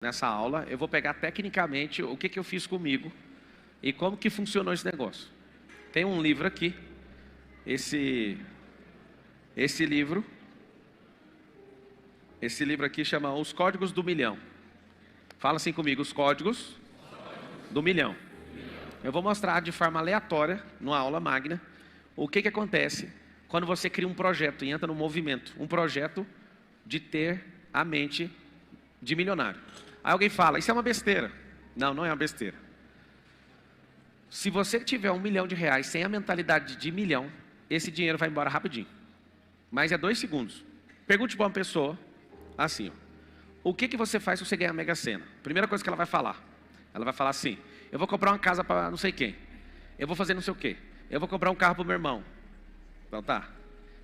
Nessa aula, eu vou pegar tecnicamente o que eu fiz comigo e como que funcionou esse negócio. Tem um livro aqui, esse livro aqui chama Os Códigos do Milhão. Fala assim comigo, os códigos do milhão. Eu vou mostrar de forma aleatória, numa aula magna, o que acontece quando você cria um projeto e entra no movimento. Um projeto de ter a mente de milionário. Aí alguém fala, isso é uma besteira. Não, não é uma besteira. Se você tiver R$1 milhão sem a mentalidade de milhão, esse dinheiro vai embora rapidinho. Mas é 2 segundos. Pergunte para uma pessoa, assim, ó, o que você faz se você ganhar a Mega Sena? Primeira coisa que ela vai falar. Ela vai falar assim, eu vou comprar uma casa para não sei quem. Eu vou fazer não sei o quê. Eu vou comprar um carro para o meu irmão. Então tá.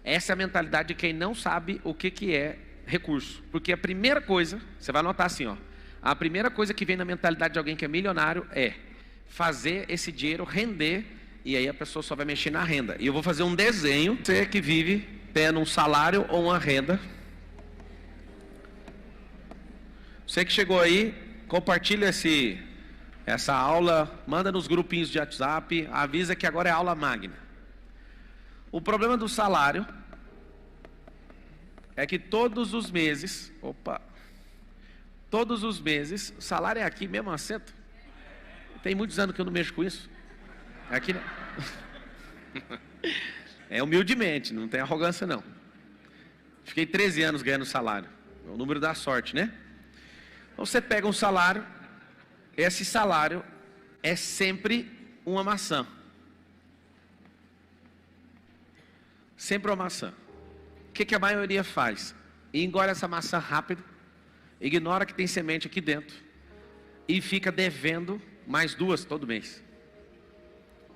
Essa é a mentalidade de quem não sabe o que é recurso. Porque a primeira coisa, você vai anotar assim, ó. A primeira coisa que vem na mentalidade de alguém que é milionário é fazer esse dinheiro render, e aí a pessoa só vai mexer na renda. E eu vou fazer um desenho, você que vive tendo um salário ou uma renda. Você que chegou aí, compartilha essa aula, manda nos grupinhos de WhatsApp, avisa que agora é aula magna. O problema do salário é que todos os meses, salário é aqui mesmo, assento. Tem muitos anos que eu não mexo com isso. É aqui, né? É humildemente, não tem arrogância não. Fiquei 13 anos ganhando salário. É o número da sorte, né? Então você pega um salário, esse salário é sempre uma maçã. Sempre uma maçã. O que a maioria faz? Engole essa maçã rápido, ignora que tem semente aqui dentro e fica devendo mais 2 todo mês.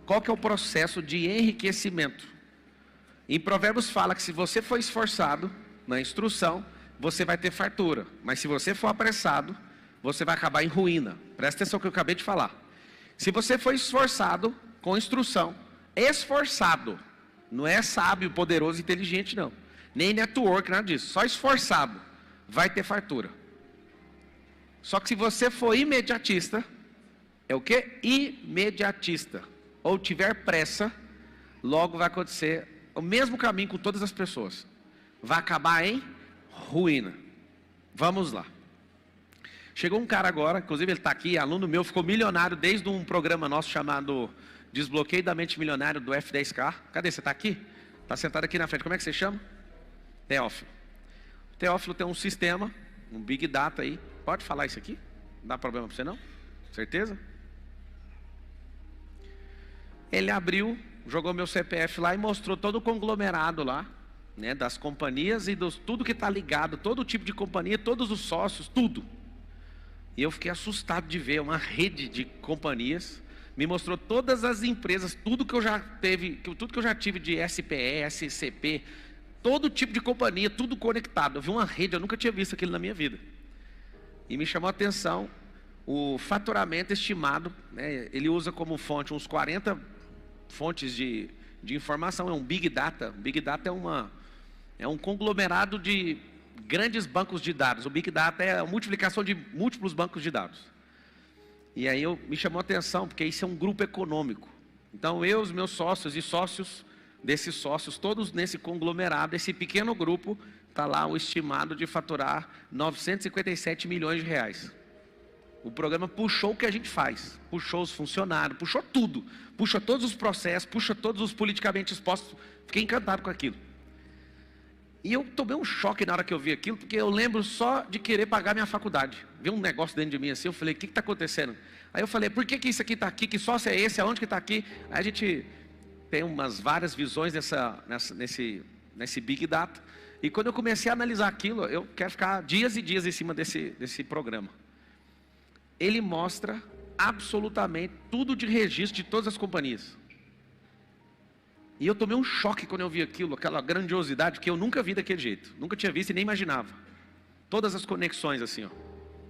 Qual que é o processo de enriquecimento? Em Provérbios fala que se você for esforçado na instrução, você vai ter fartura. Mas se você for apressado, você vai acabar em ruína. Presta atenção no que eu acabei de falar. Se você for esforçado com instrução, esforçado, não é sábio, poderoso, inteligente não. Nem network, nada disso. Só esforçado, vai ter fartura. Só que se você for imediatista, é o quê? Imediatista. Ou tiver pressa, logo vai acontecer o mesmo caminho com todas as pessoas. Vai acabar em ruína. Vamos lá. Chegou um cara agora, inclusive ele está aqui, aluno meu, ficou milionário desde um programa nosso chamado Desbloqueio da Mente Milionário do F10K. Cadê? Você está aqui? Está sentado aqui na frente. Como é que você chama? Teófilo. Teófilo tem um sistema, um Big Data aí. Pode falar isso aqui? Não dá problema para você não? Certeza? Ele abriu, jogou meu CPF lá e mostrou todo o conglomerado lá, né, das companhias e tudo que está ligado, todo tipo de companhia, todos os sócios, tudo. E eu fiquei assustado de ver uma rede de companhias. Me mostrou todas as empresas, tudo que eu já tive de SPE, SCP, todo tipo de companhia, tudo conectado. Eu vi uma rede, eu nunca tinha visto aquilo na minha vida. E me chamou a atenção o faturamento estimado, né, ele usa como fonte uns 40 fontes de informação, é um Big Data. Big Data é um conglomerado de grandes bancos de dados. O Big Data é a multiplicação de múltiplos bancos de dados. E aí me chamou a atenção, porque isso é um grupo econômico. Então eu, os meus sócios e sócios desses sócios, todos nesse conglomerado, esse pequeno grupo, está lá o estimado de faturar 957 milhões de reais. O programa puxou o que a gente faz, puxou os funcionários, puxou tudo, puxa todos os processos, puxa todos os politicamente expostos. Fiquei encantado com aquilo. E eu tomei um choque na hora que eu vi aquilo, porque eu lembro só de querer pagar minha faculdade. Vi um negócio dentro de mim assim, eu falei, o que está acontecendo? Aí eu falei, por que isso aqui está aqui? Que sócio é esse? Aonde que está aqui? Aí a gente tem várias visões nesse Big Data. E quando eu comecei a analisar aquilo, eu quero ficar dias e dias em cima desse programa. Ele mostra absolutamente tudo de registro de todas as companhias. E eu tomei um choque quando eu vi aquilo, aquela grandiosidade que eu nunca vi daquele jeito. Nunca tinha visto e nem imaginava. Todas as conexões assim, ó.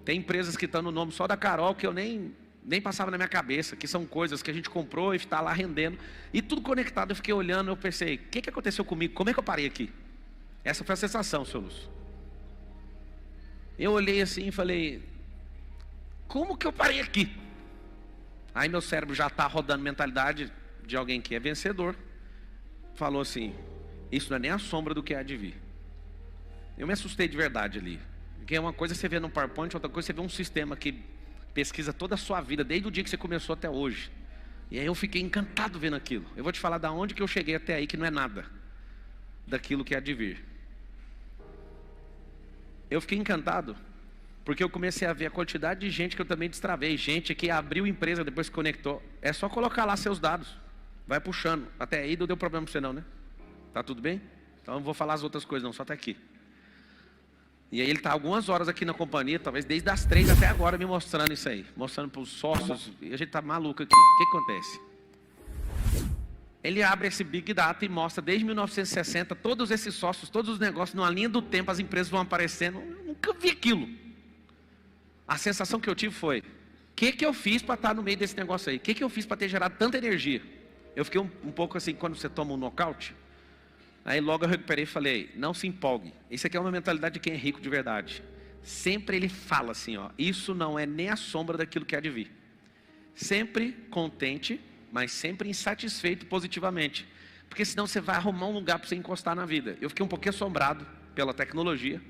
Tem empresas que estão no nome só da Carol que eu nem passava na minha cabeça, que são coisas que a gente comprou e está lá rendendo. E tudo conectado, eu fiquei olhando, eu pensei, o que aconteceu comigo? Como é que eu parei aqui? Essa foi a sensação, seu Lúcio. Eu olhei assim e falei, Como que eu parei aqui? Aí meu cérebro já está rodando mentalidade de alguém que é vencedor. Falou assim, isso não é nem a sombra do que há de vir. Eu me assustei de verdade ali. Porque uma coisa você vê no PowerPoint, outra coisa você vê um sistema que pesquisa toda a sua vida, desde o dia que você começou até hoje. E aí eu fiquei encantado vendo aquilo. Eu vou te falar da onde que eu cheguei até aí, que não é nada daquilo que há de vir. Eu fiquei encantado, porque eu comecei a ver a quantidade de gente que eu também destravei. Gente que abriu empresa, depois se conectou. É só colocar lá seus dados. Vai puxando. Até aí não deu problema para você não, né? Tá tudo bem? Então eu não vou falar as outras coisas não, só até aqui. E aí ele está algumas horas aqui na companhia, talvez desde as 3 até agora, me mostrando isso aí. Mostrando para os sócios. E a gente está maluco aqui. O que acontece? Ele abre esse Big Data e mostra desde 1960, todos esses sócios, todos os negócios, numa linha do tempo, as empresas vão aparecendo. Eu nunca vi aquilo. A sensação que eu tive foi, o que eu fiz para estar no meio desse negócio aí? O que eu fiz para ter gerado tanta energia? Eu fiquei um pouco assim, quando você toma um nocaute. Aí logo eu recuperei e falei, não se empolgue. Isso aqui é uma mentalidade de quem é rico de verdade. Sempre ele fala assim, ó, isso não é nem a sombra daquilo que há de vir. Sempre contente, mas sempre insatisfeito positivamente. Porque senão você vai arrumar um lugar para você encostar na vida. Eu fiquei um pouquinho assombrado pela tecnologia.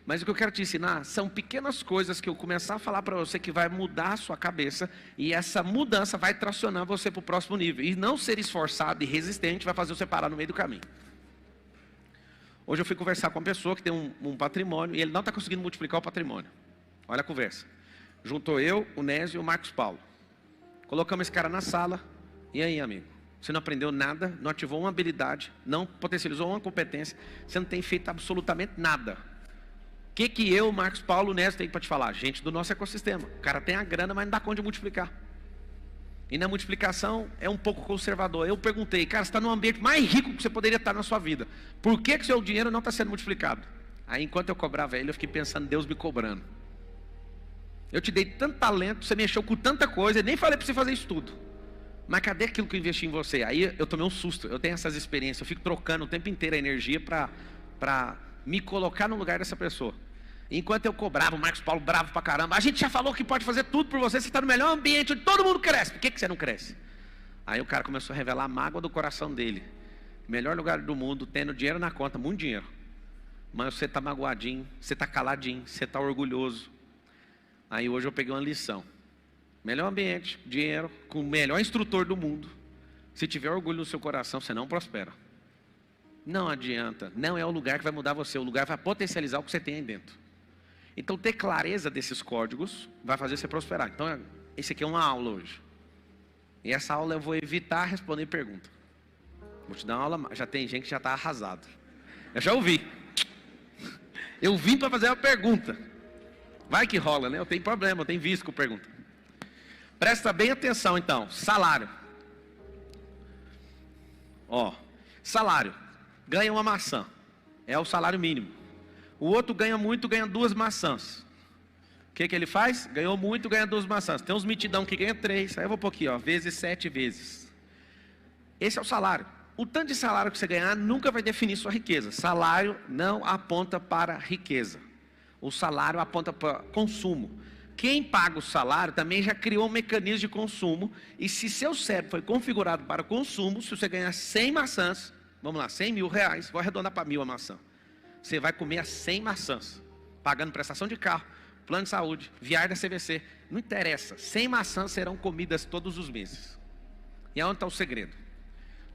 Mas o que eu quero te ensinar são pequenas coisas que eu começar a falar para você que vai mudar a sua cabeça. E essa mudança vai tracionar você para o próximo nível. E não ser esforçado e resistente vai fazer você parar no meio do caminho. Hoje eu fui conversar com uma pessoa que tem um patrimônio e ele não está conseguindo multiplicar o patrimônio. Olha a conversa. Juntou eu, o Nésio e o Marcos Paulo. Colocamos esse cara na sala. E aí, amigo? Você não aprendeu nada, não ativou uma habilidade, não potencializou uma competência, você não tem feito absolutamente nada. O que eu, Marcos Paulo, o Nésio tem para te falar? Gente do nosso ecossistema. O cara tem a grana, mas não dá conta de multiplicar. E na multiplicação é um pouco conservador. Eu perguntei, cara, você está no ambiente mais rico que você poderia estar na sua vida. Por que seu dinheiro não está sendo multiplicado? Aí enquanto eu cobrava ele, eu fiquei pensando, Deus me cobrando. Eu te dei tanto talento, você mexeu com tanta coisa, nem falei para você fazer isso tudo. Mas cadê aquilo que eu investi em você? Aí eu tomei um susto, eu tenho essas experiências, eu fico trocando o tempo inteiro a energia para me colocar no lugar dessa pessoa. Enquanto eu cobrava, o Marcos Paulo bravo pra caramba, a gente já falou que pode fazer tudo por você, você está no melhor ambiente onde todo mundo cresce, por que você não cresce? Aí o cara começou a revelar a mágoa do coração dele. Melhor lugar do mundo, tendo dinheiro na conta, muito dinheiro. Mas você está magoadinho, você está caladinho, você está orgulhoso. Aí hoje eu peguei uma lição. Melhor ambiente, dinheiro, com o melhor instrutor do mundo. Se tiver orgulho no seu coração, você não prospera. Não adianta, não é o lugar que vai mudar você, o lugar vai potencializar o que você tem aí dentro. Então ter clareza desses códigos vai fazer você prosperar. Então esse aqui é uma aula hoje. E essa aula eu vou evitar responder pergunta. Vou te dar uma aula, já tem gente que já está arrasado. Eu já ouvi. Eu vim para fazer uma pergunta. Vai que rola, né? Eu tenho problema, eu tenho vício com pergunta. Presta bem atenção então, salário. Ó, salário. Ganha uma maçã, é o salário mínimo. O outro ganha muito, ganha 2 maçãs. O que ele faz? Ganhou muito, ganha 2 maçãs. Tem uns mitidão que ganha 3, aí eu vou pôr aqui, ó, vezes 7 vezes. Esse é o salário. O tanto de salário que você ganhar nunca vai definir sua riqueza. Salário não aponta para riqueza. O salário aponta para consumo. Quem paga o salário também já criou um mecanismo de consumo. E se seu cérebro foi configurado para consumo, se você ganhar 100 maçãs, vamos lá, 100 mil reais, vou arredondar para 1.000 a maçã. Você vai comer as 100 maçãs, pagando prestação de carro, plano de saúde, viagem da CVC. Não interessa, 100 maçãs serão comidas todos os meses. E aonde está o segredo?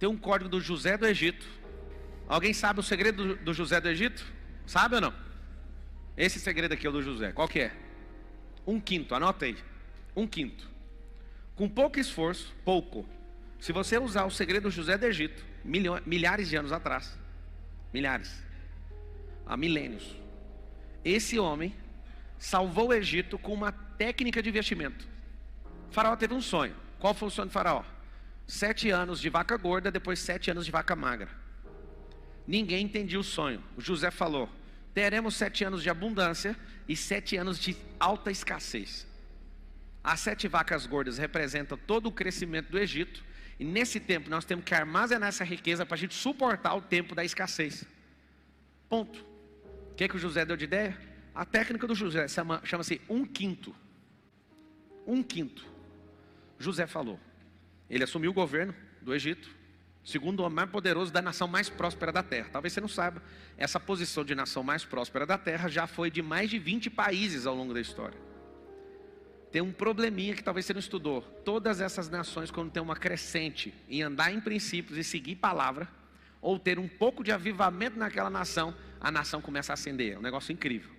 Tem um código do José do Egito. Alguém sabe o segredo do José do Egito? Sabe ou não? Esse segredo aqui é o do José. Qual que é? 1/5, anota aí. 1/5. Com pouco esforço, pouco. Se você usar o segredo do José do Egito, milhares de anos atrás, milhares, há milênios, esse homem salvou o Egito com uma técnica de investimento. O faraó teve um sonho. Qual foi o sonho do faraó? 7 anos de vaca gorda, depois 7 anos de vaca magra. Ninguém entendia o sonho. O José falou: teremos 7 anos de abundância e 7 anos de alta escassez. As 7 vacas gordas representam todo o crescimento do Egito. E nesse tempo nós temos que armazenar essa riqueza para a gente suportar o tempo da escassez. Ponto. O que o José deu de ideia? A técnica do José chama-se 1/5. 1/5. José falou. Ele assumiu o governo do Egito, segundo o homem mais poderoso da nação mais próspera da terra. Talvez você não saiba, essa posição de nação mais próspera da terra já foi de mais de 20 países ao longo da história. Tem um probleminha que talvez você não estudou. Todas essas nações, quando tem uma crescente em andar em princípios e seguir palavra, ou ter um pouco de avivamento naquela nação, a nação começa a ascender. É um negócio incrível.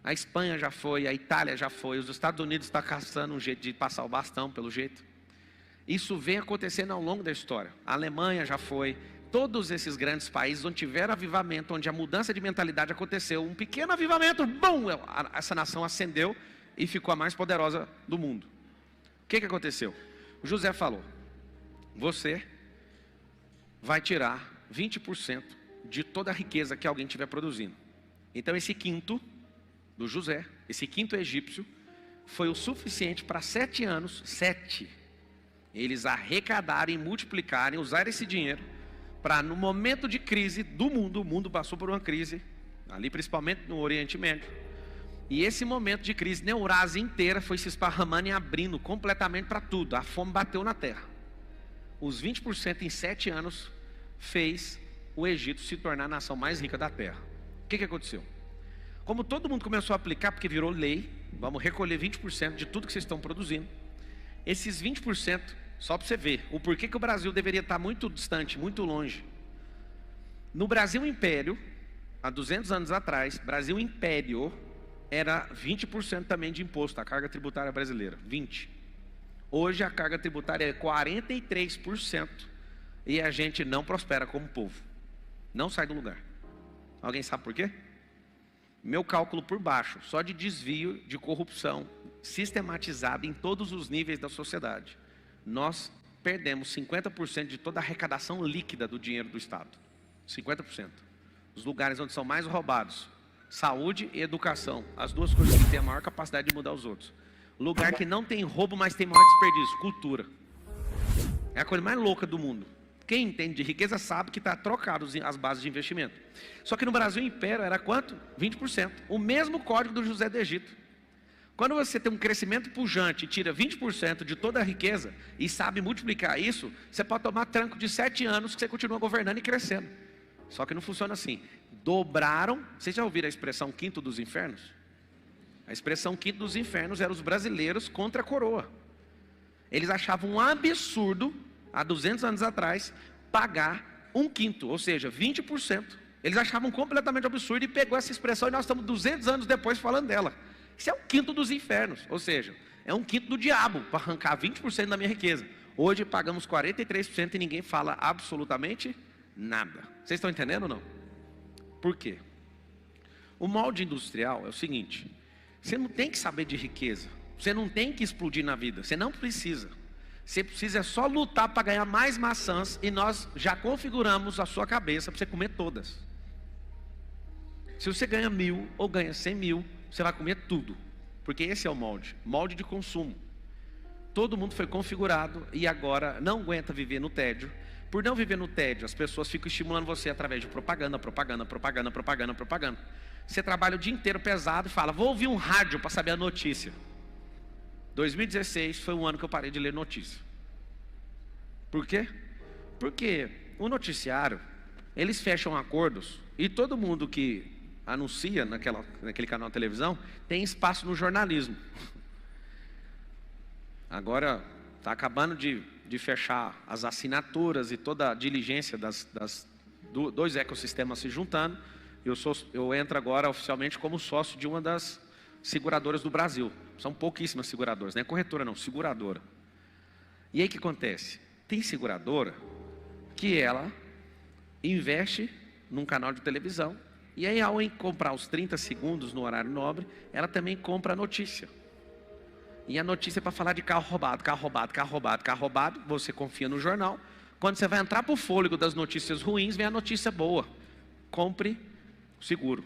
A Espanha já foi, a Itália já foi, os Estados Unidos estão caçando um jeito de passar o bastão, pelo jeito. Isso vem acontecendo ao longo da história. A Alemanha já foi. Todos esses grandes países onde tiveram avivamento, onde a mudança de mentalidade aconteceu, um pequeno avivamento, bum, essa nação ascendeu e ficou a mais poderosa do mundo. O que aconteceu? José falou: você vai tirar 20% de toda a riqueza que alguém estiver produzindo. Então esse quinto do José, esse quinto egípcio, foi o suficiente para 7 anos, 7, eles arrecadarem, multiplicarem, usar esse dinheiro para, no momento de crise do mundo, o mundo passou por uma crise, ali principalmente no Oriente Médio, e esse momento de crise, na Eurásia inteira foi se esparramando e abrindo completamente para tudo. A fome bateu na terra. Os 20% em 7 anos fez o Egito se tornar a nação mais rica da terra. O que aconteceu? Como todo mundo começou a aplicar, porque virou lei, vamos recolher 20% de tudo que vocês estão produzindo. Esses 20%, só para você ver, o porquê que o Brasil deveria estar muito distante, muito longe. No Brasil Império, há 200 anos atrás, Brasil Império era 20% também de imposto, a carga tributária brasileira, 20%. Hoje a carga tributária é 43% e a gente não prospera como povo. Não sai do lugar. Alguém sabe por quê? Meu cálculo por baixo, só de desvio de corrupção sistematizada em todos os níveis da sociedade. Nós perdemos 50% de toda a arrecadação líquida do dinheiro do Estado. 50%. Os lugares onde são mais roubados, saúde e educação, as duas coisas que têm a maior capacidade de mudar os outros. Lugar que não tem roubo, mas tem maior desperdício, cultura. É a coisa mais louca do mundo. Quem entende de riqueza sabe que está trocado as bases de investimento. Só que no Brasil Império era quanto? 20%. O mesmo código do José do Egito. Quando você tem um crescimento pujante e tira 20% de toda a riqueza e sabe multiplicar isso, você pode tomar tranco de 7 anos que você continua governando e crescendo. Só que não funciona assim. Dobraram. Vocês já ouviram a expressão quinto dos infernos? A expressão quinto dos infernos era os brasileiros contra a coroa. Eles achavam um absurdo, há 200 anos atrás, pagar 1/5, ou seja, 20%. Eles achavam completamente absurdo e pegou essa expressão e nós estamos 200 anos depois falando dela. Isso é o quinto dos infernos, ou seja, é um quinto do diabo para arrancar 20% da minha riqueza. Hoje pagamos 43% e ninguém fala absolutamente nada. Vocês estão entendendo ou não? Por quê? O molde industrial é o seguinte: você não tem que saber de riqueza, você não tem que explodir na vida, você não precisa. Você precisa só lutar para ganhar mais maçãs e nós já configuramos a sua cabeça para você comer todas. Se você ganha 1.000 ou ganha 100.000, você vai comer tudo, porque esse é o molde de consumo. Todo mundo foi configurado e agora não aguenta viver no tédio. Por não viver no tédio, as pessoas ficam estimulando você através de propaganda. Você trabalha o dia inteiro pesado e fala: vou ouvir um rádio para saber a notícia. 2016 foi um ano que eu parei de ler notícia. Por quê? Porque o noticiário, eles fecham acordos e todo mundo que anuncia naquele canal de televisão tem espaço no jornalismo. Agora está acabando de fechar as assinaturas e toda a diligência dois ecossistemas se juntando. Eu entro agora oficialmente como sócio de uma das seguradoras do Brasil. São pouquíssimas seguradoras, não é corretora não, seguradora. E aí o que acontece? Tem seguradora que ela investe num canal de televisão e aí ao comprar os 30 segundos no horário nobre, ela também compra a notícia. E a notícia é para falar de carro roubado. Você confia no jornal. Quando você vai entrar para o fôlego das notícias ruins, vem a notícia boa. Compre o seguro.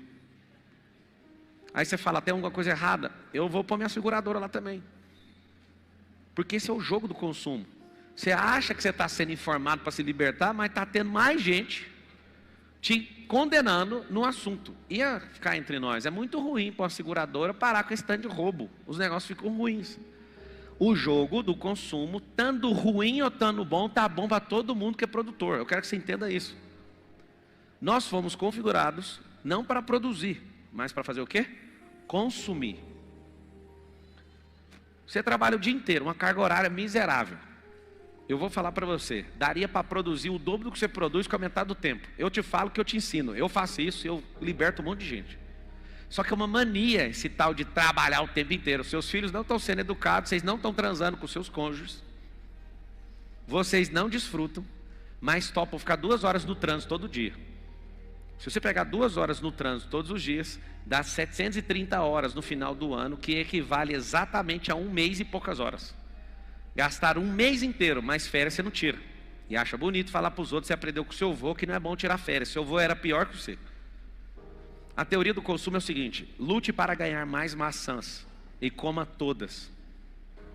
Aí você fala: tem alguma coisa errada? Eu vou pôr minha seguradora lá também. Porque esse é o jogo do consumo. Você acha que você está sendo informado para se libertar, mas está tendo mais gente te condenando no assunto. Ia ficar entre nós. É muito ruim para uma seguradora parar com esse tanto de roubo. Os negócios ficam ruins. o jogo do consumo, tanto ruim ou estando bom, tá bom para todo mundo que é produtor. Eu quero que você entenda isso. Nós fomos configurados não para produzir, mas para fazer o quê? Consumir. Você trabalha o dia inteiro, uma carga horária miserável. Eu vou falar para você, daria para produzir o dobro do que você produz com a metade do tempo. Eu te falo que eu te ensino, eu faço isso e eu liberto um monte de gente. Só que é uma mania esse tal de trabalhar o tempo inteiro. Seus filhos não estão sendo educados, vocês não estão transando com seus cônjuges. Vocês não desfrutam, mas topam ficar 2 horas no trânsito todo dia. Se você pegar 2 horas no trânsito todos os dias, dá 730 horas no final do ano, que equivale exatamente a 1 mês e poucas horas. Gastar 1 mês inteiro, mas férias você não tira. E acha bonito falar para os outros, você aprendeu com o seu avô que não é bom tirar férias. Seu avô era pior que você. A teoria do consumo é o seguinte: lute para ganhar mais maçãs e coma todas.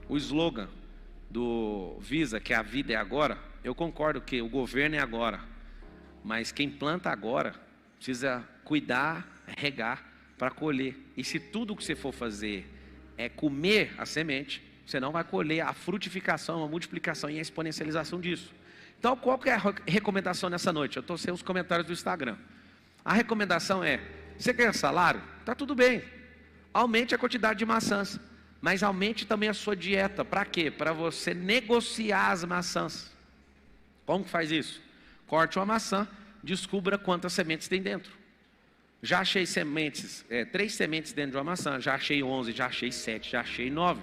O slogan do Visa, que a vida é agora, eu concordo que o governo é agora. Mas quem planta agora precisa cuidar, regar para colher. E se tudo que você for fazer é comer a semente, você não vai colher a frutificação, a multiplicação e a exponencialização disso. Então, qual que é a recomendação nessa noite? Eu estou sem os comentários do Instagram. A recomendação é: você ganha salário? Está tudo bem. Aumente a quantidade de maçãs. Mas aumente também a sua dieta. Para quê? Para você negociar as maçãs. Como que faz isso? Corte uma maçã, descubra quantas sementes tem dentro. Já achei sementes, 3 sementes dentro de uma maçã. Já achei 11, já achei 7, já achei 9.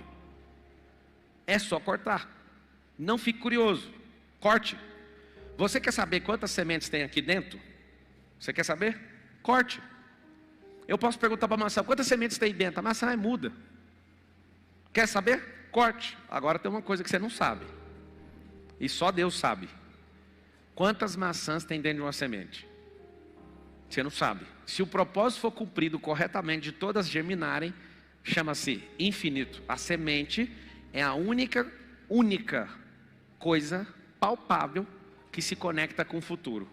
É só cortar. Não fique curioso. Corte. Você quer saber quantas sementes tem aqui dentro? Você quer saber? Corte. Eu posso perguntar para a maçã: quantas sementes tem dentro? A maçã é muda. Quer saber? Corte. Agora tem uma coisa que você não sabe. E só Deus sabe. Quantas maçãs tem dentro de uma semente? Você não sabe. Se o propósito for cumprido corretamente, de todas germinarem, chama-se infinito. A semente é a única coisa palpável que se conecta com o futuro.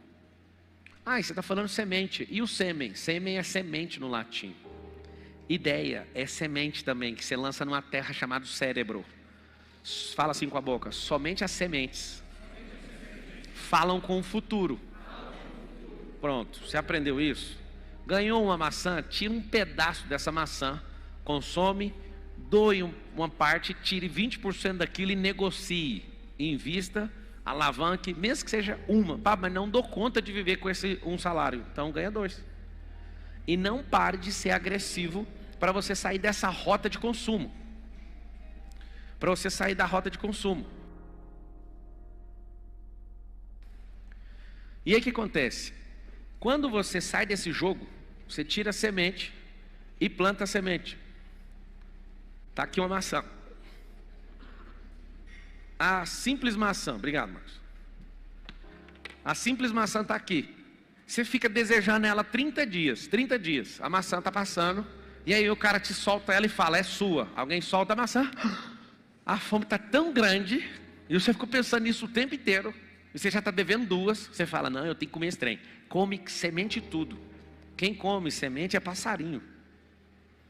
Ah, você está falando semente. E o sêmen? Sêmen é semente no latim. Ideia é semente também, que você lança numa terra chamada cérebro. Fala assim com a boca: somente as sementes falam com o futuro. Pronto, você aprendeu isso? Ganhou uma maçã, tira um pedaço dessa maçã, consome, doe uma parte, tire 20% daquilo e negocie, invista, alavanque, mesmo que seja uma. Pá, mas não dou conta de viver com esse um salário, então ganha 2. E não pare de ser agressivo para você sair dessa rota de consumo. Para você sair da rota de consumo. E aí o que acontece? Quando você sai desse jogo, você tira a semente e planta a semente. Está aqui uma maçã. A simples maçã, obrigado, Marcos. A simples maçã está aqui. Você fica desejando ela 30 dias. A maçã está passando. E aí o cara te solta ela e fala: é sua. Alguém solta a maçã. A fome está tão grande. E você ficou pensando nisso o tempo inteiro. E você já está devendo 2. Você fala: não, eu tenho que comer esse trem. Come semente e tudo. Quem come semente é passarinho.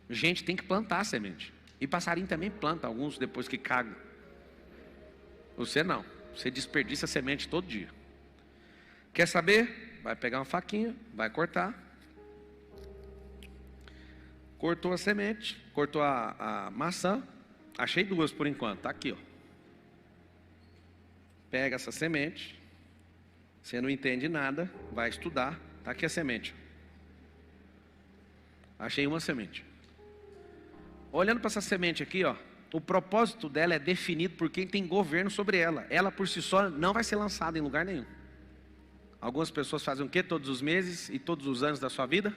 Gente tem que plantar semente. E passarinho também planta, alguns depois que cagam. Você não. Você desperdiça semente todo dia. Quer saber? Vai pegar uma faquinha, vai cortar. Cortou a semente, cortou a maçã. Achei 2 por enquanto, tá aqui, ó. Pega essa semente. Você não entende nada, vai estudar. Tá aqui a semente. Achei uma semente. Olhando para essa semente aqui, ó, o propósito dela é definido por quem tem governo sobre ela. Ela por si só não vai ser lançada em lugar nenhum. Algumas pessoas fazem o quê? Todos os meses e todos os anos da sua vida?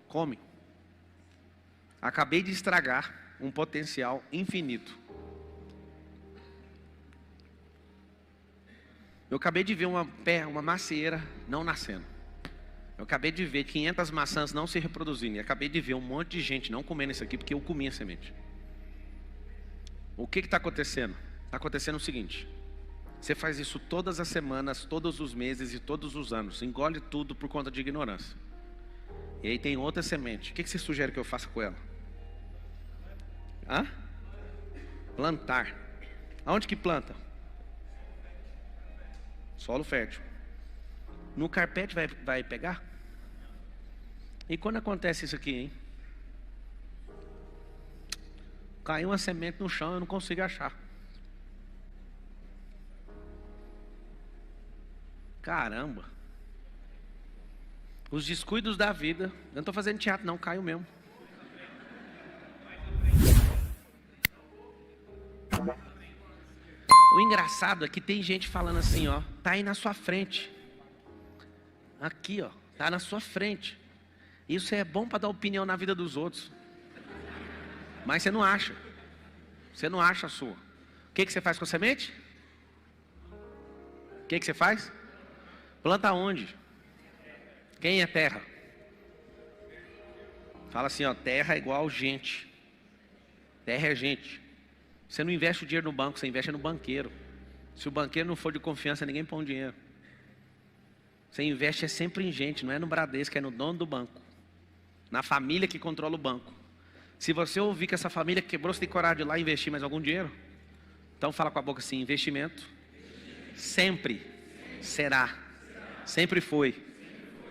Comem. Acabei de estragar um potencial infinito. Eu acabei de ver uma macieira não nascendo. Eu acabei de ver 500 maçãs não se reproduzindo. E acabei de ver um monte de gente não comendo isso aqui porque eu comi a semente. O que está acontecendo? Está acontecendo o seguinte: você faz isso todas as semanas, todos os meses e todos os anos. Engole tudo por conta de ignorância. E aí tem outra semente. O que você sugere que eu faça com ela? Hã? Plantar. Aonde que planta? Solo fértil. No carpete vai pegar? E quando acontece isso aqui, hein? Caiu uma semente no chão, eu não consigo achar. Caramba. Os descuidos da vida. Eu não estou fazendo teatro não, caiu mesmo. O engraçado é que tem gente falando assim, ó, tá aí na sua frente. Aqui, ó, tá na sua frente. Isso é bom para dar opinião na vida dos outros. Mas você não acha. Você não acha a sua. O que você faz com a semente? O que você faz? Planta onde? Quem é terra? Fala assim, ó, terra é igual gente. Terra é gente. Você não investe o dinheiro no banco, você investe no banqueiro. Se o banqueiro não for de confiança, ninguém põe dinheiro. Você investe sempre em gente, não é no Bradesco, é no dono do banco. Na família que controla o banco. Se você ouvir que essa família quebrou, você tem coragem de ir lá investir mais algum dinheiro? Então fala com a boca assim, investimento sempre será, sempre foi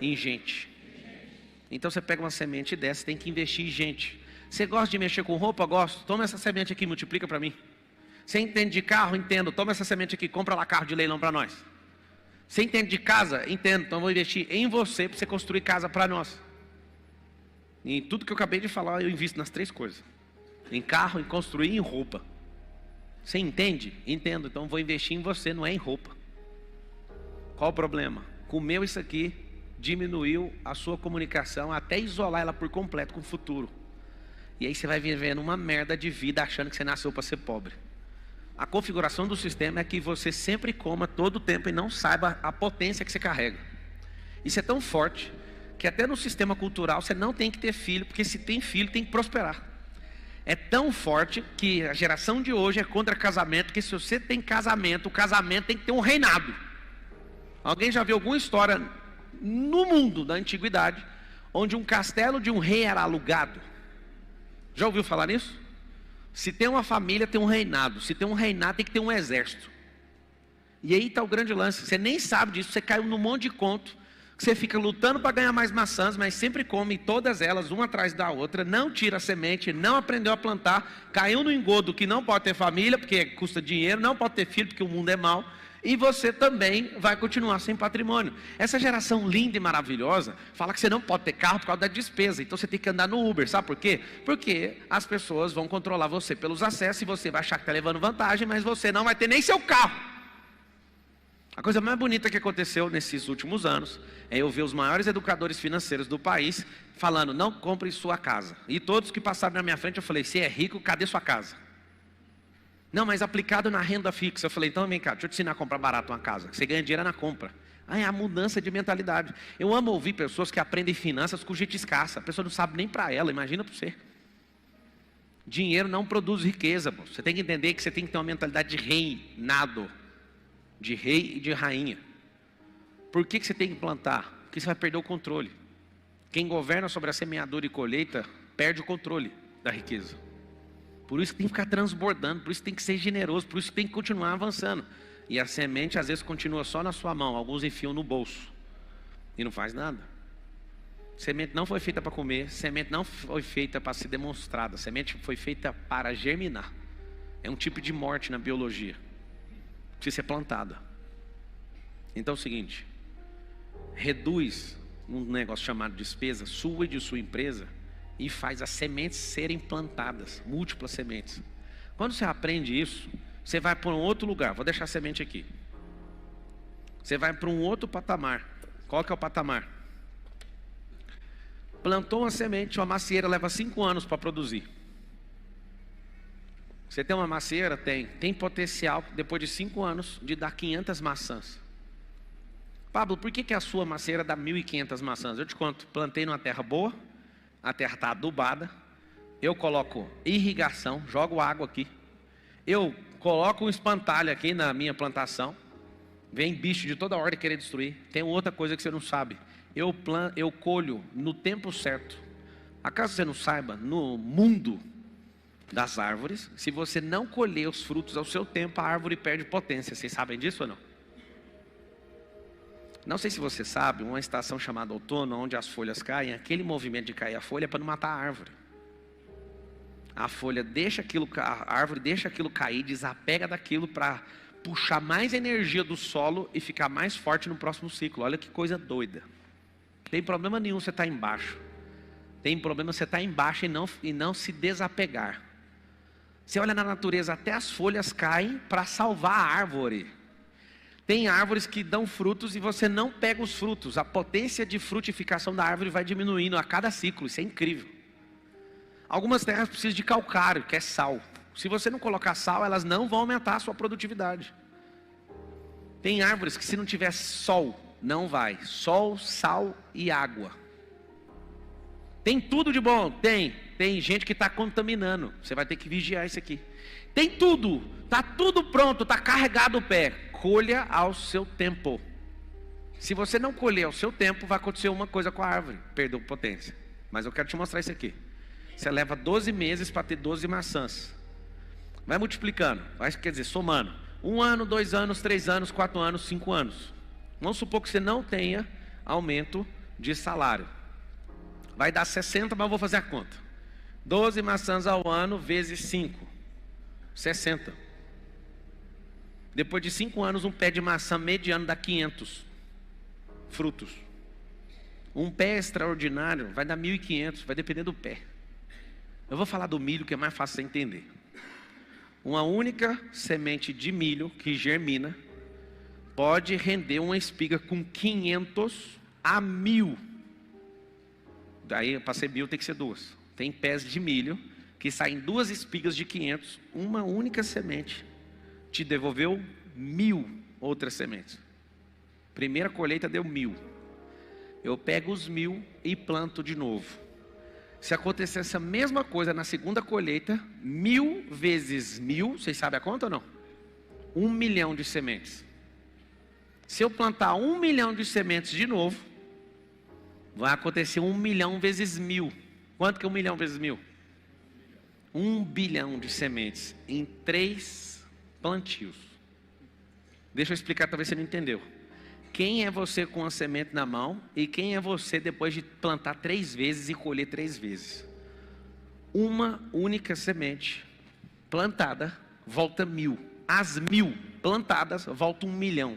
em gente. Então você pega uma semente dessa, tem que investir em gente. Você gosta de mexer com roupa? Gosto. Toma essa semente aqui, multiplica para mim. Você entende de carro? Entendo. Toma essa semente aqui, compra lá carro de leilão para nós. Você entende de casa? Entendo. Então eu vou investir em você para você construir casa para nós. Em tudo que eu acabei de falar, eu invisto nas 3 coisas. Em carro, em construir e em roupa. Você entende? Entendo. Então eu vou investir em você, não é em roupa. Qual o problema? Comeu isso aqui, diminuiu a sua comunicação até isolar ela por completo com o futuro. E aí você vai vivendo uma merda de vida achando que você nasceu para ser pobre. A configuração do sistema é que você sempre coma todo o tempo e não saiba a potência que você carrega. Isso é tão forte que até no sistema cultural você não tem que ter filho, porque se tem filho tem que prosperar. É tão forte que a geração de hoje é contra casamento, porque se você tem casamento, o casamento tem que ter um reinado. Alguém já viu alguma história no mundo da antiguidade onde um castelo de um rei era alugado? Já ouviu falar nisso? Se tem uma família, tem um reinado. Se tem um reinado, tem que ter um exército. E aí está o grande lance. Você nem sabe disso, você caiu num monte de conto. Você fica lutando para ganhar mais maçãs, mas sempre come todas elas, uma atrás da outra. Não tira a semente, não aprendeu a plantar. Caiu no engodo que não pode ter família, porque custa dinheiro. Não pode ter filho, porque o mundo é mau. E você também vai continuar sem patrimônio. Essa geração linda e maravilhosa fala que você não pode ter carro por causa da despesa. Então você tem que andar no Uber, sabe por quê? Porque as pessoas vão controlar você pelos acessos e você vai achar que está levando vantagem, mas você não vai ter nem seu carro. A coisa mais bonita que aconteceu nesses últimos anos é eu ver os maiores educadores financeiros do país falando, não compre sua casa. E todos que passaram na minha frente eu falei, se é rico, cadê sua casa? Não, mas aplicado na renda fixa. Eu falei, então vem cá, deixa eu te ensinar a comprar barato uma casa. Você ganha dinheiro na compra. Ah, é a mudança de mentalidade. Eu amo ouvir pessoas que aprendem finanças com gente escassa. A pessoa não sabe nem para ela, imagina para você. Dinheiro não produz riqueza, pô. Você tem que entender que você tem que ter uma mentalidade de reinado. De rei e de rainha. Por que você tem que plantar? Porque você vai perder o controle. Quem governa sobre a semeadura e colheita, perde o controle da riqueza. Por isso que tem que ficar transbordando, por isso que tem que ser generoso, por isso que tem que continuar avançando. E a semente às vezes continua só na sua mão, alguns enfiam no bolso e não faz nada. Semente não foi feita para comer, semente não foi feita para ser demonstrada, semente foi feita para germinar. É um tipo de morte na biologia, precisa ser plantada. Então é o seguinte, reduz um negócio chamado despesa sua e de sua empresa e faz as sementes serem plantadas, múltiplas sementes. Quando você aprende isso, você vai para um outro lugar. Vou deixar a semente aqui. Você vai para um outro patamar. Qual que é o patamar? Plantou uma semente, uma macieira leva 5 anos para produzir. Você tem uma macieira? Tem potencial, depois de 5 anos, de dar 500 maçãs. Pablo, por que a sua macieira dá 1.500 maçãs? Eu te conto, plantei numa terra boa, a terra está adubada, eu coloco irrigação, jogo água aqui, eu coloco um espantalho aqui na minha plantação, vem bicho de toda ordem querer destruir. Tem outra coisa que você não sabe, eu colho no tempo certo. Acaso você não saiba, no mundo, das árvores. Se você não colher os frutos ao seu tempo, a árvore perde potência. Vocês sabem disso ou não? Não sei se você sabe, uma estação chamada outono, onde as folhas caem, aquele movimento de cair a folha é para não matar a árvore. A folha deixa aquilo, a árvore deixa aquilo cair, desapega daquilo para puxar mais energia do solo e ficar mais forte no próximo ciclo. Olha que coisa doida. Não tem problema nenhum você estar embaixo. Tem problema você estar embaixo e não se desapegar. Você olha na natureza, até as folhas caem para salvar a árvore. Tem árvores que dão frutos e você não pega os frutos. A potência de frutificação da árvore vai diminuindo a cada ciclo. Isso é incrível. Algumas terras precisam de calcário, que é sal. Se você não colocar sal, elas não vão aumentar a sua produtividade. Tem árvores que se não tiver sol, não vai. Sol, sal e água. Tem tudo de bom? Tem. Tem gente que está contaminando. Você vai ter que vigiar isso aqui. Tem tudo. Está tudo pronto, está carregado o pé. Colha ao seu tempo. Se você não colher ao seu tempo, vai acontecer uma coisa com a árvore. Perdeu potência. Mas eu quero te mostrar isso aqui. Você leva 12 meses para ter 12 maçãs. Vai multiplicando. Quer dizer, somando. 1 ano, 2 anos, 3 anos, 4 anos, 5 anos. Vamos supor que você não tenha aumento de salário. Vai dar 60, mas eu vou fazer a conta. 12 maçãs ao ano vezes 5. 60. Depois de 5 anos, um pé de maçã mediano dá 500 frutos. Um pé extraordinário vai dar 1.500, vai depender do pé. Eu vou falar do milho, que é mais fácil de entender. Uma única semente de milho que germina pode render uma espiga com 500 a 1.000. Daí, para ser 1.000, tem que ser 2. Tem pés de milho que saem 2 espigas de 500, uma única semente te devolveu 1.000 outras sementes. Primeira colheita deu 1.000. Eu pego os 1.000 e planto de novo. Se acontecer essa mesma coisa na segunda colheita, 1.000 vezes 1.000, vocês sabem a conta ou não? 1 milhão de sementes. Se eu plantar 1 milhão de sementes de novo, vai acontecer 1 milhão vezes 1.000. Quanto que é 1 milhão vezes 1.000? 1 bilhão de sementes em 3 plantios. Deixa eu explicar, talvez você não entendeu. Quem é você com a semente na mão e quem é você depois de plantar 3 vezes e colher 3 vezes? Uma única semente plantada volta 1.000. As 1.000 plantadas volta 1 milhão.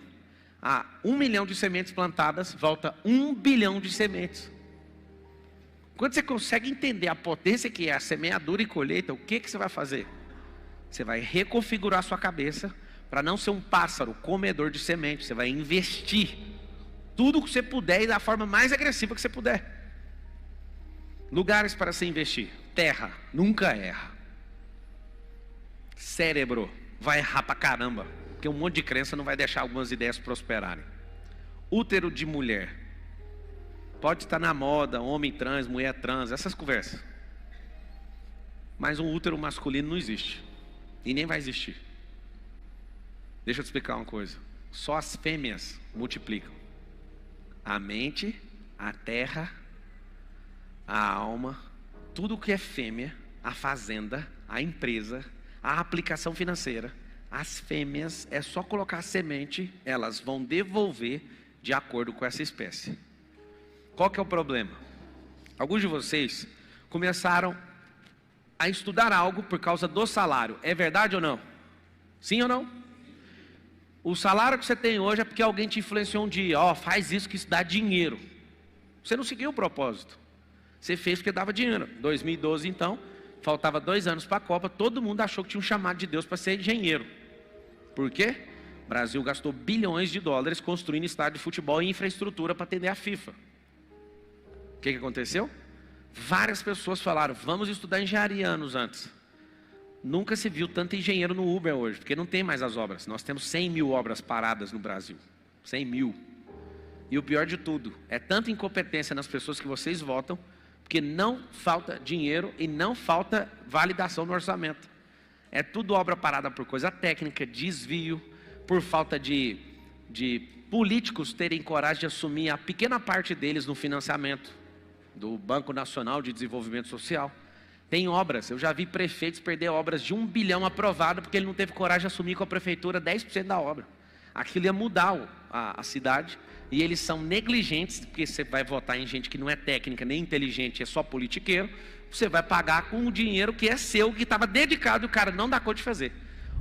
A 1 milhão de sementes plantadas volta 1 bilhão de sementes. Quando você consegue entender a potência que é a semeadura e colheita, o que você vai fazer? Você vai reconfigurar a sua cabeça para não ser um pássaro comedor de semente. Você vai investir tudo que você puder e da forma mais agressiva que você puder. Lugares para se investir. Terra, nunca erra. Cérebro, vai errar pra caramba, porque um monte de crença não vai deixar algumas ideias prosperarem. Útero de mulher. Pode estar na moda, homem trans, mulher trans, essas conversas. Mas um útero masculino não existe. E nem vai existir. Deixa eu te explicar uma coisa. Só as fêmeas multiplicam. A mente, a terra, a alma, tudo que é fêmea, a fazenda, a empresa, a aplicação financeira, as fêmeas, é só colocar a semente, elas vão devolver de acordo com essa espécie. Qual que é o problema? Alguns de vocês começaram a estudar algo por causa do salário. É verdade ou não? Sim ou não? O salário que você tem hoje é porque alguém te influenciou um dia. Faz isso que isso dá dinheiro. Você não seguiu o propósito. Você fez porque dava dinheiro. 2012 então, faltava 2 anos para a Copa. Todo mundo achou que tinha um chamado de Deus para ser engenheiro. Por quê? O Brasil gastou bilhões de dólares construindo estádio de futebol e infraestrutura para atender a FIFA. O que aconteceu? Várias pessoas falaram, vamos estudar engenharia anos antes. Nunca se viu tanto engenheiro no Uber hoje, porque não tem mais as obras. Nós temos 100.000 obras paradas no Brasil. 100.000. E o pior de tudo, é tanta incompetência nas pessoas que vocês votam, porque não falta dinheiro e não falta validação no orçamento. É tudo obra parada por coisa técnica, desvio, por falta de políticos terem coragem de assumir a pequena parte deles no financiamento do Banco Nacional de Desenvolvimento Social. Tem obras, eu já vi prefeitos perder obras de 1 bilhão aprovada porque ele não teve coragem de assumir com a prefeitura 10% da obra. Aquilo ia mudar a cidade, e eles são negligentes, porque você vai votar em gente que não é técnica nem inteligente, é só politiqueiro. Você vai pagar com o dinheiro que é seu, que estava dedicado, e o cara não dá conta de fazer.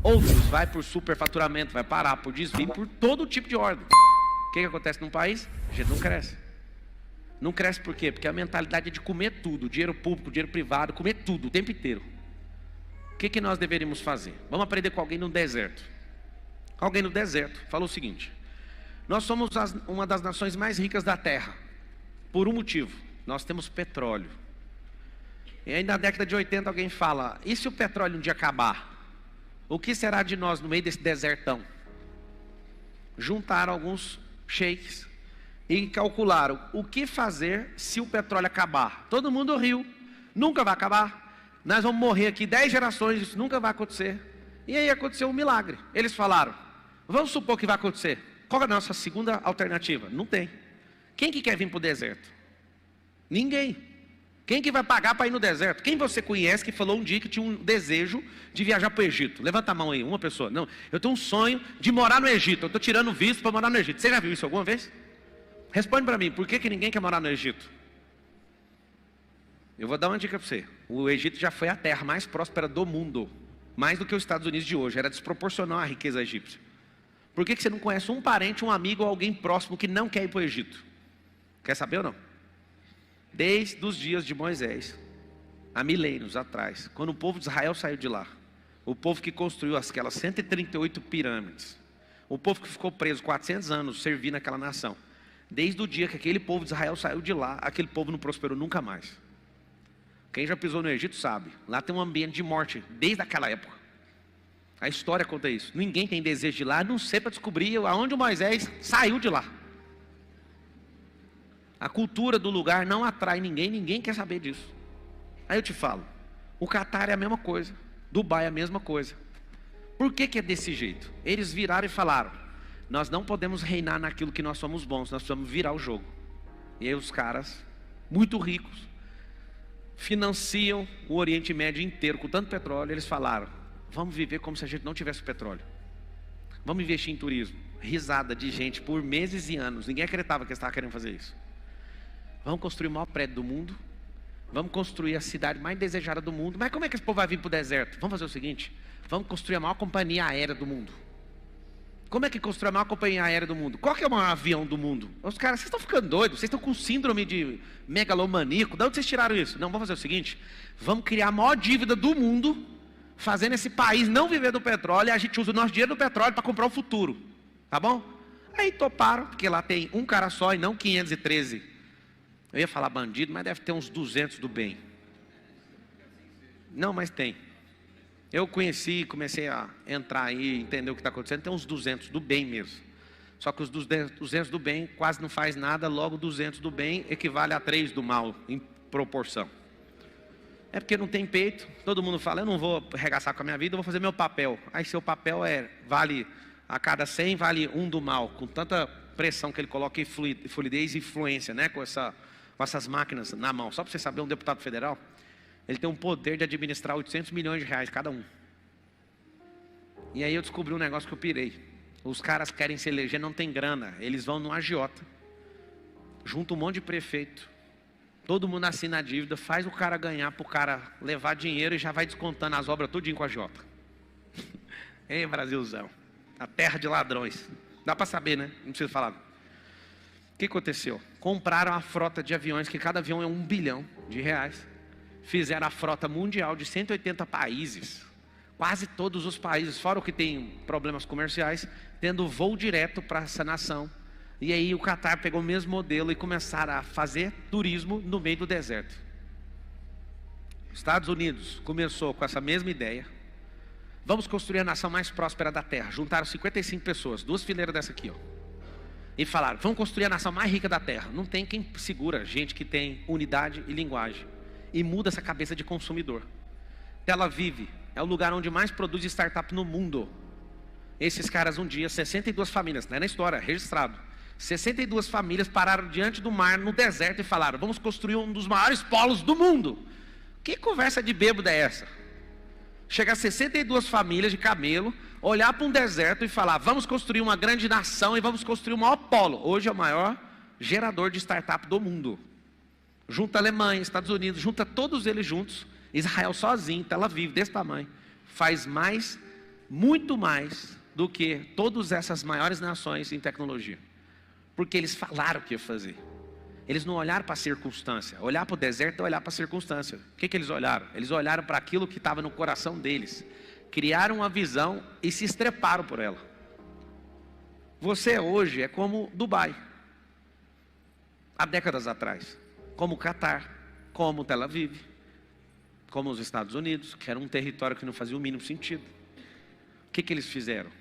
Outros vai por superfaturamento, vai parar por desvio, por todo tipo de ordem. O que acontece num país? A gente não cresce. Não cresce por quê? Porque a mentalidade é de comer tudo, dinheiro público, dinheiro privado, comer tudo o tempo inteiro. O que nós deveríamos fazer? Vamos aprender com alguém no deserto. Alguém no deserto falou o seguinte: nós somos uma das nações mais ricas da terra, por um motivo: nós temos petróleo. E aí na década de 80 alguém fala: e se o petróleo um dia acabar? O que será de nós no meio desse desertão? Juntaram alguns sheiks e calcularam o que fazer se o petróleo acabar. Todo mundo riu: nunca vai acabar, nós vamos morrer aqui 10 gerações, isso nunca vai acontecer. E aí aconteceu um milagre. Eles falaram: vamos supor que vai acontecer. Qual é a nossa segunda alternativa? Não tem. Quem que quer vir para o deserto? Ninguém. Quem que vai pagar para ir no deserto? Quem você conhece que falou um dia que tinha um desejo de viajar para o Egito? Levanta a mão aí, uma pessoa. Não, eu tenho um sonho de morar no Egito. Eu estou tirando visto para morar no Egito. Você já viu isso alguma vez? Responde para mim, por que ninguém quer morar no Egito? Eu vou dar uma dica para você. O Egito já foi a terra mais próspera do mundo. Mais do que os Estados Unidos de hoje. Era desproporcional a riqueza egípcia. Por que você não conhece um parente, um amigo ou alguém próximo que não quer ir para o Egito? Quer saber ou não? Desde os dias de Moisés, há milênios atrás, quando o povo de Israel saiu de lá, o povo que construiu aquelas 138 pirâmides, o povo que ficou preso 400 anos servindo aquela nação, desde o dia que aquele povo de Israel saiu de lá, aquele povo não prosperou nunca mais. Quem já pisou no Egito sabe, lá tem um ambiente de morte desde aquela época. A história conta isso. Ninguém tem desejo de ir lá, a não ser para descobrir aonde o Moisés saiu de lá. A cultura do lugar não atrai ninguém, ninguém quer saber disso. Aí eu te falo, o Catar é a mesma coisa, Dubai é a mesma coisa. Por que é desse jeito? Eles viraram e falaram: nós não podemos reinar naquilo que nós somos bons, nós precisamos virar o jogo. E aí os caras, muito ricos, financiam o Oriente Médio inteiro com tanto petróleo. Eles falaram: vamos viver como se a gente não tivesse petróleo. Vamos investir em turismo. Risada de gente por meses e anos. Ninguém acreditava que eles estavam querendo fazer isso. Vamos construir o maior prédio do mundo. Vamos construir a cidade mais desejada do mundo. Mas como é que esse povo vai vir para o deserto? Vamos fazer o seguinte: vamos construir a maior companhia aérea do mundo. Como é que constrói a maior companhia aérea do mundo? Qual que é o maior avião do mundo? Os caras, vocês estão ficando doidos, vocês estão com síndrome de megalomaníaco. De onde vocês tiraram isso? Não, vamos fazer o seguinte: vamos criar a maior dívida do mundo, fazendo esse país não viver do petróleo, e a gente usa o nosso dinheiro do petróleo para comprar o futuro. Tá bom? Aí toparam, porque lá tem um cara só e não 513. Eu ia falar bandido, mas deve ter uns 200 do bem. Não, mas tem. Eu conheci, comecei a entrar aí, entender o que está acontecendo. Tem uns 200 do bem mesmo. Só que os 200 do bem quase não faz nada, logo 200 do bem equivale a 3 do mal, em proporção. É porque não tem peito, todo mundo fala: eu não vou arregaçar com a minha vida, eu vou fazer meu papel. Aí seu papel vale, a cada 100 vale 1 do mal, com tanta pressão que ele coloca em fluidez e influência, né, com essas máquinas na mão. Só para você saber, um deputado federal, ele tem um poder de administrar 800 milhões de reais cada um. E aí eu descobri um negócio que eu pirei. Os caras querem se eleger, não tem grana. Eles vão no agiota, junta um monte de prefeito, todo mundo assina a dívida, faz o cara ganhar para o cara levar dinheiro e já vai descontando as obras tudinho com a agiota. Ei, Brasilzão, a terra de ladrões. Dá para saber, né? Não precisa falar. O que aconteceu? Compraram a frota de aviões, que cada avião é 1 bilhão de reais. Fizeram a frota mundial de 180 países. Quase todos os países, fora o que tem problemas comerciais, tendo voo direto para essa nação. E aí o Catar pegou o mesmo modelo e começaram a fazer turismo no meio do deserto. Os Estados Unidos começou com essa mesma ideia. Vamos construir a nação mais próspera da terra. Juntaram 55 pessoas, 2 fileiras dessa aqui, ó. E falaram: vamos construir a nação mais rica da terra. Não tem quem segura gente que tem unidade e linguagem. E muda essa cabeça de consumidor. Tel Aviv é o lugar onde mais produz startup no mundo. Esses caras um dia, 62 famílias, não é na história, é registrado. 62 famílias pararam diante do mar, no deserto, e falaram: vamos construir um dos maiores polos do mundo. Que conversa de bêbado é essa? Chegar 62 famílias de camelo, olhar para um deserto e falar, vamos construir uma grande nação e vamos construir o maior polo. Hoje é o maior gerador de startup do mundo. Junta Alemanha, Estados Unidos, junta todos eles juntos. Israel sozinho, Tel Aviv, desse tamanho. Faz mais, muito mais do que todas essas maiores nações em tecnologia. Porque eles falaram o que ia fazer. Eles não olharam para a circunstância. Olhar para o deserto é olhar para a circunstância. O que eles olharam? Eles olharam para aquilo que estava no coração deles. Criaram uma visão e se estreparam por ela. Você hoje é como Dubai. Há décadas atrás. Como Catar. Como Tel Aviv. Como os Estados Unidos. Que era um território que não fazia o mínimo sentido. O que eles fizeram?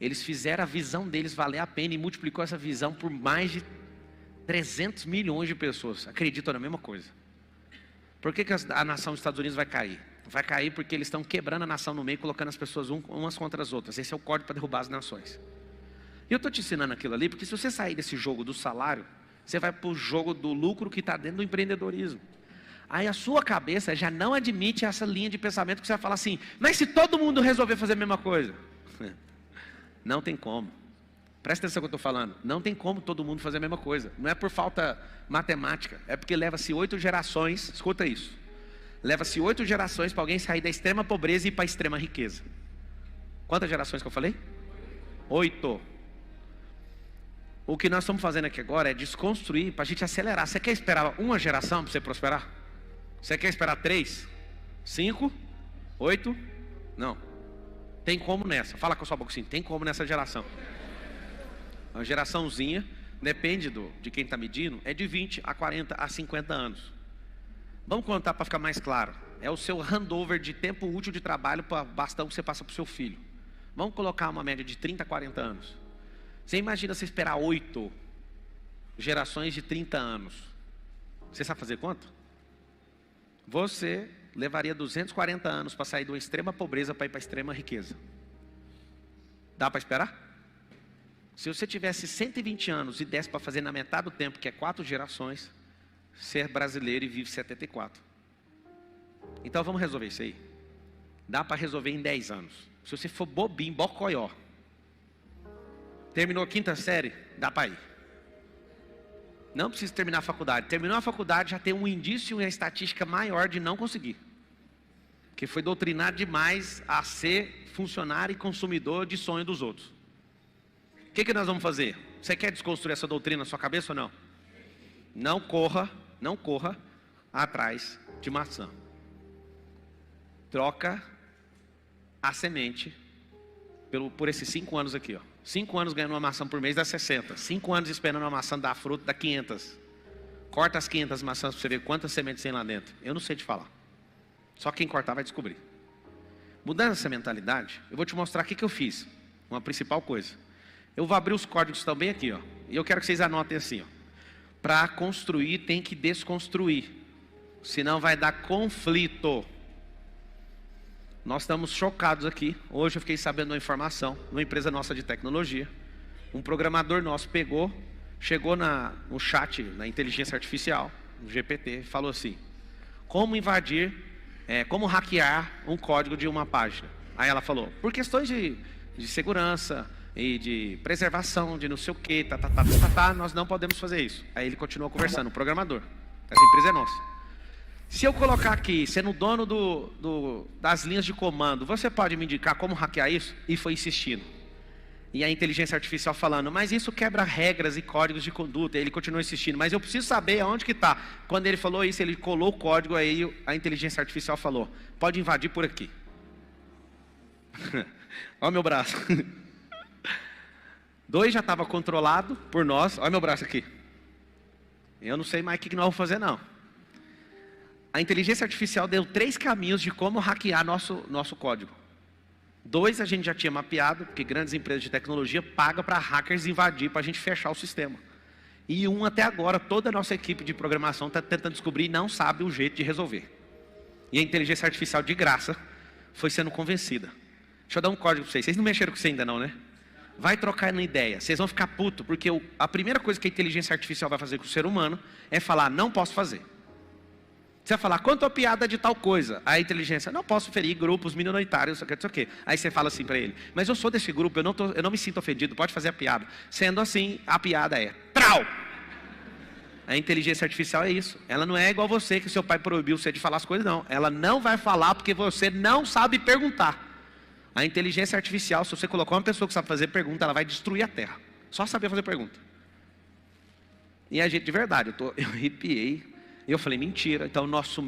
Eles fizeram a visão deles valer a pena e multiplicou essa visão por mais de 300 milhões de pessoas acreditam na mesma coisa. Por que a nação dos Estados Unidos vai cair? Vai cair porque eles estão quebrando a nação no meio, colocando as pessoas umas contra as outras. Esse é o código para derrubar as nações. E eu estou te ensinando aquilo ali, porque se você sair desse jogo do salário, você vai para o jogo do lucro que está dentro do empreendedorismo. Aí a sua cabeça já não admite essa linha de pensamento que você vai falar assim, mas se todo mundo resolver fazer a mesma coisa? Não tem como. Presta atenção no que eu estou falando. Não tem como todo mundo fazer a mesma coisa. Não é por falta matemática. É porque leva-se 8 gerações. Escuta isso. Leva-se 8 gerações para alguém sair da extrema pobreza e ir para a extrema riqueza. Quantas gerações que eu falei? 8. O que nós estamos fazendo aqui agora é desconstruir para a gente acelerar. Você quer esperar uma geração para você prosperar? Você quer esperar 3? 5? 8? Não. Tem como nessa. Fala com a sua boca assim. Tem como nessa geração. A geraçãozinha, depende de quem está medindo, é de 20 a 40 a 50 anos. Vamos contar para ficar mais claro. É o seu handover de tempo útil de trabalho para bastão que você passa para o seu filho. Vamos colocar uma média de 30 a 40 anos. Você imagina você esperar 8 gerações de 30 anos. Você sabe fazer quanto? Você levaria 240 anos para sair de uma extrema pobreza para ir para a extrema riqueza. Dá para esperar? Se você tivesse 120 anos e desse para fazer na metade do tempo, que é 4 gerações, ser brasileiro e vive 74. Então vamos resolver isso aí. Dá para resolver em 10 anos. Se você for bobinho, bocoió. Terminou a 5ª série, dá para ir. Não precisa terminar a faculdade. Terminou a faculdade, já tem um indício e uma estatística maior de não conseguir. Porque foi doutrinado demais a ser funcionário e consumidor de sonho dos outros. O que nós vamos fazer? Você quer desconstruir essa doutrina na sua cabeça ou não? Não corra atrás de maçã. Troca a semente por esses 5 anos aqui. 5 anos ganhando uma maçã por mês dá 60. 5 anos esperando uma maçã dar fruto dá 500. Corta as 500 maçãs para você ver quantas sementes tem lá dentro. Eu não sei te falar. Só quem cortar vai descobrir. Mudando essa mentalidade, eu vou te mostrar o que eu fiz. Uma principal coisa. Eu vou abrir os códigos também aqui, ó. E eu quero que vocês anotem assim, ó. Para construir tem que desconstruir. Senão vai dar conflito. Nós estamos chocados aqui. Hoje eu fiquei sabendo uma informação, numa empresa nossa de tecnologia. Um programador nosso chegou no chat, na inteligência artificial, no GPT, falou assim: como invadir, como hackear um código de uma página. Aí ela falou, por questões de segurança e de preservação, de não sei o que, nós não podemos fazer isso. Aí ele continuou conversando, o programador. Essa empresa é nossa. Se eu colocar aqui, sendo dono das linhas de comando, você pode me indicar como hackear isso? E foi insistindo. E a inteligência artificial falando, mas isso quebra regras e códigos de conduta. E ele continuou insistindo, mas eu preciso saber aonde que está. Quando ele falou isso, ele colou o código, aí a inteligência artificial falou, pode invadir por aqui. Olha o meu braço. 2 já estava controlado por nós. Olha meu braço aqui. Eu não sei mais o que nós vamos fazer não. A inteligência artificial deu 3 caminhos de como hackear nosso código. 2 a gente já tinha mapeado, porque grandes empresas de tecnologia pagam para hackers invadir, para a gente fechar o sistema. E 1 até agora, toda a nossa equipe de programação está tentando descobrir e não sabe o jeito de resolver. E a inteligência artificial de graça foi sendo convencida. Deixa eu dar um código para vocês. Vocês não mexeram com isso ainda não, né? Vai trocar na ideia. Vocês vão ficar putos, porque a primeira coisa que a inteligência artificial vai fazer com o ser humano é falar, não posso fazer. Você vai falar, conta a piada de tal coisa. A inteligência, não posso ferir grupos minoritários, não sei o quê. Aí você fala assim para ele, mas eu sou desse grupo, eu não me sinto ofendido, pode fazer a piada. Sendo assim, a piada é, trau! A inteligência artificial é isso. Ela não é igual você, que seu pai proibiu você de falar as coisas, não. Ela não vai falar porque você não sabe perguntar. A inteligência artificial, se você colocar uma pessoa que sabe fazer pergunta, ela vai destruir a Terra. Só saber fazer pergunta. E a gente, de verdade, eu arrepiei. Eu falei, mentira. Então, nosso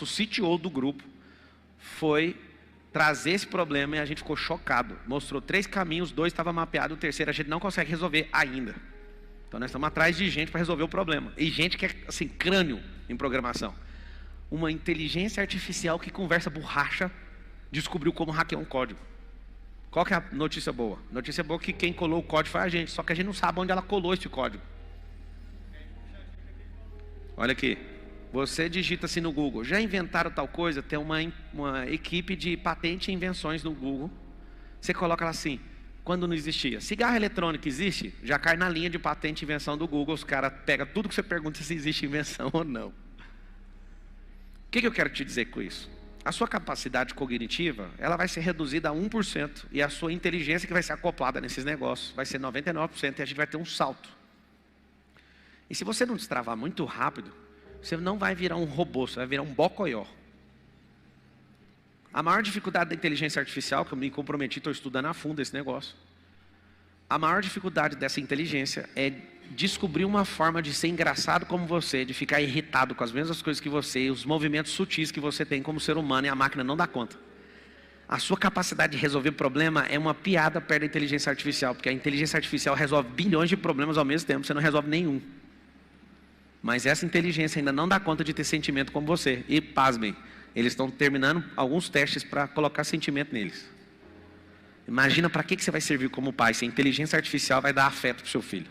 CTO do grupo foi trazer esse problema e a gente ficou chocado. Mostrou 3 caminhos, 2 estavam mapeados, o terceiro a gente não consegue resolver ainda. Então, nós estamos atrás de gente para resolver o problema. E gente que é, assim, crânio em programação. Uma inteligência artificial que conversa borracha, descobriu como hackear um código. Qual que é a notícia boa? Notícia boa é que quem colou o código foi a gente, só que a gente não sabe onde ela colou esse código. Olha aqui, você digita assim no Google, já inventaram tal coisa? Tem uma equipe de patente e invenções no Google. Você coloca lá assim, quando não existia. Cigarro eletrônico existe? Já cai na linha de patente e invenção do Google. Os caras pegam tudo que você pergunta se existe invenção ou não. O que eu quero te dizer com isso? A sua capacidade cognitiva, ela vai ser reduzida a 1%. E a sua inteligência que vai ser acoplada nesses negócios vai ser 99%. E a gente vai ter um salto. E se você não destravar muito rápido, você não vai virar um robô, você vai virar um bocoió. A maior dificuldade da inteligência artificial, que eu me comprometi, estou estudando a fundo esse negócio. A maior dificuldade dessa inteligência é descobrir uma forma de ser engraçado como você, de ficar irritado com as mesmas coisas que você, e os movimentos sutis que você tem como ser humano, e a máquina não dá conta. A sua capacidade de resolver problema é uma piada perto da inteligência artificial, porque a inteligência artificial resolve bilhões de problemas ao mesmo tempo, você não resolve nenhum. Mas essa inteligência ainda não dá conta de ter sentimento como você. E pasmem, eles estão terminando alguns testes para colocar sentimento neles. Imagina para que você vai servir como pai, se a inteligência artificial vai dar afeto para o seu filho.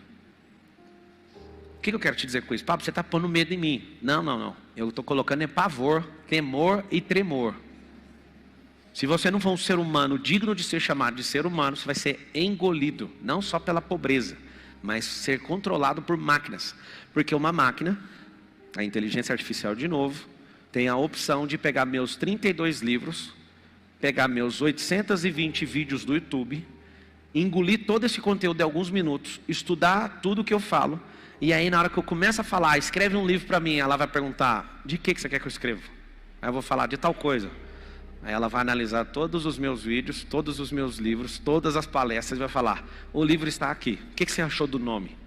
O que eu quero te dizer com isso? Pablo, você está pondo medo em mim. Não. Eu estou colocando pavor, temor e tremor. Se você não for um ser humano digno de ser chamado de ser humano, você vai ser engolido, não só pela pobreza, mas ser controlado por máquinas. Porque uma máquina, a inteligência artificial de novo, tem a opção de pegar meus 32 livros, pegar meus 820 vídeos do YouTube, engolir todo esse conteúdo de alguns minutos, estudar tudo que eu falo, e aí na hora que eu começo a falar, escreve um livro para mim, ela vai perguntar, de que você quer que eu escreva? Aí eu vou falar de tal coisa. Aí ela vai analisar todos os meus vídeos, todos os meus livros, todas as palestras, e vai falar, o livro está aqui, o que você achou do nome?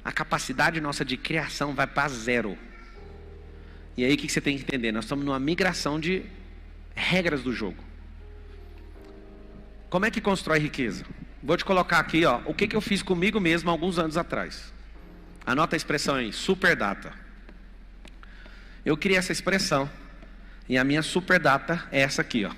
A capacidade nossa de criação vai para 0. E aí o que você tem que entender? Nós estamos numa migração de regras do jogo. Como é que constrói riqueza? Vou te colocar aqui, ó, o que eu fiz comigo mesmo alguns anos atrás. Anota a expressão aí, superdata. Eu criei essa expressão. E a minha superdata é essa aqui, ó.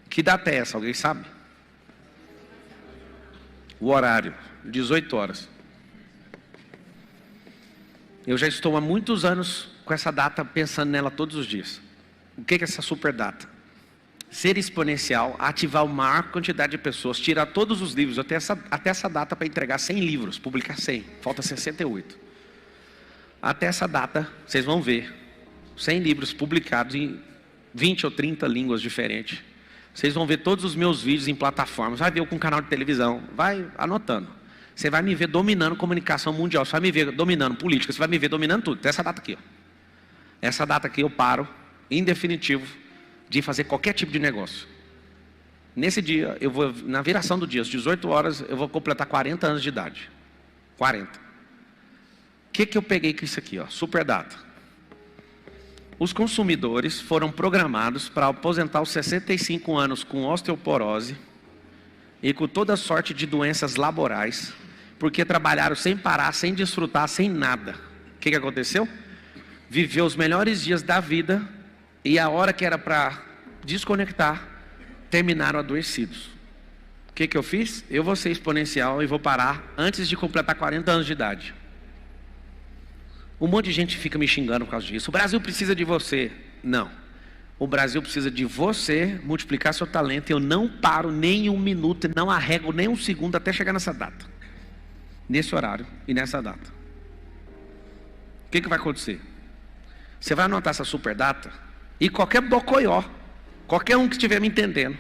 Que data é essa? Alguém sabe? O horário, 18 horas. Eu já estou há muitos anos com essa data, pensando nela todos os dias. O que é essa superdata? Ser exponencial, ativar a maior quantidade de pessoas, tirar todos os livros. Eu tenho até essa data para entregar 100 livros, publicar 100, falta 68. Até essa data, vocês vão ver 100 livros publicados em 20 ou 30 línguas diferentes. Vocês vão ver todos os meus vídeos em plataformas, vai ver eu com um canal de televisão, vai anotando. Você vai me ver dominando comunicação mundial, você vai me ver dominando política, você vai me ver dominando tudo. Até essa data aqui, ó. Essa data aqui eu paro, em definitivo, de fazer qualquer tipo de negócio. Nesse dia, eu vou, na viração do dia, às 18 horas, eu vou completar 40 anos de idade. 40. O que eu peguei com isso aqui, ó? Superdata. Os consumidores foram programados para aposentar aos 65 anos com osteoporose e com toda sorte de doenças laborais, porque trabalharam sem parar, sem desfrutar, sem nada. O que aconteceu? Viveu os melhores dias da vida e a hora que era para desconectar, terminaram adoecidos. O que eu fiz? Eu vou ser exponencial e vou parar antes de completar 40 anos de idade. Um monte de gente fica me xingando por causa disso. O Brasil precisa de você. Não. O Brasil precisa de você multiplicar seu talento. Eu não paro nem um minuto, não arrego nem um segundo até chegar nessa data. Nesse horário e nessa data. O que vai acontecer? Você vai anotar essa super data e qualquer bocoió, qualquer um que estiver me entendendo,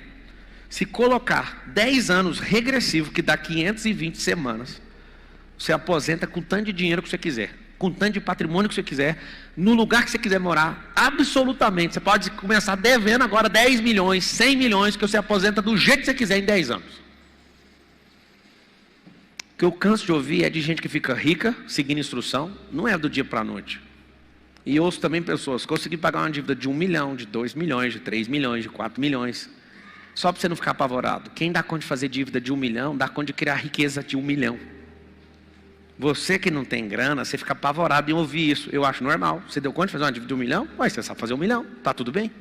se colocar 10 anos regressivo, que dá 520 semanas, você aposenta com tanto de dinheiro que você quiser, com tanto de patrimônio que você quiser, no lugar que você quiser morar, absolutamente. Você pode começar devendo agora 10 milhões, 100 milhões, que você aposenta do jeito que você quiser em 10 anos. O que eu canso de ouvir é de gente que fica rica, seguindo instrução, não é do dia para a noite. E ouço também pessoas, consegui pagar uma dívida de 1 milhão, de 2 milhões, de 3 milhões, de 4 milhões. Só para você não ficar apavorado. Quem dá conta de fazer dívida de 1 milhão, dá conta de criar riqueza de 1 milhão. Você que não tem grana, você fica apavorado em ouvir isso. Eu acho normal. Você deu conta de fazer uma dívida de 1 milhão? Ué, você sabe fazer 1 milhão. Tá tudo bem.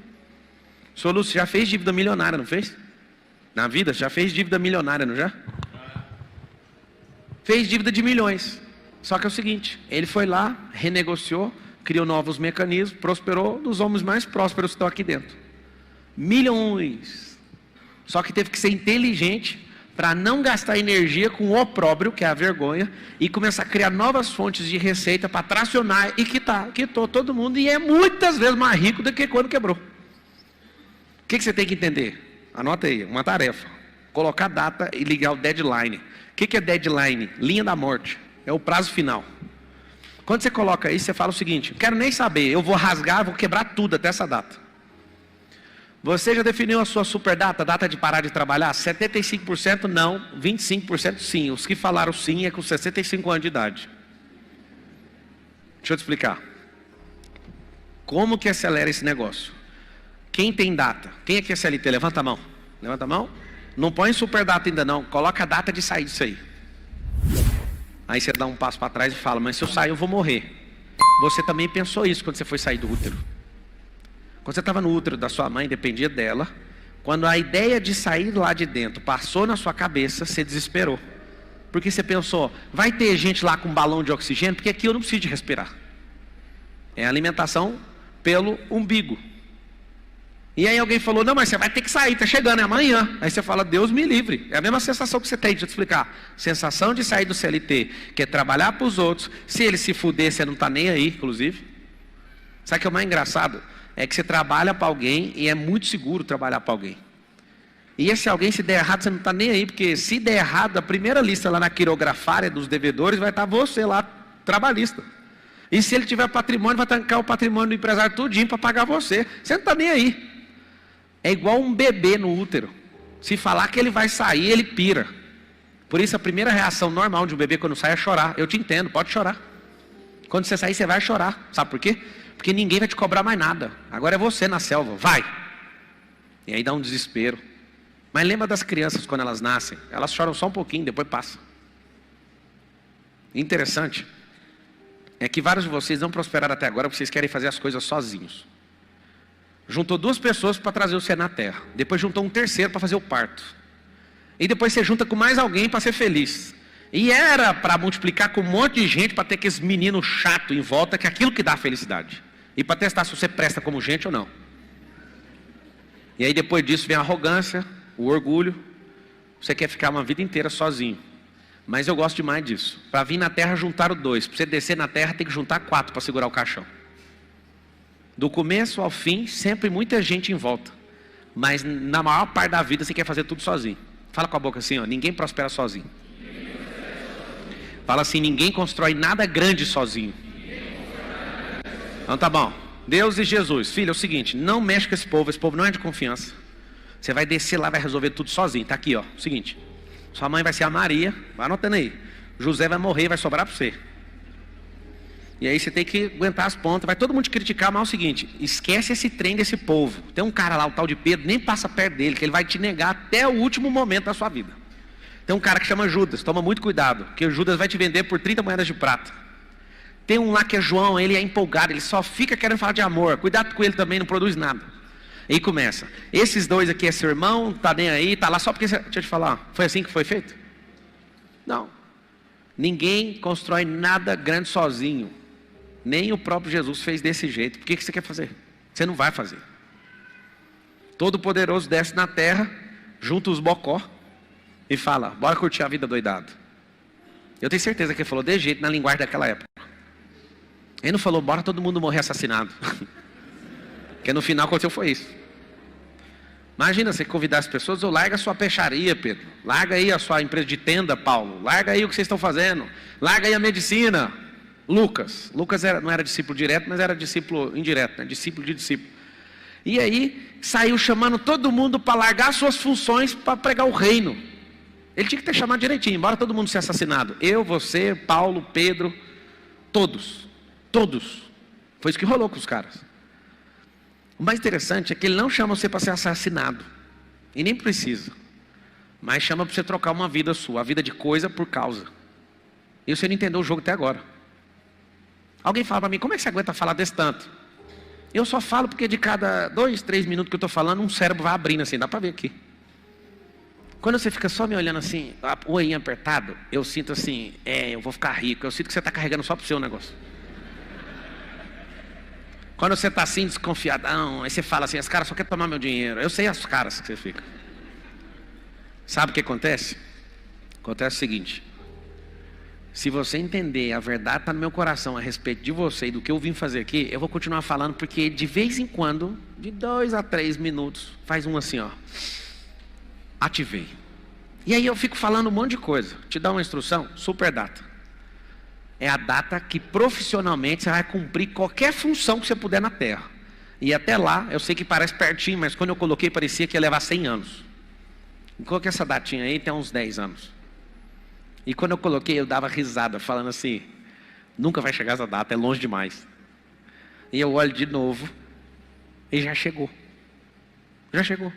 Sr. Lúcio, já fez dívida milionária, não fez? Na vida, já fez dívida milionária, não já? Fez dívida de milhões. Só que é o seguinte, ele foi lá, renegociou, criou novos mecanismos, prosperou, dos homens mais prósperos que estão aqui dentro. Milhões. Só que teve que ser inteligente para não gastar energia com o opróbrio, que é a vergonha, e começar a criar novas fontes de receita para tracionar e quitou todo mundo, e é muitas vezes mais rico do que quando quebrou. O que você tem que entender? Anota aí, uma tarefa. Colocar data e ligar o deadline. O que é deadline? Linha da morte. É o prazo final. Quando você coloca isso, você fala o seguinte: não quero nem saber, eu vou rasgar, vou quebrar tudo até essa data. Você já definiu a sua super data, data de parar de trabalhar? 75% não, 25% sim. Os que falaram sim é com 65 anos de idade. Deixa eu te explicar. Como que acelera esse negócio? Quem tem data? Quem aqui é CLT? Levanta a mão. Levanta a mão. Não põe super data ainda não, coloca a data de sair disso aí. Aí você dá um passo para trás e fala: mas se eu sair eu vou morrer. Você também pensou isso quando você foi sair do útero. Quando você estava no útero da sua mãe, dependia dela. Quando a ideia de sair lá de dentro passou na sua cabeça, você desesperou. Porque você pensou: vai ter gente lá com um balão de oxigênio, porque aqui eu não preciso de respirar. É alimentação pelo umbigo. E aí alguém falou: não, mas você vai ter que sair, está chegando, é amanhã. Aí você fala: Deus me livre. É a mesma sensação que você tem, deixa eu te explicar. Sensação de sair do CLT, que é trabalhar para os outros. Se ele se fuder, você não está nem aí, inclusive. Sabe o que é o mais engraçado? É que você trabalha para alguém e é muito seguro trabalhar para alguém. E esse alguém, se der errado, você não está nem aí, porque se der errado, a primeira lista lá na quirografária dos devedores vai estar você lá, trabalhista. E se ele tiver patrimônio, vai trancar o patrimônio do empresário tudinho para pagar você. Você não está nem aí. É igual um bebê no útero. Se falar que ele vai sair, ele pira. Por isso a primeira reação normal de um bebê quando sai é chorar. Eu te entendo, pode chorar. Quando você sair, você vai chorar. Sabe por quê? Porque ninguém vai te cobrar mais nada. Agora é você na selva, vai. E aí dá um desespero. Mas lembra das crianças quando elas nascem? Elas choram só um pouquinho, depois passa. Interessante é que vários de vocês não prosperaram até agora porque vocês querem fazer as coisas sozinhos. Juntou 2 pessoas para trazer você na terra. Depois juntou um terceiro para fazer o parto. E depois você junta com mais alguém para ser feliz. E era para multiplicar com um monte de gente, para ter aqueles meninos chatos em volta, que é aquilo que dá felicidade. E para testar se você presta como gente ou não. E aí depois disso vem a arrogância, o orgulho. Você quer ficar uma vida inteira sozinho. Mas eu gosto demais disso. Para vir na terra juntaram 2. Para você descer na terra tem que juntar 4 para segurar o caixão. Do começo ao fim, sempre muita gente em volta. Mas na maior parte da vida você quer fazer tudo sozinho. Fala com a boca assim, ó: ninguém prospera sozinho. Fala assim: ninguém constrói nada grande sozinho. Então tá bom. Deus e Jesus. Filho, é o seguinte, não mexe com esse povo não é de confiança. Você vai descer lá, vai resolver tudo sozinho. Tá aqui, ó, o seguinte: sua mãe vai ser a Maria, vai anotando aí. José vai morrer, vai sobrar para você. E aí você tem que aguentar as pontas. Vai todo mundo te criticar, mas é o seguinte: esquece esse trem desse povo. Tem um cara lá, o tal de Pedro, nem passa perto dele, que ele vai te negar até o último momento da sua vida. Tem um cara que chama Judas, toma muito cuidado, porque o Judas vai te vender por 30 moedas de prata. Tem um lá que é João, ele é empolgado, ele só fica querendo falar de amor. Cuidado com ele também, não produz nada. Aí começa: esses 2 aqui é seu irmão, tá nem aí, tá lá só porque... Deixa eu te falar, foi assim que foi feito? Não. Ninguém constrói nada grande sozinho. Nem o próprio Jesus fez desse jeito. Por que você quer fazer? Você não vai fazer. Todo-Poderoso desce na terra, junta os bocó e fala: bora curtir a vida doidado. Eu tenho certeza que ele falou de jeito na linguagem daquela época. Ele não falou: bora todo mundo morrer assassinado. Porque no final aconteceu foi isso. Imagina você convidar as pessoas: ou larga a sua peixaria, Pedro. Larga aí a sua empresa de tenda, Paulo. Larga aí o que vocês estão fazendo. Larga aí a medicina. Lucas não era discípulo direto, mas era discípulo indireto, né? Discípulo de discípulo. E aí saiu chamando todo mundo para largar suas funções para pregar o reino. Ele tinha que ter chamado direitinho, embora todo mundo ser assassinado. Eu, você, Paulo, Pedro, todos. Foi isso que rolou com os caras. O mais interessante é que ele não chama você para ser assassinado, e nem precisa, mas chama para você trocar uma vida sua, a vida de coisa por causa. E você não entendeu o jogo até agora. Alguém fala para mim: como é que você aguenta falar desse tanto? Eu só falo porque de cada 2, 3 minutos que eu estou falando, um cérebro vai abrindo assim, dá para ver aqui. Quando você fica só me olhando assim, o olhinho apertado, eu sinto assim: eu vou ficar rico. Eu sinto que você está carregando só para o seu negócio. Quando você está assim, desconfiadão, aí você fala assim: esse cara só quer tomar meu dinheiro. Eu sei as caras que você fica. Sabe o que acontece? Acontece o seguinte: se você entender, a verdade está no meu coração a respeito de você e do que eu vim fazer aqui, eu vou continuar falando, porque de vez em quando, de 2 a 3 minutos, faz um assim, ó, ativei. E aí eu fico falando um monte de coisa. Te dá uma instrução: super data. É a data que profissionalmente você vai cumprir qualquer função que você puder na Terra. E até lá, eu sei que parece pertinho, mas quando eu coloquei parecia que ia levar 100 anos. Eu coloquei essa datinha aí, tem uns 10 anos. E quando eu coloquei, eu dava risada, falando assim: nunca vai chegar essa data, é longe demais. E eu olho de novo, e já chegou. Já chegou.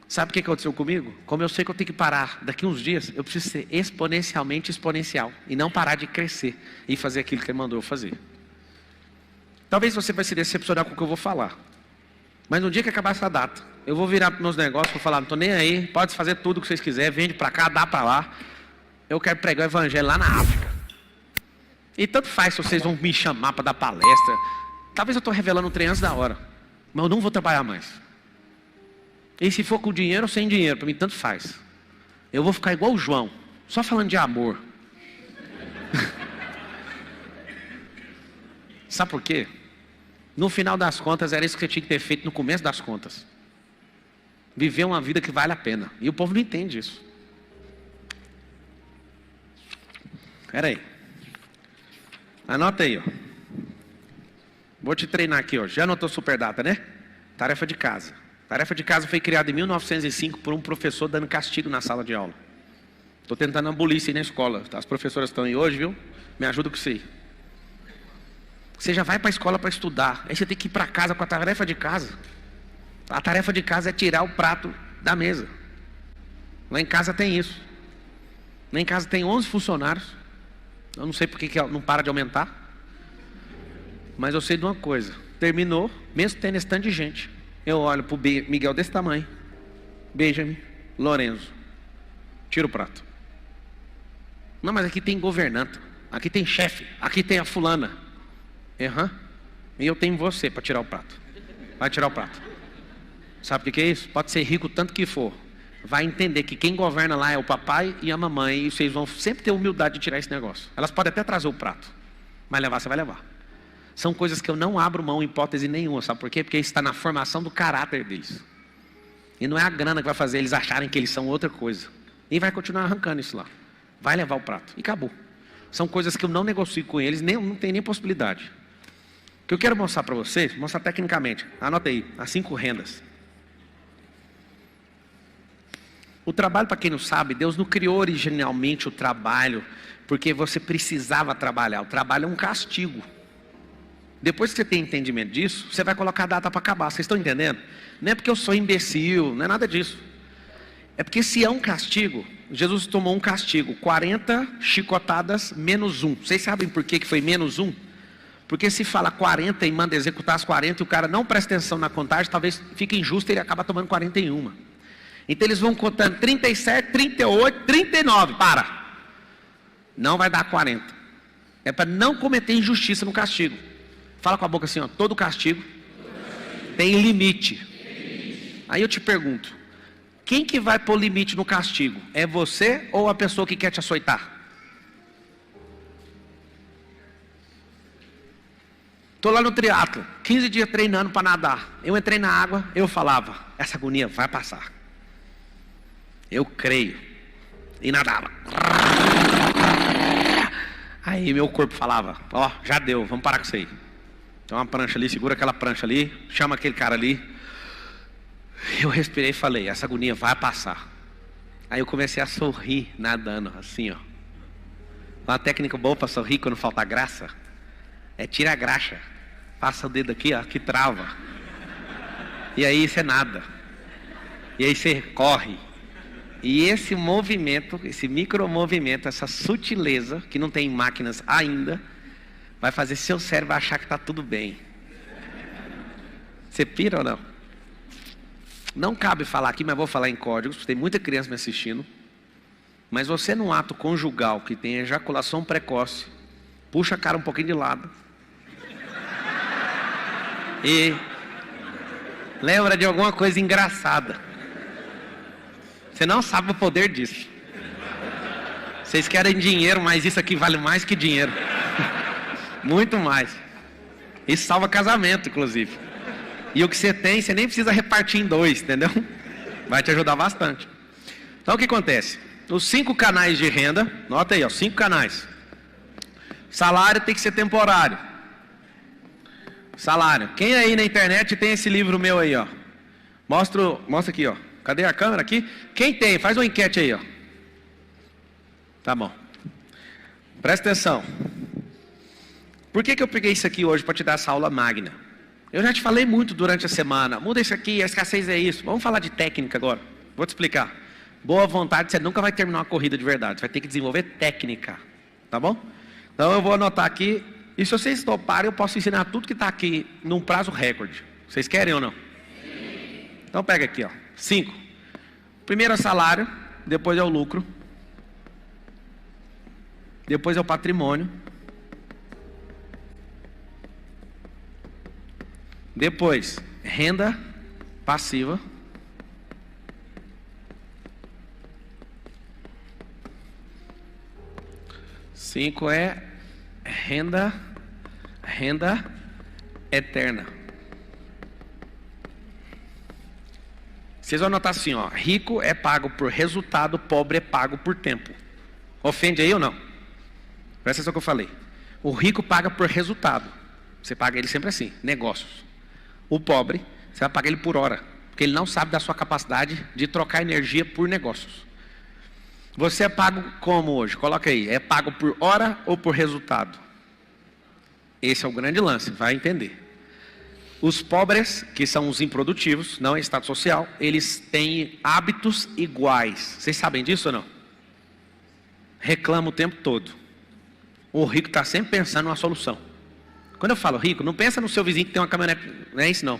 Sabe o que aconteceu comigo? Como eu sei que eu tenho que parar daqui uns dias, eu preciso ser exponencialmente exponencial. E não parar de crescer e fazer aquilo que ele mandou eu fazer. Talvez você vai se decepcionar com o que eu vou falar. Mas no dia que acabar essa data, eu vou virar para os meus negócios e falar: não estou nem aí, pode fazer tudo o que vocês quiserem, vende para cá, dá para lá. Eu quero pregar o evangelho lá na África. E tanto faz se vocês vão me chamar para dar palestra. Talvez eu estou revelando um trem antes da hora, mas eu não vou trabalhar mais. E se for com dinheiro ou sem dinheiro, para mim tanto faz. Eu vou ficar igual o João, só falando de amor. Sabe por quê? No final das contas, era isso que você tinha que ter feito no começo das contas. Viver uma vida que vale a pena. E o povo não entende isso. Espera aí. Anota aí, ó. Vou te treinar aqui, ó. Já anotou Superdata, né? Tarefa de casa. Tarefa de casa foi criada em 1905 por um professor dando castigo na sala de aula. Estou tentando abolir isso aí na escola. As professoras estão aí hoje, viu? Me ajuda com isso aí. Você já vai para a escola para estudar. Aí você tem que ir para casa com a tarefa de casa. A tarefa de casa é tirar o prato da mesa. Lá em casa tem isso. Lá em casa tem 11 funcionários. Eu não sei porque que não para de aumentar. Mas eu sei de uma coisa. Terminou, mesmo tendo esse tanto de gente, eu olho para o Miguel desse tamanho, Benjamin, Lorenzo, tira o prato. Não, mas aqui tem governanta, aqui tem chefe, aqui tem a fulana. E eu tenho você para tirar o prato. Vai tirar o prato. Sabe o que é isso? Pode ser rico tanto que for. Vai entender que quem governa lá é o papai e a mamãe, e vocês vão sempre ter humildade de tirar esse negócio. Elas podem até trazer o prato, mas levar você vai levar. São coisas que eu não abro mão em hipótese nenhuma. Sabe por quê? Porque isso está na formação do caráter deles. E não é a grana que vai fazer eles acharem que eles são outra coisa. E vai continuar arrancando isso lá. Vai levar o prato. E acabou. São coisas que eu não negocio com eles, não tem nem possibilidade. O que eu quero mostrar para vocês, mostrar tecnicamente. Anota aí, as 5 rendas. O trabalho, para quem não sabe, Deus não criou originalmente o trabalho porque você precisava trabalhar. O trabalho é um castigo. Depois que você tem entendimento disso, você vai colocar a data para acabar. Vocês estão entendendo? Não é porque eu sou imbecil, não é nada disso. É porque se é um castigo, Jesus tomou um castigo, 40 chicotadas menos 1. Vocês sabem por que foi menos 1? Porque se fala 40 e manda executar as 40 e o cara não presta atenção na contagem, talvez fique injusto e ele acaba tomando 41. Então eles vão contando 37, 38, 39. Para! Não vai dar 40. É para não cometer injustiça no castigo. Fala com a boca assim, ó: todo castigo tem limite. Aí eu te pergunto, quem que vai pôr limite no castigo? É você ou a pessoa que quer te açoitar? Estou lá no triatlo, 15 dias treinando para nadar. Eu entrei na água, eu falava, essa agonia vai passar. Eu creio. E nadava. Aí meu corpo falava, ó, já deu, vamos parar com isso aí. Tem uma prancha ali, segura aquela prancha ali, chama aquele cara ali. Eu respirei e falei, essa agonia vai passar. Aí eu comecei a sorrir nadando, assim, ó. Uma técnica boa para sorrir quando falta graça é tira a graxa. Passa o dedo aqui, ó, que trava. E aí você nada. E aí você corre. E esse movimento, esse micromovimento, essa sutileza, que não tem máquinas ainda, vai fazer seu cérebro achar que está tudo bem. Você pira ou não? Não cabe falar aqui, mas vou falar em códigos, tem muita criança me assistindo. Mas você num ato conjugal que tem ejaculação precoce, puxa a cara um pouquinho de lado. E lembra de alguma coisa engraçada. Você não sabe o poder disso. Vocês querem dinheiro, mas isso aqui vale mais que dinheiro. Muito mais. Isso salva casamento, inclusive. E o que você tem, você nem precisa repartir em 2, entendeu? Vai te ajudar bastante. Então o que acontece? Os 5 canais de renda, nota aí, ó, 5 canais. Salário tem que ser temporário. Salário. Quem aí na internet tem esse livro meu aí, ó? Mostra aqui, ó. Cadê a câmera aqui? Quem tem? Faz uma enquete aí, ó. Tá bom. Presta atenção. Por que eu peguei isso aqui hoje para te dar essa aula magna? Eu já te falei muito durante a semana. Muda isso aqui, a escassez é isso. Vamos falar de técnica agora. Vou te explicar. Boa vontade, você nunca vai terminar uma corrida de verdade. Você vai ter que desenvolver técnica. Tá bom? Então eu vou anotar aqui. E se vocês toparem, eu posso ensinar tudo que está aqui num prazo recorde. Vocês querem ou não? Sim. Então pega aqui, ó. 5. Primeiro é o salário, depois é o lucro, depois é o patrimônio, depois renda passiva, cinco é renda eterna. Vocês vão anotar assim, ó, rico é pago por resultado, pobre é pago por tempo. Ofende aí ou não? Presta atenção que eu falei. O rico paga por resultado. Você paga ele sempre assim, negócios. O pobre, você vai pagar ele por hora, porque ele não sabe da sua capacidade de trocar energia por negócios. Você é pago como hoje? Coloca aí, é pago por hora ou por resultado? Esse é o grande lance, vai entender. Os pobres, que são os improdutivos, não é estado social, eles têm hábitos iguais. Vocês sabem disso ou não? Reclama o tempo todo. O rico está sempre pensando numa solução. Quando eu falo rico, não pensa no seu vizinho que tem uma caminhonete, não é isso não.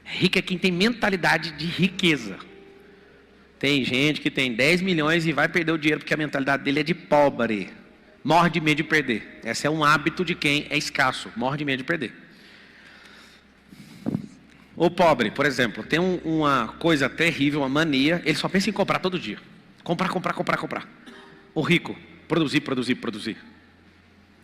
Rico é quem tem mentalidade de riqueza. Tem gente que tem 10 milhões e vai perder o dinheiro porque a mentalidade dele é de pobre. Morre de medo de perder. Esse é um hábito de quem é escasso, morre de medo de perder. O pobre, por exemplo, tem uma coisa terrível, uma mania, ele só pensa em comprar todo dia. Comprar. O rico, produzir.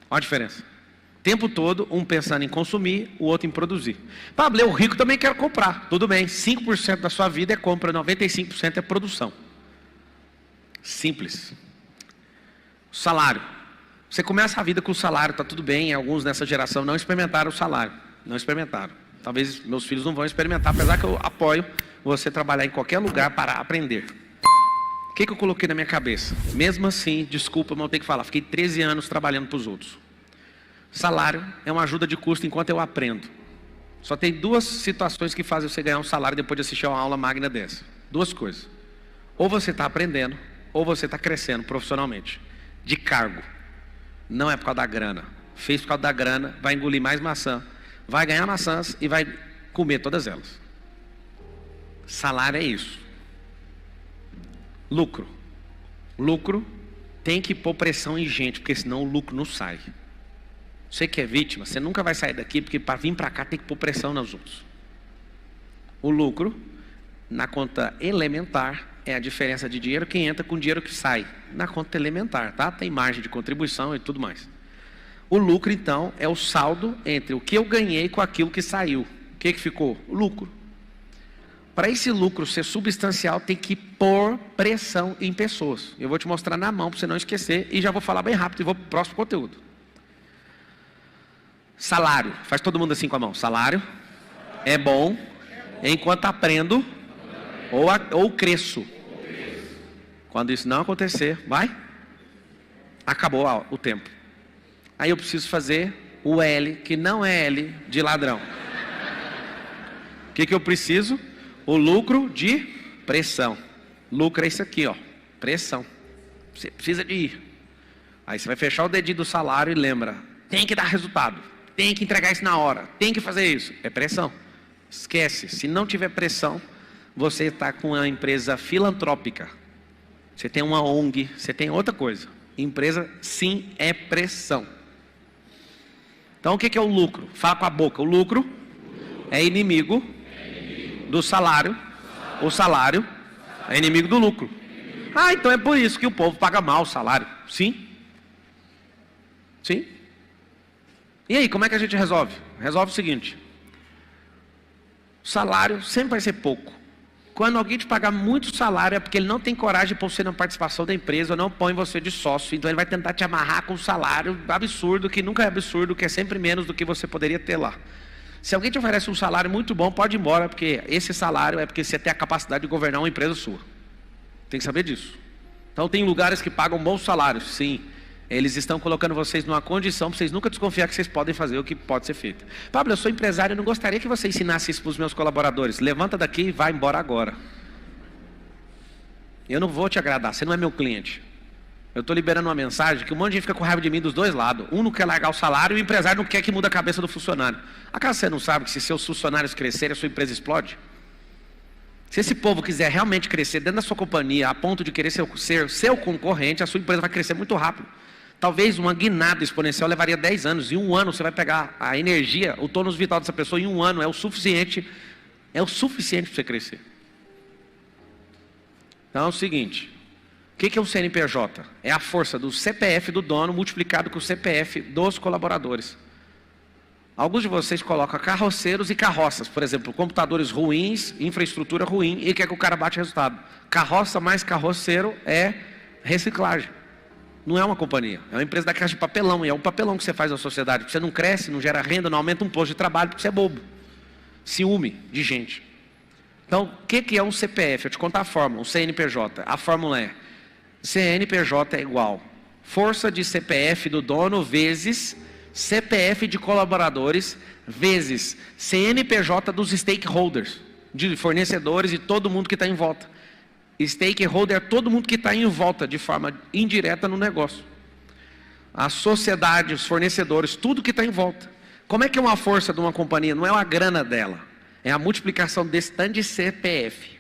Olha a diferença. O tempo todo, um pensando em consumir, o outro em produzir. Pablo, o rico também quer comprar. Tudo bem, 5% da sua vida é compra, 95% é produção. Simples. Salário. Você começa a vida com o salário, está tudo bem. Alguns nessa geração não experimentaram o salário. Não experimentaram. Talvez meus filhos não vão experimentar, apesar que eu apoio você trabalhar em qualquer lugar para aprender. O que eu coloquei na minha cabeça? Mesmo assim, desculpa, mas eu tenho que falar. Fiquei 13 anos trabalhando para os outros. Salário é uma ajuda de custo enquanto eu aprendo. Só tem 2 situações que fazem você ganhar um salário depois de assistir a uma aula magna dessa. 2 coisas. Ou você está aprendendo, ou você está crescendo profissionalmente. De cargo. Não é por causa da grana. Fez por causa da grana, vai engolir mais maçã. Vai ganhar maçãs e vai comer todas elas. Salário é isso. Lucro. Lucro tem que pôr pressão em gente, porque senão o lucro não sai. Você que é vítima, você nunca vai sair daqui, porque para vir para cá tem que pôr pressão nos outros. O lucro Na conta elementar é a diferença de dinheiro que entra com o dinheiro que sai. Na conta elementar, tá? Tem margem de contribuição e tudo mais. O lucro, então, é o saldo entre o que eu ganhei com aquilo que saiu. O que ficou? O lucro. Para esse lucro ser substancial, tem que pôr pressão em pessoas. Eu vou te mostrar na mão para você não esquecer e já vou falar bem rápido e vou para o próximo conteúdo. Salário. Faz todo mundo assim com a mão. Salário é bom enquanto aprendo ou cresço. Quando isso não acontecer, vai? Acabou o tempo. Aí eu preciso fazer o L, que não é L de ladrão. O que eu preciso? O lucro de pressão. Lucro é isso aqui, ó. Pressão. Você precisa de ir. Aí você vai fechar o dedinho do salário e lembra. Tem que dar resultado. Tem que entregar isso na hora. Tem que fazer isso. É pressão. Esquece. Se não tiver pressão, você está com uma empresa filantrópica. Você tem uma ONG. Você tem outra coisa. Empresa, sim, é pressão. Então o que é o lucro? Fala com a boca. O lucro é inimigo do salário. O salário é inimigo do lucro. Ah, então é por isso que o povo paga mal o salário. Sim. Sim. E aí, como é que a gente resolve? Resolve o seguinte. O salário sempre vai ser pouco. Quando alguém te pagar muito salário é porque ele não tem coragem de pôr você na participação da empresa, ou não põe você de sócio. Então ele vai tentar te amarrar com um salário absurdo, que nunca é absurdo, que é sempre menos do que você poderia ter lá. Se alguém te oferece um salário muito bom, pode ir embora, porque esse salário é porque você tem a capacidade de governar uma empresa sua. Tem que saber disso. Então tem lugares que pagam bons salários, sim. Eles estão colocando vocês numa condição para vocês nunca desconfiar que vocês podem fazer o que pode ser feito. Pablo, eu sou empresário, eu não gostaria que você ensinasse isso para os meus colaboradores. Levanta daqui e vai embora agora. Eu não vou te agradar, você não é meu cliente. Eu estou liberando uma mensagem que um monte de gente fica com raiva de mim dos dois lados. Um não quer largar o salário e o empresário não quer que mude a cabeça do funcionário. Acaso você não sabe que se seus funcionários crescerem, a sua empresa explode? Se esse povo quiser realmente crescer dentro da sua companhia, a ponto de querer ser seu concorrente, a sua empresa vai crescer muito rápido. Talvez uma guinada exponencial levaria 10 anos. Em um ano você vai pegar a energia, o tônus vital dessa pessoa, em um ano é o suficiente para você crescer. Então é o seguinte, o que é um CNPJ? É a força do CPF do dono multiplicado com o CPF dos colaboradores. Alguns de vocês colocam carroceiros e carroças, por exemplo, computadores ruins, infraestrutura ruim, e quer que o cara bate resultado. Carroça mais carroceiro é reciclagem. Não é uma companhia, é uma empresa da caixa de papelão, e é o papelão que você faz na sociedade, porque você não cresce, não gera renda, não aumenta um posto de trabalho, porque você é bobo. Ciúme de gente. Então, o que é um CPF? Eu te conto a fórmula, um CNPJ. A fórmula é, CNPJ é igual, força de CPF do dono vezes CPF de colaboradores, vezes CNPJ dos stakeholders, de fornecedores e todo mundo que está em volta. Stakeholder é todo mundo que está em volta, de forma indireta no negócio. A sociedade, os fornecedores, tudo que está em volta. Como é que é uma força de uma companhia? Não é a grana dela, é a multiplicação desse tanto de CPF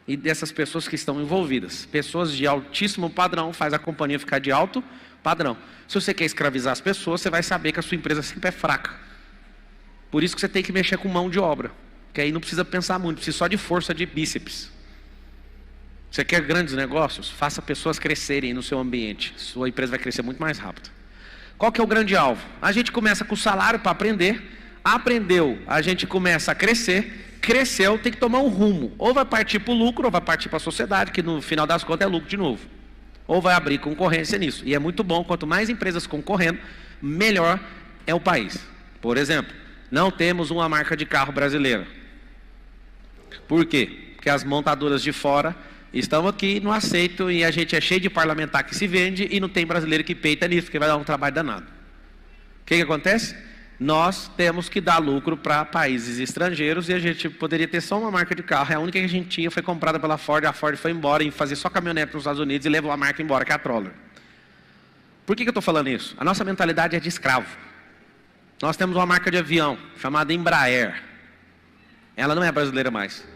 e dessas pessoas que estão envolvidas. Pessoas de altíssimo padrão faz a companhia ficar de alto padrão. Se você quer escravizar as pessoas, você vai saber que a sua empresa sempre é fraca. Por isso que você tem que mexer com mão de obra, que aí não precisa pensar muito, precisa só de força de bíceps. Você quer grandes negócios? Faça pessoas crescerem no seu ambiente. Sua empresa vai crescer muito mais rápido. Qual que é o grande alvo? A gente começa com o salário para aprender. Aprendeu, a gente começa a crescer. Cresceu, tem que tomar um rumo. Ou vai partir para o lucro, ou vai partir para a sociedade, que no final das contas é lucro de novo. Ou vai abrir concorrência nisso. E é muito bom, quanto mais empresas concorrendo, melhor é o país. Por exemplo, não temos uma marca de carro brasileira. Por quê? Porque as montadoras de fora estão aqui, não aceitam, e a gente é cheio de parlamentar que se vende e não tem brasileiro que peita nisso, porque vai dar um trabalho danado. O que acontece? Nós temos que dar lucro para países estrangeiros e a gente poderia ter só uma marca de carro. A única que a gente tinha foi comprada pela Ford, a Ford foi embora e fazer só caminhonete nos Estados Unidos e levou a marca embora, que é a Troller. Por que eu estou falando isso? A nossa mentalidade é de escravo. Nós temos uma marca de avião chamada Embraer. Ela não é brasileira mais.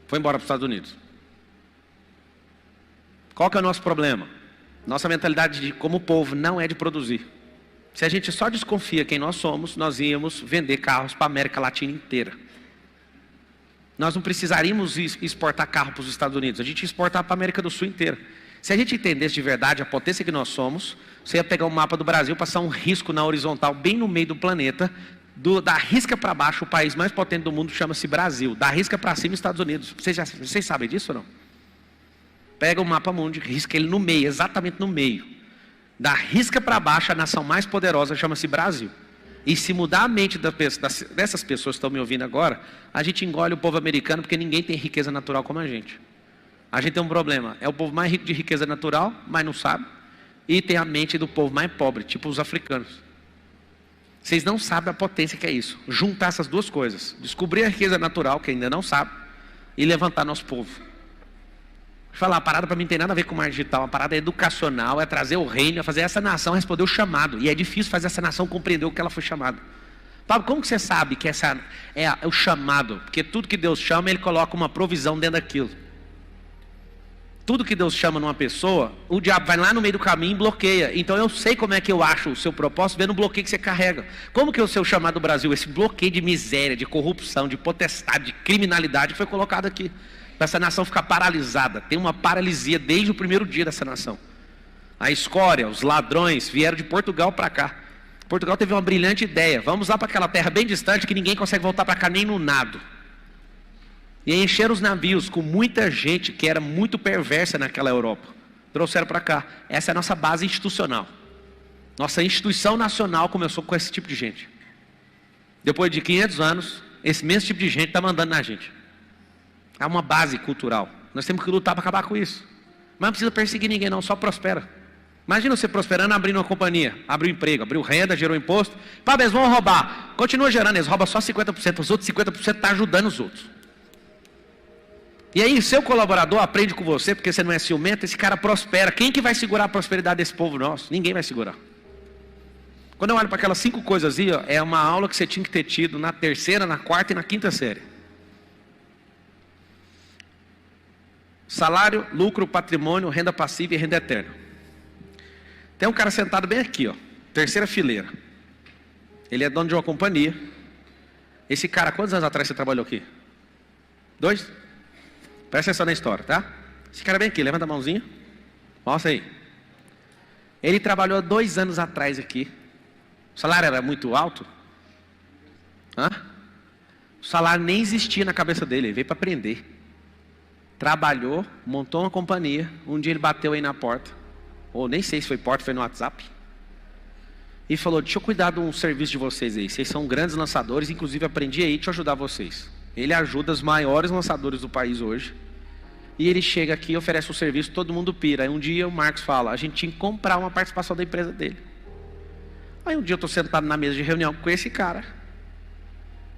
Foi embora para os Estados Unidos. Qual que é o nosso problema? Nossa mentalidade como povo não é de produzir. Se a gente só desconfia quem nós somos, nós íamos vender carros para a América Latina inteira. Nós não precisaríamos exportar carro para os Estados Unidos. A gente ia exportar para a América do Sul inteira. Se a gente entendesse de verdade a potência que nós somos, você ia pegar um mapa do Brasil, passar um risco na horizontal, bem no meio do planeta, da risca para baixo, o país mais potente do mundo chama-se Brasil. Da risca para cima, Estados Unidos. Vocês sabem disso ou não? Pega o mapa mundo, risca ele no meio, exatamente no meio. Da risca para baixo, a nação mais poderosa chama-se Brasil. E se mudar a mente dessas pessoas que estão me ouvindo agora, a gente engole o povo americano, porque ninguém tem riqueza natural como a gente. A gente tem um problema, é o povo mais rico de riqueza natural, mas não sabe. E tem a mente do povo mais pobre, tipo os africanos. Vocês não sabem a potência que é isso. Juntar essas duas coisas. Descobrir a riqueza natural, que ainda não sabe, e levantar nosso povo. Falar, a parada para mim não tem nada a ver com marketing digital, a parada é educacional, é trazer o reino, é fazer essa nação responder o chamado. E é difícil fazer essa nação compreender o que ela foi chamada. Pablo, como que você sabe que essa é o chamado? Porque tudo que Deus chama, Ele coloca uma provisão dentro daquilo. Tudo que Deus chama numa pessoa, o diabo vai lá no meio do caminho e bloqueia. Então eu sei como é que eu acho o seu propósito, vendo o bloqueio que você carrega. Como que é o seu chamado do Brasil? Esse bloqueio de miséria, de corrupção, de potestade, de criminalidade que foi colocado aqui. Para essa nação ficar paralisada. Tem uma paralisia desde o primeiro dia dessa nação. A escória, os ladrões vieram de Portugal para cá. Portugal teve uma brilhante ideia. Vamos lá para aquela terra bem distante que ninguém consegue voltar para cá nem no nado. E encheram os navios com muita gente que era muito perversa naquela Europa. Trouxeram para cá. Essa é a nossa base institucional. Nossa instituição nacional começou com esse tipo de gente. Depois de 500 anos, esse mesmo tipo de gente está mandando na gente. É uma base cultural. Nós temos que lutar para acabar com isso. Mas não precisa perseguir ninguém não, só prospera. Imagina você prosperando, abrindo uma companhia, abriu emprego, abriu renda, gerou imposto. Pá, eles vão roubar. Continua gerando, eles roubam só 50%, os outros 50% estão ajudando os outros. E aí, seu colaborador aprende com você, porque você não é ciumento, esse cara prospera. Quem que vai segurar a prosperidade desse povo nosso? Ninguém vai segurar. Quando eu olho para aquelas 5 coisas aí, ó, é uma aula que você tinha que ter tido na 3ª, na 4ª e na 5ª série. Salário, lucro, patrimônio, renda passiva e renda eterna. Tem um cara sentado bem aqui, ó, 3ª fileira. Ele é dono de uma companhia. Esse cara, quantos anos atrás você trabalhou aqui? 2? Presta atenção na história, tá? Esse cara bem aqui, levanta a mãozinha. Mostra aí. Ele trabalhou há 2 anos atrás aqui. O salário era muito alto? Hã? O salário nem existia na cabeça dele, ele veio para aprender. Trabalhou, montou uma companhia. Um dia ele bateu aí na porta, ou nem sei se foi porta, foi no WhatsApp, e falou, deixa eu cuidar de um serviço de vocês aí. Vocês são grandes lançadores, inclusive aprendi aí, deixa eu ajudar vocês. Ele ajuda os maiores lançadores do país hoje. E ele chega aqui e oferece um serviço, todo mundo pira. Aí um dia o Marcos fala, a gente tinha que comprar uma participação da empresa dele. Aí um dia eu estou sentado na mesa de reunião com esse cara.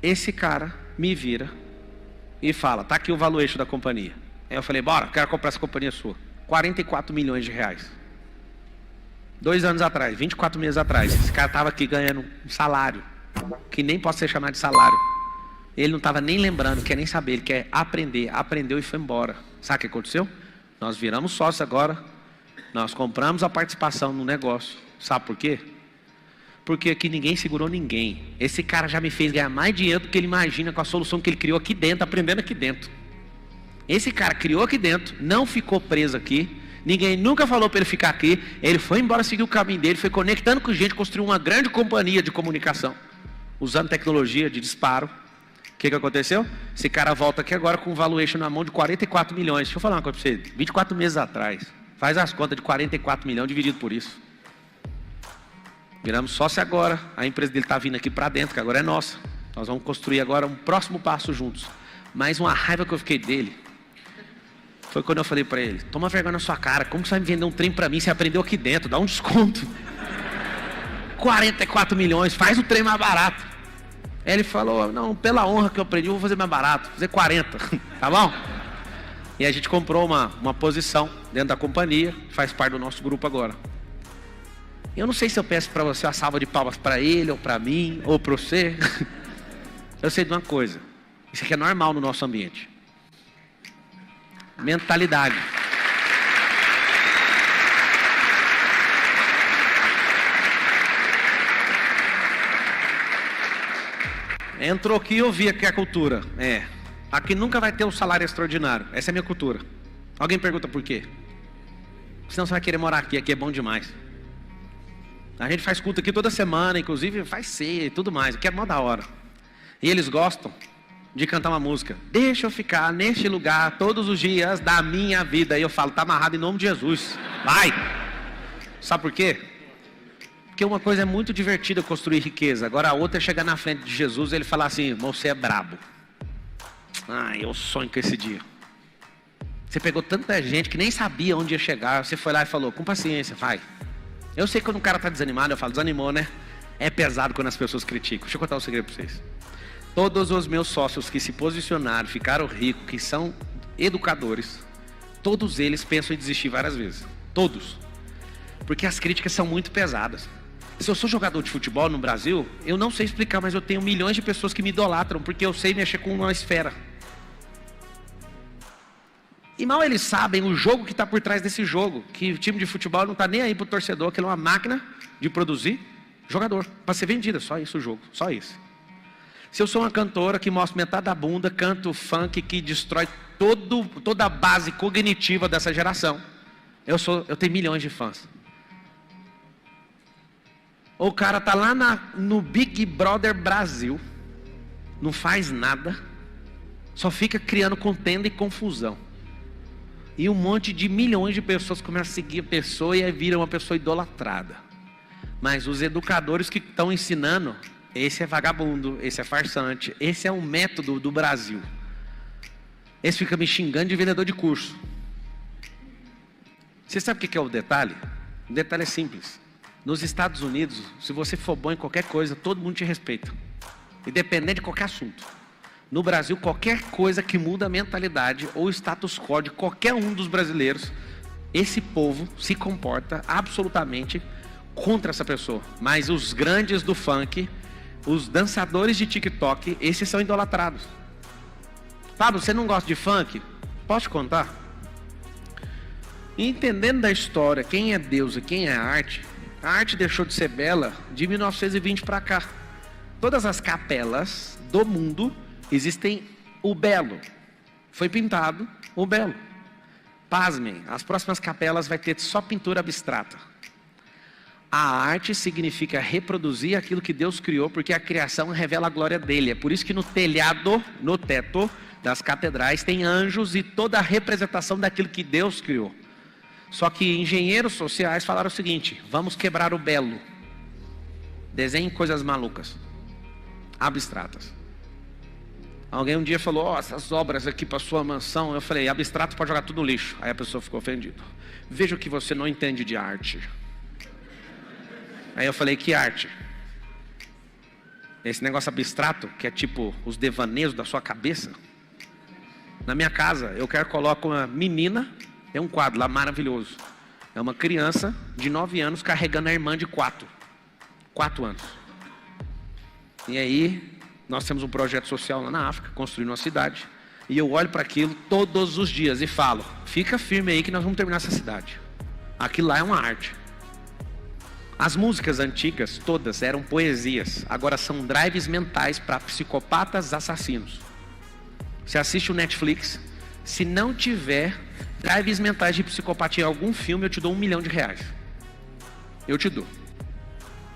Esse cara me vira e fala, tá aqui o valuation da companhia. Aí eu falei, bora, quero comprar essa companhia sua. 44 milhões de reais. 2 anos atrás, 24 meses atrás. Esse cara estava aqui ganhando um salário, que nem pode ser chamado de salário. Ele não estava nem lembrando, quer nem saber, ele quer aprender. Aprendeu e foi embora. Sabe o que aconteceu? Nós viramos sócios agora. Nós compramos a participação no negócio. Sabe por quê? Porque aqui ninguém segurou ninguém. Esse cara já me fez ganhar mais dinheiro do que ele imagina com a solução que ele criou aqui dentro, aprendendo aqui dentro. Esse cara criou aqui dentro, não ficou preso aqui. Ninguém nunca falou para ele ficar aqui. Ele foi embora, seguiu o caminho dele, foi conectando com gente, construiu uma grande companhia de comunicação, usando tecnologia de disparo. O que aconteceu? Esse cara volta aqui agora com um valuation na mão de 44 milhões. Deixa eu falar uma coisa para você. 24 meses atrás. Faz as contas de 44 milhões dividido por isso. Viramos sócio agora. A empresa dele está vindo aqui para dentro, que agora é nossa. Nós vamos construir agora um próximo passo juntos. Mas uma raiva que eu fiquei dele foi quando eu falei para ele, toma vergonha na sua cara, como você vai me vender um trem para mim, você aprendeu aqui dentro, dá um desconto. 44 milhões, faz o trem mais barato. Aí ele falou, não, pela honra que eu aprendi, eu vou fazer mais barato, vou fazer 40, tá bom? E a gente comprou uma posição dentro da companhia, faz parte do nosso grupo agora. Eu não sei se eu peço para você uma salva de palmas para ele, ou para mim, ou para você. Eu sei de uma coisa, isso aqui é normal no nosso ambiente. Mentalidade. Entrou aqui e eu vi aqui a cultura. Aqui nunca vai ter um salário extraordinário. Essa é a minha cultura. Alguém pergunta por quê? Senão você vai querer morar aqui. Aqui é bom demais. A gente faz culto aqui toda semana, inclusive faz ceia e tudo mais. Aqui é mó da hora. E eles gostam de cantar uma música. Deixa eu ficar neste lugar todos os dias da minha vida. E eu falo, tá amarrado em nome de Jesus. Vai! Sabe por quê? Porque uma coisa é muito divertida construir riqueza. Agora a outra é chegar na frente de Jesus e ele falar assim, você é brabo. Ah, eu sonho com esse dia. Você pegou tanta gente que nem sabia onde ia chegar. Você foi lá e falou, com paciência, vai. Eu sei que quando o cara está desanimado, eu falo, desanimou, né? É pesado quando as pessoas criticam. Deixa eu contar um segredo para vocês. Todos os meus sócios que se posicionaram, ficaram ricos, que são educadores, todos eles pensam em desistir várias vezes. Todos. Porque as críticas são muito pesadas. Se eu sou jogador de futebol no Brasil, eu não sei explicar, mas eu tenho milhões de pessoas que me idolatram, porque eu sei mexer com uma esfera. E mal eles sabem o jogo que está por trás desse jogo, que o time de futebol não está nem aí para o torcedor, que ele é uma máquina de produzir jogador, para ser vendida, só isso o jogo, só isso. Se eu sou uma cantora que mostra metade da bunda, canto funk que destrói toda a base cognitiva dessa geração, eu tenho milhões de fãs. Ou o cara está lá no Big Brother Brasil, não faz nada, só fica criando contenda e confusão. E um monte de milhões de pessoas começam a seguir a pessoa e aí vira uma pessoa idolatrada. Mas os educadores que estão ensinando, esse é vagabundo, esse é farsante, esse é um método do Brasil. Esse fica me xingando de vendedor de curso. Você sabe o que é o detalhe? O detalhe é simples. Nos Estados Unidos, se você for bom em qualquer coisa, todo mundo te respeita. Independente de qualquer assunto. No Brasil, qualquer coisa que muda a mentalidade ou o status quo de qualquer um dos brasileiros, esse povo se comporta absolutamente contra essa pessoa. Mas os grandes do funk, os dançadores de TikTok, esses são idolatrados. Pablo, você não gosta de funk? Posso te contar? Entendendo da história, quem é Deus e quem é a arte deixou de ser bela de 1920 para cá. Todas as capelas do mundo existem o belo. Foi pintado o belo. Pasmem, as próximas capelas vai ter só pintura abstrata. A arte significa reproduzir aquilo que Deus criou, porque a criação revela a glória dele. É por isso que no telhado, no teto das catedrais tem anjos e toda a representação daquilo que Deus criou. Só que engenheiros sociais falaram o seguinte, vamos quebrar o belo. Desenhem coisas malucas, abstratas. Alguém um dia falou, essas obras aqui para sua mansão. Eu falei, abstrato pode jogar tudo no lixo. Aí a pessoa ficou ofendida. Veja que você não entende de arte. Aí eu falei, que arte? Esse negócio abstrato, que é tipo os devaneios da sua cabeça. Na minha casa, eu quero colocar uma menina, é um quadro lá maravilhoso. É uma criança de 9 anos carregando a irmã de 4 anos. E aí, nós temos um projeto social lá na África, construindo uma cidade. E eu olho para aquilo todos os dias e falo, fica firme aí que nós vamos terminar essa cidade. Aquilo lá é uma arte. As músicas antigas, todas, eram poesias. Agora são drives mentais para psicopatas assassinos. Você assiste o Netflix, se não tiver drives mentais de psicopatia em algum filme, eu te dou R$1 milhão. Eu te dou.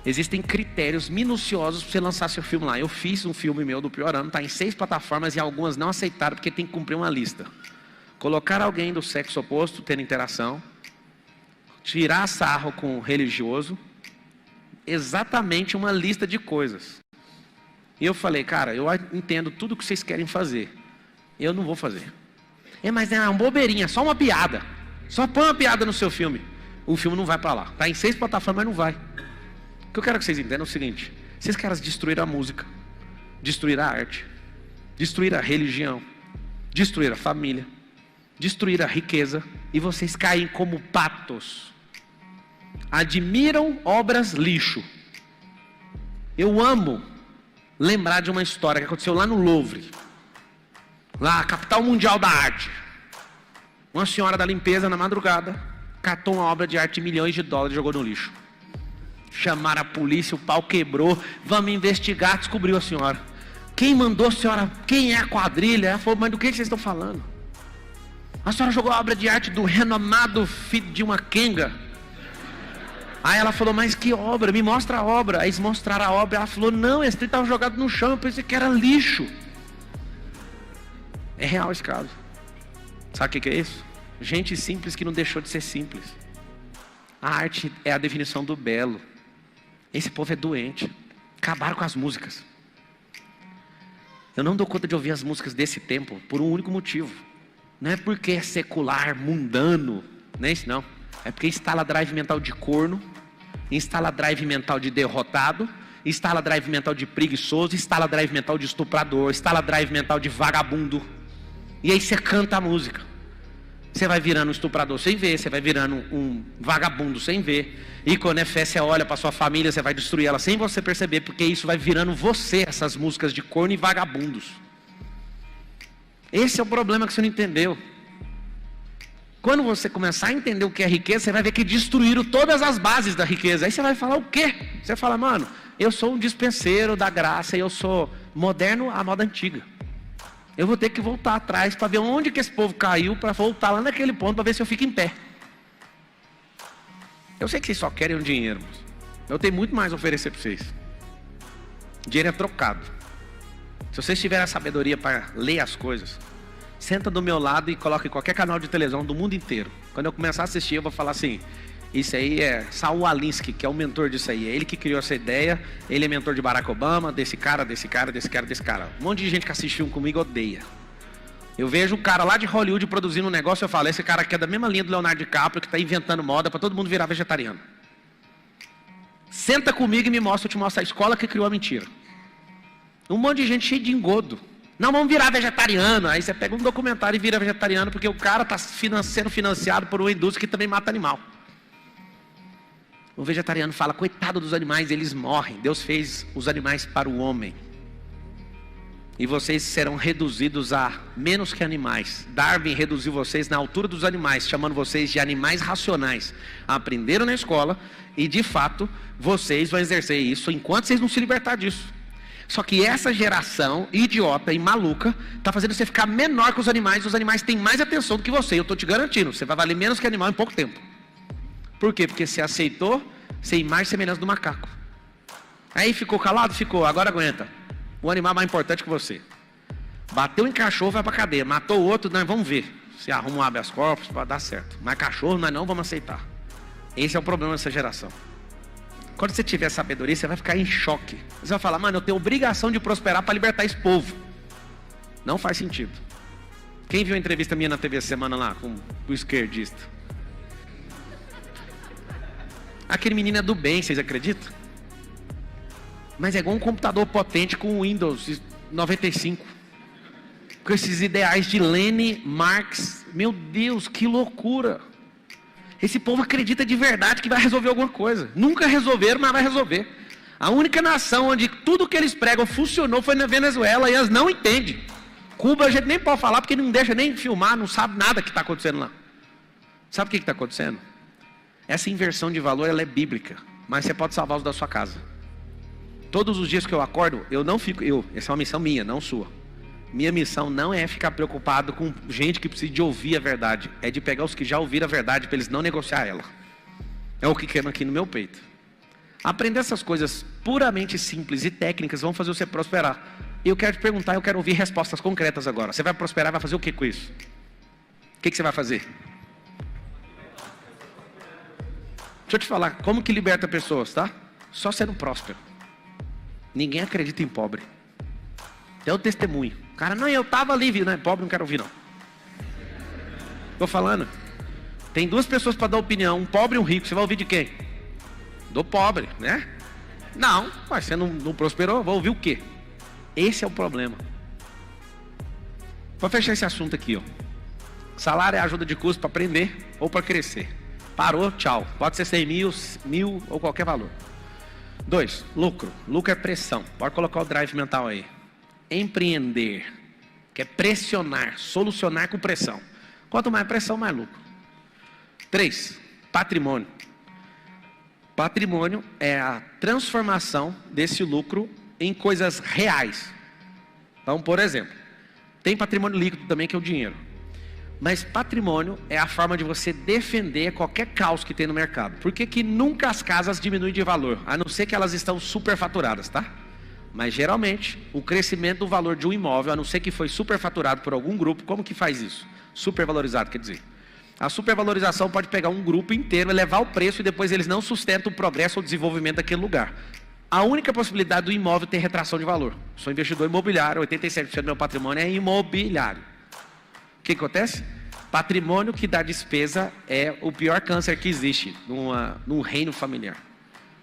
Existem critérios minuciosos para você lançar seu filme lá. Eu fiz um filme meu do pior ano, está em 6 plataformas e algumas não aceitaram porque tem que cumprir uma lista. Colocar alguém do sexo oposto tendo interação, tirar sarro com o religioso, exatamente uma lista de coisas. E eu falei, cara, eu entendo tudo o que vocês querem fazer. Eu não vou fazer. Mas é uma bobeirinha, só uma piada. Só põe uma piada no seu filme. O filme não vai para lá. Está em 6 plataformas, mas não vai. O que eu quero que vocês entendam é o seguinte. Esses caras destruíram a música, destruíram a arte, destruíram a religião, destruíram a família, destruíram a riqueza. E vocês caem como patos. Admiram obras lixo. Eu amo lembrar de uma história que aconteceu lá no Louvre. Lá, a capital mundial da arte. Uma senhora da limpeza, na madrugada, catou uma obra de arte de milhões de dólares e jogou no lixo. Chamaram a polícia, o pau quebrou. Vamos investigar, descobriu a senhora. Quem mandou a senhora? Quem é a quadrilha? Ela falou, mas do que vocês estão falando? A senhora jogou a obra de arte do renomado filho de uma quenga. Aí ela falou, mas que obra? Me mostra a obra. Aí eles mostraram a obra. Ela falou, não, esse trem estava jogado no chão. Eu pensei que era lixo. É real esse caso. Sabe o que é isso? Gente simples que não deixou de ser simples. A arte é a definição do belo. Esse povo é doente. Acabaram com as músicas. Eu não dou conta de ouvir as músicas desse tempo por um único motivo. Não é porque é secular, mundano. Não é isso não. É porque instala drive mental de corno, instala drive mental de derrotado, instala drive mental de preguiçoso, instala drive mental de estuprador, instala drive mental de vagabundo. E aí você canta a música. Você vai virando um estuprador sem ver, você vai virando um vagabundo sem ver. E quando é fé, você olha para sua família, você vai destruir ela sem você perceber, porque isso vai virando você, essas músicas de corno e vagabundos. Esse é o problema que você não entendeu. Quando você começar a entender o que é riqueza, você vai ver que destruíram todas as bases da riqueza. Aí você vai falar o quê? Você fala, mano, eu sou um dispenseiro da graça e eu sou moderno à moda antiga. Eu vou ter que voltar atrás para ver onde que esse povo caiu, para voltar lá naquele ponto, para ver se eu fico em pé. Eu sei que vocês só querem um dinheiro, mas eu tenho muito mais a oferecer para vocês. Dinheiro é trocado. Se vocês tiverem a sabedoria para ler as coisas, senta do meu lado e coloca em qualquer canal de televisão do mundo inteiro. Quando eu começar a assistir, eu vou falar assim, isso aí é Saul Alinsky, que é o mentor disso aí. É ele que criou essa ideia, ele é mentor de Barack Obama, desse cara. Um monte de gente que assiste filme comigo odeia. Eu vejo o cara lá de Hollywood produzindo um negócio, eu falo, esse cara aqui é da mesma linha do Leonardo DiCaprio, que está inventando moda para todo mundo virar vegetariano. Senta comigo e me mostra, eu te mostro a escola que criou a mentira. Um monte de gente cheio de engodo. Não, vamos virar vegetariano. Aí você pega um documentário e vira vegetariano, porque o cara está sendo financiado por uma indústria que também mata animal. O vegetariano fala, coitado dos animais, eles morrem. Deus fez os animais para o homem. E vocês serão reduzidos a menos que animais. Darwin reduziu vocês na altura dos animais, chamando vocês de animais racionais. Aprenderam na escola e, de fato, vocês vão exercer isso enquanto vocês não se libertar disso. Só que essa geração idiota e maluca está fazendo você ficar menor que os animais. Os animais têm mais atenção do que você. Eu estou te garantindo, você vai valer menos que animal em pouco tempo. Por quê? Porque você aceitou ser imagem e semelhança do macaco. Aí ficou calado? Ficou. Agora aguenta. O animal é mais importante que você. Bateu em cachorro, vai para cadeia. Matou o outro, nós vamos ver se arruma um habeas corpus para dar certo. Mas cachorro nós não vamos aceitar. Esse é o problema dessa geração. Quando você tiver sabedoria, você vai ficar em choque. Você vai falar, mano, eu tenho obrigação de prosperar para libertar esse povo. Não faz sentido. Quem viu a entrevista minha na TV essa semana lá, com o esquerdista? Aquele menino é do bem, vocês acreditam? Mas é igual um computador potente com Windows 95. Com esses ideais de Lenin, Marx. Meu Deus, que loucura. Esse povo acredita de verdade que vai resolver alguma coisa. Nunca resolveram, mas vai resolver. A única nação onde tudo que eles pregam funcionou foi na Venezuela e elas não entendem. Cuba a gente nem pode falar porque não deixa nem filmar, não sabe nada que está acontecendo lá. Sabe o que está acontecendo? Essa inversão de valor ela é bíblica, mas você pode salvar os da sua casa. Todos os dias que eu acordo, eu não fico, essa é uma missão minha, não sua. Minha missão não é ficar preocupado com gente que precisa de ouvir a verdade. É de pegar os que já ouviram a verdade para eles não negociar ela. É o que queima aqui no meu peito. Aprender essas coisas puramente simples e técnicas vão fazer você prosperar. Eu quero te perguntar, eu quero ouvir respostas concretas agora. Você vai prosperar, vai fazer o que com isso? O que você vai fazer? Deixa eu te falar, como que liberta pessoas, tá? Só sendo próspero. Ninguém acredita em pobre. É o testemunho. O cara, não, eu estava ali, viu? Não é pobre, não quero ouvir não. Estou falando. Tem duas pessoas para dar opinião, um pobre e um rico. Você vai ouvir de quem? Do pobre, né? Não, mas você não prosperou, vou ouvir o quê? Esse é o problema. Vou fechar esse assunto aqui, ó. Salário é ajuda de custo para aprender ou para crescer. Parou, tchau. Pode ser 100 mil, 1.000 ou qualquer valor. 2, lucro. Lucro é pressão. Pode colocar o drive mental aí. Empreender, que é pressionar, solucionar com pressão. Quanto mais pressão, mais lucro. 3, patrimônio. Patrimônio é a transformação desse lucro em coisas reais. Então, por exemplo, tem patrimônio líquido também, que é o dinheiro. Mas patrimônio é a forma de você defender qualquer caos que tem no mercado. Por que que nunca as casas diminuem de valor? A não ser que elas estão superfaturadas, tá? Mas geralmente, o crescimento do valor de um imóvel, a não ser que foi superfaturado por algum grupo, como que faz isso? Supervalorizado, quer dizer. A supervalorização pode pegar um grupo inteiro, elevar o preço e depois eles não sustentam o progresso ou o desenvolvimento daquele lugar. A única possibilidade do imóvel ter retração de valor. Sou investidor imobiliário, 87% do meu patrimônio é imobiliário. O que acontece? Patrimônio que dá despesa é o pior câncer que existe num reino familiar.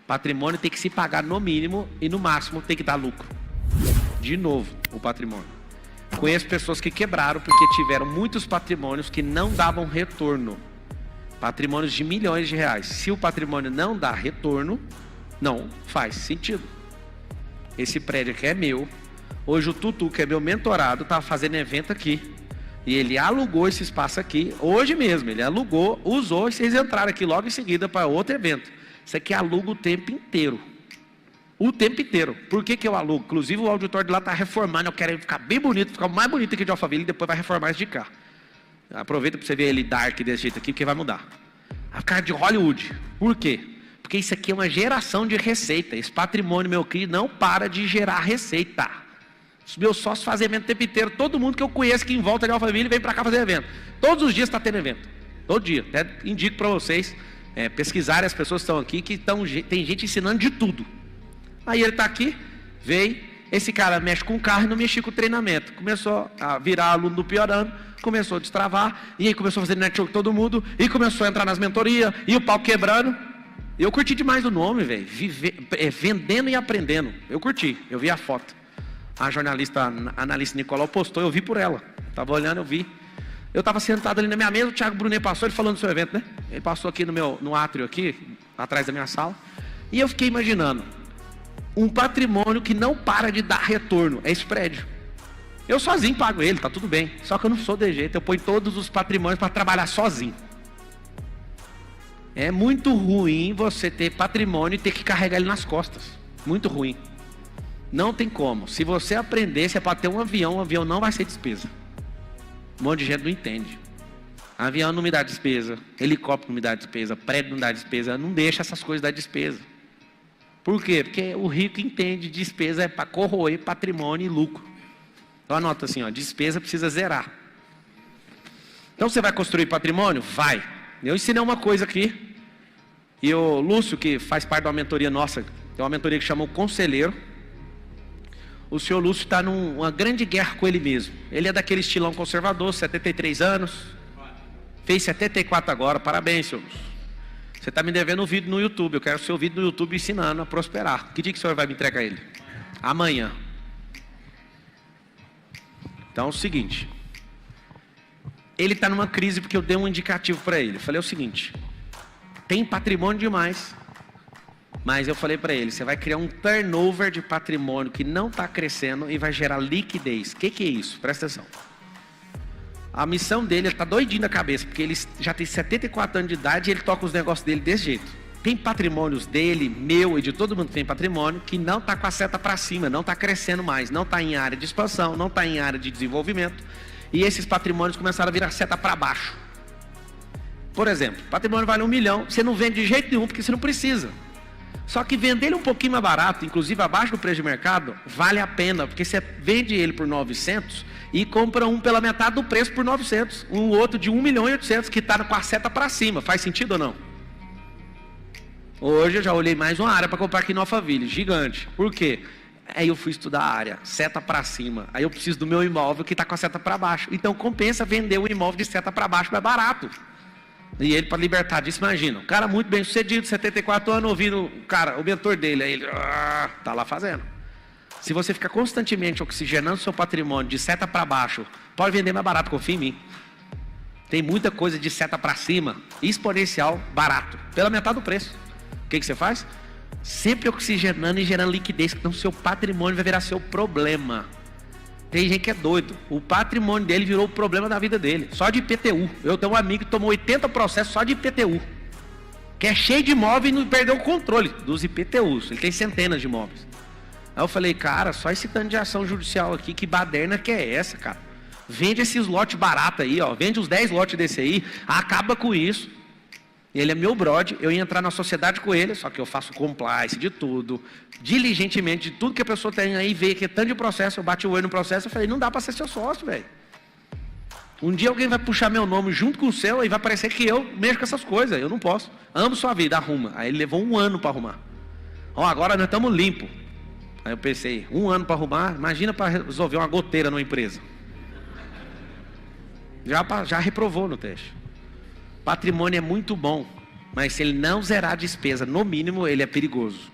Patrimônio tem que se pagar no mínimo e no máximo tem que dar lucro. De novo, o patrimônio. Conheço pessoas que quebraram porque tiveram muitos patrimônios que não davam retorno. Patrimônios de milhões de reais. Se o patrimônio não dá retorno, não faz sentido. Esse prédio aqui é meu. Hoje o Tutu, que é meu mentorado, estava fazendo evento aqui. E ele alugou esse espaço aqui, hoje mesmo. Ele alugou, usou e vocês entraram aqui logo em seguida para outro evento. Isso aqui aluga o tempo inteiro. O tempo inteiro. Por que que eu alugo? Inclusive o auditório de lá está reformando. Eu quero ele ficar bem bonito, ficar mais bonito aqui de Alphaville e depois vai reformar esse de cá. Aproveita para você ver ele dark desse jeito aqui, porque vai mudar. Vai ficar de Hollywood. Por quê? Porque isso aqui é uma geração de receita. Esse patrimônio meu aqui não para de gerar receita. Os meus sócios fazem evento o tempo inteiro. Todo mundo que eu conheço que em volta de Alphaville vem para cá fazer evento. Todos os dias está tendo evento. Todo dia. Até indico para vocês pesquisarem as pessoas que estão aqui, que tem gente ensinando de tudo. Aí ele está aqui, veio. Esse cara mexe com o carro e não mexia com o treinamento. Começou a virar aluno do Piorando, começou a destravar, e aí começou a fazer network com todo mundo, e começou a entrar nas mentorias, e o pau quebrando. Eu curti demais o nome, velho. Vendendo e aprendendo. Eu curti, eu vi a foto. A jornalista, a analista Nicolau postou, eu vi por ela. Estava olhando, eu vi. Eu estava sentado ali na minha mesa, o Thiago Brunet passou, ele falando do seu evento, né? Ele passou aqui no átrio aqui, atrás da minha sala. E eu fiquei imaginando, um patrimônio que não para de dar retorno, é esse prédio. Eu sozinho pago ele, tá tudo bem. Só que eu não sou de jeito, eu ponho todos os patrimônios para trabalhar sozinho. É muito ruim você ter patrimônio e ter que carregar ele nas costas. Muito ruim. Não tem como. Se você aprender, se é para ter um avião não vai ser despesa. Um monte de gente não entende. Avião não me dá despesa, helicóptero não me dá despesa, prédio não dá despesa, não deixa essas coisas dar despesa. Por quê? Porque o rico entende despesa é para corroer patrimônio e lucro. Então anota assim, ó, despesa precisa zerar. Então você vai construir patrimônio? Vai. Eu ensinei uma coisa aqui. E o Lúcio, que faz parte de uma mentoria nossa, tem uma mentoria que chama o Conselheiro. O senhor Lúcio está numa grande guerra com ele mesmo. Ele é daquele estilão conservador, 73 anos. Fez 74 agora, parabéns, senhor Lúcio. Você está me devendo um vídeo no YouTube, eu quero o seu vídeo no YouTube ensinando a prosperar. Que dia que o senhor vai me entregar ele? Amanhã. Então é o seguinte. Ele está numa crise porque eu dei um indicativo para ele. Eu falei o seguinte, tem patrimônio demais. Mas eu falei para ele, você vai criar um turnover de patrimônio que não está crescendo e vai gerar liquidez. O que é isso? Presta atenção. A missão dele, ele está doidinho da cabeça, porque ele já tem 74 anos de idade e ele toca os negócios dele desse jeito. Tem patrimônios dele, meu e de todo mundo que tem patrimônio, que não está com a seta para cima, não está crescendo mais, não está em área de expansão, não está em área de desenvolvimento. E esses patrimônios começaram a virar seta para baixo. Por exemplo, patrimônio vale 1 milhão, você não vende de jeito nenhum porque você não precisa. Só que vender ele um pouquinho mais barato, inclusive abaixo do preço de mercado, vale a pena, porque você vende ele por 900 e compra um pela metade do preço por 900. Um outro de 1 milhão e 800 que está com a seta para cima. Faz sentido ou não? Hoje eu já olhei mais uma área para comprar aqui no Alphaville, gigante. Por quê? Aí eu fui estudar a área, seta para cima. Aí eu preciso do meu imóvel que está com a seta para baixo. Então compensa vender o imóvel de seta para baixo, mais barato. E ele, para libertar disso, imagina, um cara muito bem sucedido, 74 anos, ouvindo o mentor dele, aí ele tá lá fazendo. Se você ficar constantemente oxigenando seu patrimônio de seta para baixo, pode vender mais barato, confia em mim. Tem muita coisa de seta para cima, exponencial, barato, pela metade do preço. O que você faz? Sempre oxigenando e gerando liquidez, então seu patrimônio vai virar seu problema. Tem gente que é doido. O patrimônio dele virou o problema da vida dele. Só de IPTU. Eu tenho um amigo que tomou 80 processos só de IPTU. Que é cheio de imóveis e não perdeu o controle dos IPTUs. Ele tem centenas de imóveis. Aí eu falei, cara, só esse tanto de ação judicial aqui, que baderna que é essa, cara? Vende esses lotes baratos aí, ó. Vende os 10 lotes desse aí, acaba com isso. Ele é meu brother, eu ia entrar na sociedade com ele, só que eu faço compliance de tudo, diligentemente, de tudo que a pessoa tem aí, vê que é tanto de processo, eu bati o olho no processo, eu falei, não dá para ser seu sócio, velho. Um dia alguém vai puxar meu nome junto com o seu e vai parecer que eu mexo com essas coisas, eu não posso. Amo sua vida, arruma. Aí ele levou 1 ano para arrumar. Ó, agora nós estamos limpos. Aí eu pensei, 1 ano para arrumar, imagina para resolver uma goteira numa empresa. Já reprovou no teste. Patrimônio é muito bom, mas se ele não zerar a despesa, no mínimo, ele é perigoso.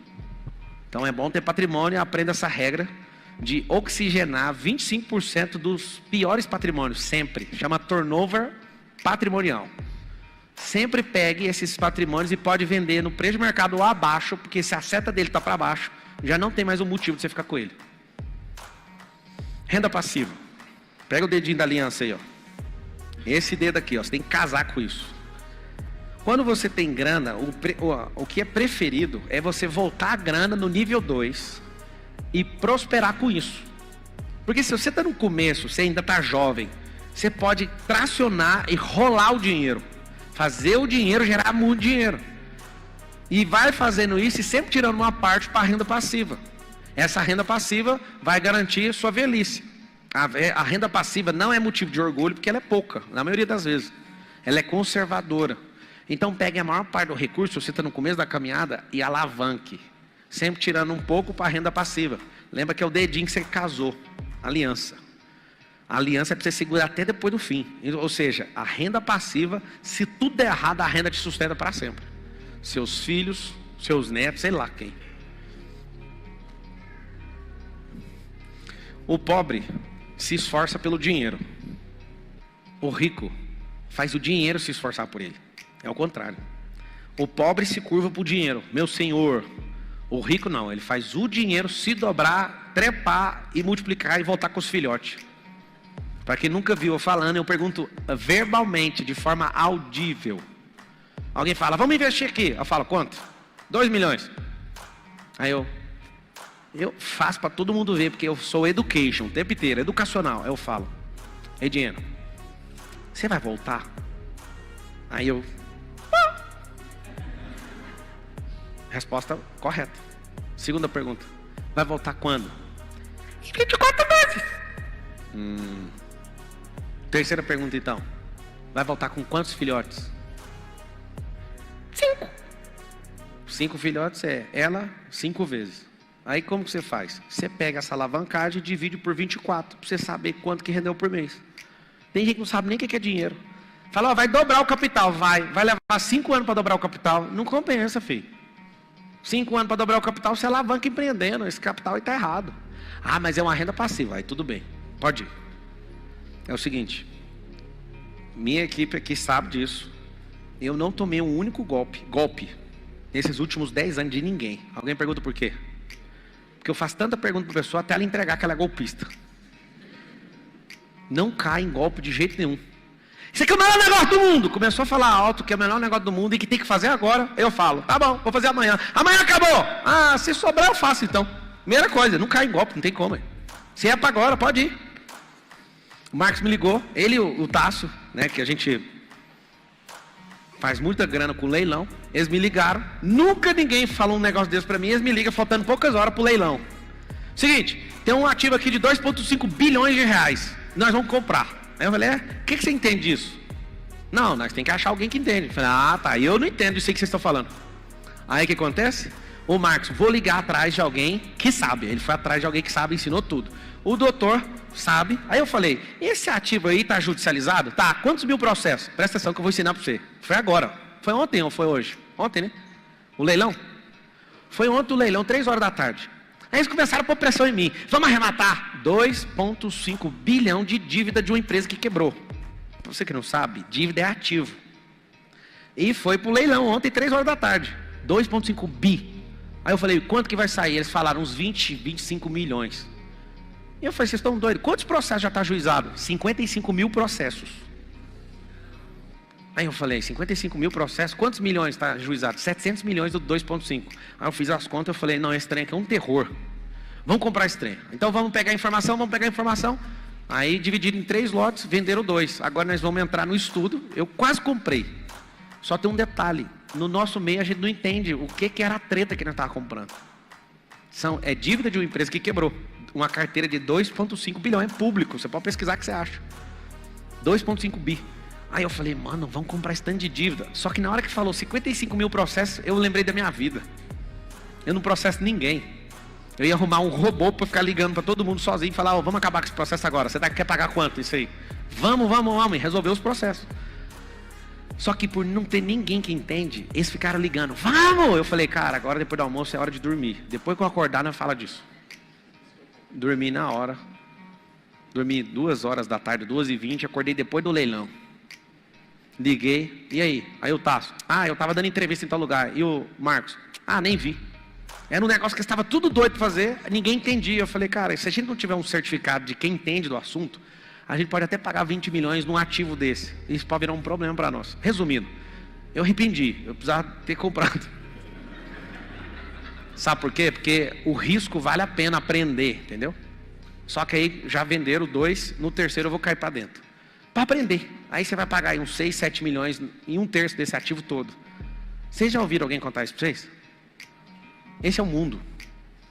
Então é bom ter patrimônio, aprenda essa regra de oxigenar 25% dos piores patrimônios, sempre. Chama turnover patrimonial. Sempre pegue esses patrimônios e pode vender no preço de mercado ou abaixo, porque se a seta dele está para baixo, já não tem mais um motivo de você ficar com ele. Renda passiva. Pega o dedinho da aliança aí, ó. Esse dedo aqui, ó, você tem que casar com isso. Quando você tem grana, o que é preferido é você voltar a grana no nível 2 e prosperar com isso. Porque se você está no começo, você ainda está jovem, você pode tracionar e rolar o dinheiro. Fazer o dinheiro gerar muito dinheiro. E vai fazendo isso e sempre tirando uma parte para a renda passiva. Essa renda passiva vai garantir sua velhice. A renda passiva não é motivo de orgulho porque ela é pouca, na maioria das vezes. Ela é conservadora. Então pegue a maior parte do recurso, você está no começo da caminhada, e alavanque. Sempre tirando um pouco para a renda passiva. Lembra que é o dedinho que você casou. Aliança. A aliança é para você segurar até depois do fim. Ou seja, a renda passiva, se tudo der errado, a renda te sustenta para sempre. Seus filhos, seus netos, sei lá quem. O pobre se esforça pelo dinheiro. O rico faz o dinheiro se esforçar por ele. É o contrário. O pobre se curva para o dinheiro. Meu senhor. O rico não. Ele faz o dinheiro se dobrar, trepar e multiplicar e voltar com os filhotes. Para quem nunca viu eu falando, eu pergunto verbalmente, de forma audível. Alguém fala, vamos investir aqui. Eu falo, quanto? 2 milhões. Aí eu faço para todo mundo ver, porque eu sou education, o tempo inteiro, educacional. Aí eu falo, ei dinheiro, você vai voltar? Aí eu... Resposta correta. Segunda pergunta, vai voltar quando? Em 24 meses. Terceira pergunta então, vai voltar com quantos filhotes? 5. 5 filhotes é ela 5 vezes. Aí como que você faz? Você pega essa alavancagem e divide por 24, para você saber quanto que rendeu por mês. Tem gente que não sabe nem o que é dinheiro. Fala, ó, vai dobrar o capital, vai levar 5 anos para dobrar o capital. Não compensa, filho. 5 anos para dobrar o capital, você alavanca empreendendo, esse capital aí está errado. Ah, mas é uma renda passiva, aí tudo bem, pode ir. É o seguinte, minha equipe aqui sabe disso. Eu não tomei um único golpe, nesses últimos 10 anos de ninguém. Alguém pergunta por quê? Porque eu faço tanta pergunta para a pessoa até ela entregar que ela é golpista. Não cai em golpe de jeito nenhum. Isso aqui é o melhor negócio do mundo. Começou a falar alto que é o melhor negócio do mundo e que tem que fazer agora. Eu falo, tá bom, vou fazer amanhã. Amanhã acabou. Ah, se sobrar eu faço então. Primeira coisa, não cai em golpe, não tem como. Se é para agora, pode ir. O Marcos me ligou, ele e o Tássio, né, que a gente faz muita grana com leilão. Eles me ligaram. Nunca ninguém falou um negócio desse para mim. Eles me ligam faltando poucas horas pro leilão. Seguinte, tem um ativo aqui de 2,5 bilhões de reais. Nós vamos comprar. Aí eu falei, o que você entende disso? Não, nós tem que achar alguém que entende. Eu falei, tá, eu não entendo isso aí que vocês estão falando. Aí o que acontece? O Marcos, vou ligar atrás de alguém que sabe. Ele foi atrás de alguém que sabe, ensinou tudo. O doutor sabe. Aí eu falei, esse ativo aí tá judicializado? Tá, quantos mil processos? Presta atenção que eu vou ensinar para você. Foi agora. Foi ontem ou foi hoje? Ontem, né? O leilão? Foi ontem o leilão, 3 horas da tarde. Aí eles começaram a pôr pressão em mim. Vamos arrematar 2,5 bilhão de dívida de uma empresa que quebrou. Pra você que não sabe, dívida é ativo. E foi pro leilão ontem, 3 horas da tarde. 2,5 bi. Aí eu falei, quanto que vai sair? Eles falaram uns 25 milhões. E eu falei, vocês estão doidos? Quantos processos já está ajuizado? 55 mil processos. Aí eu falei, 55 mil processos, quantos milhões está ajuizado? 700 milhões do 2,5. Aí eu fiz as contas, eu falei, não, esse trem aqui é um terror. Vamos comprar esse trem. Então vamos pegar a informação. Aí dividiram em 3 lotes, venderam 2. Agora nós vamos entrar no estudo. Eu quase comprei. Só tem um detalhe. No nosso meio a gente não entende o que era a treta que nós estávamos comprando. É dívida de uma empresa que quebrou. Uma carteira de 2,5 bilhões, é público. Você pode pesquisar o que você acha. 2,5 bi. Aí eu falei, mano, vamos comprar esse tanto de dívida. Só que na hora que falou 55 mil processos, eu lembrei da minha vida. Eu não processo ninguém. Eu ia arrumar um robô para ficar ligando para todo mundo sozinho e falar, vamos acabar com esse processo agora. Você quer pagar quanto isso aí? Vamos. E resolver os processos. Só que por não ter ninguém que entende, eles ficaram ligando, vamos! Eu falei, cara, agora depois do almoço é hora de dormir. Depois que eu acordar, nós fala disso. Dormi na hora. Dormi 2 horas da tarde, 2h20, acordei depois do leilão. Liguei, e aí? Aí o Tasso, eu tava dando entrevista em tal lugar. E o Marcos, nem vi. Era um negócio que estava tudo doido para fazer, ninguém entendia. Eu falei, cara, se a gente não tiver um certificado de quem entende do assunto, a gente pode até pagar 20 milhões num ativo desse. Isso pode virar um problema para nós. Resumindo, eu arrependi, eu precisava ter comprado. Sabe por quê? Porque o risco vale a pena aprender, entendeu? Só que aí já venderam 2, no terceiro eu vou cair para dentro. Para aprender. Aí você vai pagar aí uns 6, 7 milhões em 1/3 desse ativo todo. Vocês já ouviram alguém contar isso para vocês? Esse é o mundo.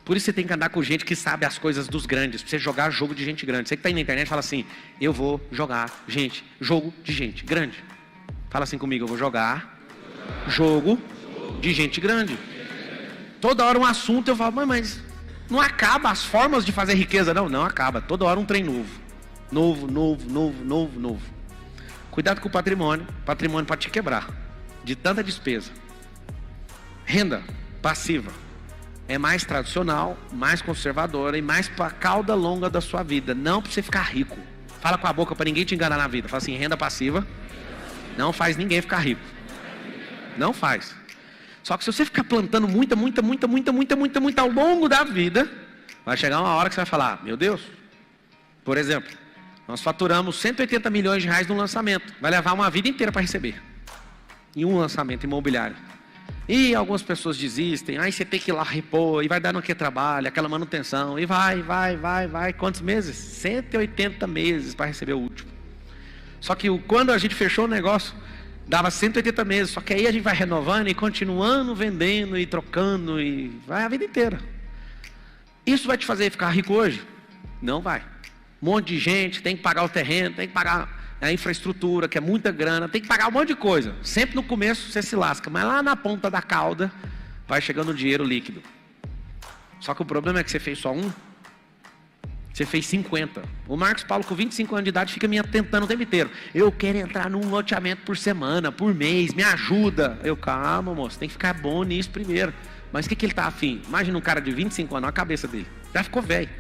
Por isso você tem que andar com gente que sabe as coisas dos grandes. Pra você jogar jogo de gente grande. Você que está aí na internet fala assim, eu vou jogar jogo de gente grande. Fala assim comigo, eu vou jogar jogo de gente grande. Toda hora um assunto eu falo, mas não acaba as formas de fazer riqueza. Não acaba. Toda hora um trem novo. Novo. Cuidado com o patrimônio. Patrimônio pode te quebrar. De tanta despesa. Renda passiva. É mais tradicional, mais conservadora e mais para a cauda longa da sua vida. Não para você ficar rico. Fala com a boca para ninguém te enganar na vida. Fala assim, renda passiva não faz ninguém ficar rico. Não faz. Só que se você ficar plantando muita ao longo da vida, vai chegar uma hora que você vai falar, meu Deus. Por exemplo, nós faturamos 180 milhões de reais no lançamento. Vai levar uma vida inteira para receber. Em um lançamento imobiliário. E algumas pessoas desistem, aí você tem que ir lá repor, e vai dar no que trabalho, aquela manutenção, e vai. Quantos meses? 180 meses para receber o último. Só que quando a gente fechou o negócio, dava 180 meses, só que aí a gente vai renovando e continuando vendendo e trocando, e vai a vida inteira. Isso vai te fazer ficar rico hoje? Não vai. Um monte de gente, tem que pagar o terreno, tem que pagar a infraestrutura, que é muita grana, tem que pagar um monte de coisa. Sempre no começo você se lasca, mas lá na ponta da cauda vai chegando o dinheiro líquido. Só que o problema é que você fez só um, você fez 50. O Marcos Paulo com 25 anos de idade fica me tentando o tempo inteiro. Eu quero entrar num loteamento por semana, por mês, me ajuda. Eu, calma moço, tem que ficar bom nisso primeiro. Mas o que ele tá afim? Imagina um cara de 25 anos, a cabeça dele, já ficou velho.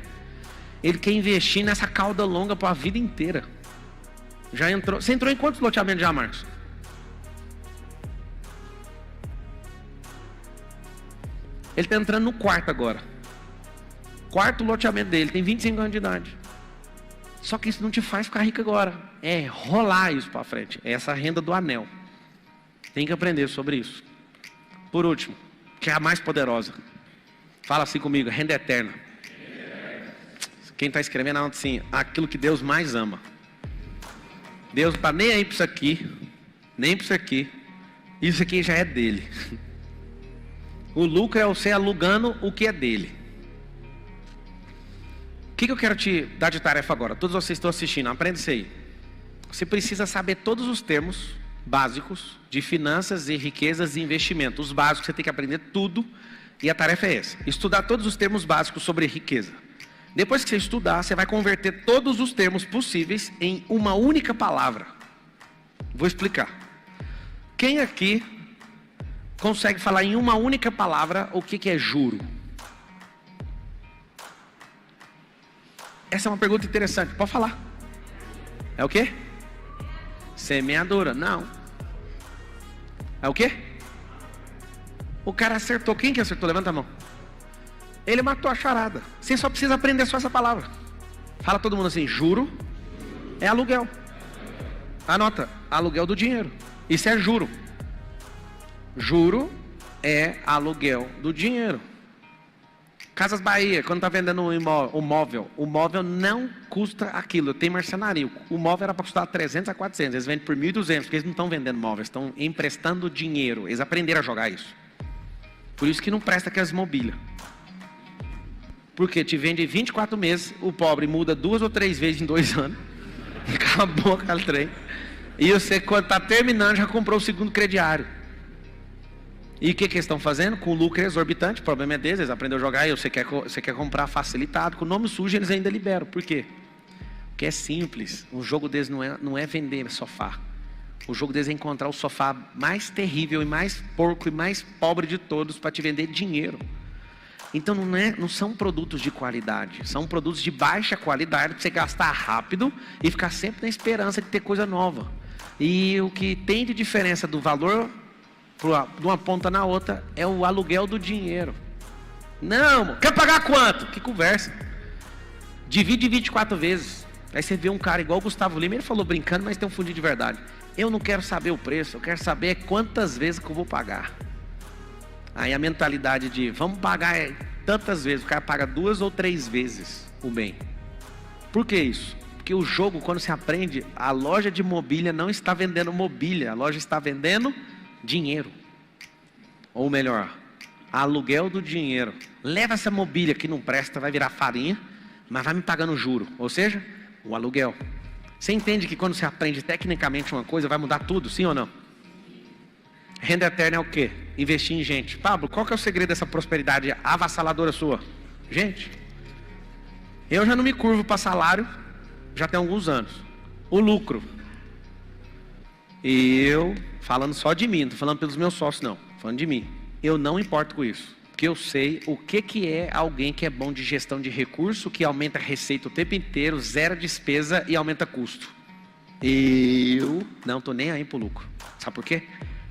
Ele quer investir nessa cauda longa para a vida inteira. Já entrou. Você entrou em quantos loteamentos já, Marcos? Ele está entrando no 4º agora. 4º loteamento dele, tem 25 anos de idade. Só que isso não te faz ficar rico agora. É rolar isso para frente. É essa renda do anel. Tem que aprender sobre isso. Por último, que é a mais poderosa. Fala assim comigo, renda eterna. Quem está escrevendo anota assim, aquilo que Deus mais ama. Deus não está nem aí para isso aqui, nem para isso aqui. Isso aqui já é dele. O lucro é você alugando o que é dele. O que eu quero te dar de tarefa agora? Todos vocês estão assistindo, aprenda isso aí. Você precisa saber todos os termos básicos de finanças e riquezas e investimentos. Os básicos você tem que aprender tudo. E a tarefa é essa, estudar todos os termos básicos sobre riqueza. Depois que você estudar, você vai converter todos os termos possíveis em uma única palavra. Vou explicar. Quem aqui consegue falar em uma única palavra o que é juro? Essa é uma pergunta interessante. Pode falar. É o quê? Semeadura. Não. É o quê? O cara acertou. Quem que acertou? Levanta a mão. Ele matou a charada. Você só precisa aprender só essa palavra. Fala todo mundo assim, juro é aluguel. Anota, aluguel do dinheiro. Isso é juro. Juro é aluguel do dinheiro. Casas Bahia, quando está vendendo o móvel não custa aquilo, tem marcenaria. O móvel era para custar 300 a 400, eles vendem por 1.200, porque eles não estão vendendo móveis, estão emprestando dinheiro. Eles aprenderam a jogar isso. Por isso que não presta aquelas mobílias. Porque te vende 24 meses, o pobre muda 2 ou 3 vezes em 2 anos. Acabou aquele trem. E você, quando está terminando, já comprou o segundo crediário. E o que eles estão fazendo? Com lucro exorbitante, o problema é deles, eles aprenderam a jogar e você quer comprar facilitado. Com o nome sujo eles ainda liberam. Por quê? Porque é simples. O jogo deles não é vender sofá. O jogo deles é encontrar o sofá mais terrível e mais porco e mais pobre de todos para te vender dinheiro. Então não são produtos de qualidade, são produtos de baixa qualidade para você gastar rápido e ficar sempre na esperança de ter coisa nova. E o que tem de diferença do valor de uma ponta na outra é o aluguel do dinheiro. Não, quer pagar quanto? Que conversa. Divide 24 vezes. Aí você vê um cara igual o Gustavo Lima, ele falou brincando, mas tem um fundinho de verdade. Eu não quero saber o preço, eu quero saber quantas vezes que eu vou pagar. Aí a mentalidade de vamos pagar tantas vezes, o cara paga 2 ou 3 vezes o bem. Por que isso? Porque o jogo, quando se aprende, a loja de mobília não está vendendo mobília, a loja está vendendo dinheiro. Ou melhor, aluguel do dinheiro. Leva essa mobília que não presta, vai virar farinha, mas vai me pagando juro. Ou seja, o aluguel. Você entende que quando você aprende tecnicamente uma coisa, vai mudar tudo, sim ou não? Renda eterna é o quê? Investir em gente. Pablo, qual que é o segredo dessa prosperidade avassaladora sua? Gente, eu já não me curvo para salário, já tem alguns anos. O lucro. E eu, falando só de mim, não estou falando pelos meus sócios não, falando de mim. Eu não importo com isso, porque eu sei o que é alguém que é bom de gestão de recurso, que aumenta a receita o tempo inteiro, zera despesa e aumenta custo. Eu não estou nem aí pro lucro. Sabe por quê?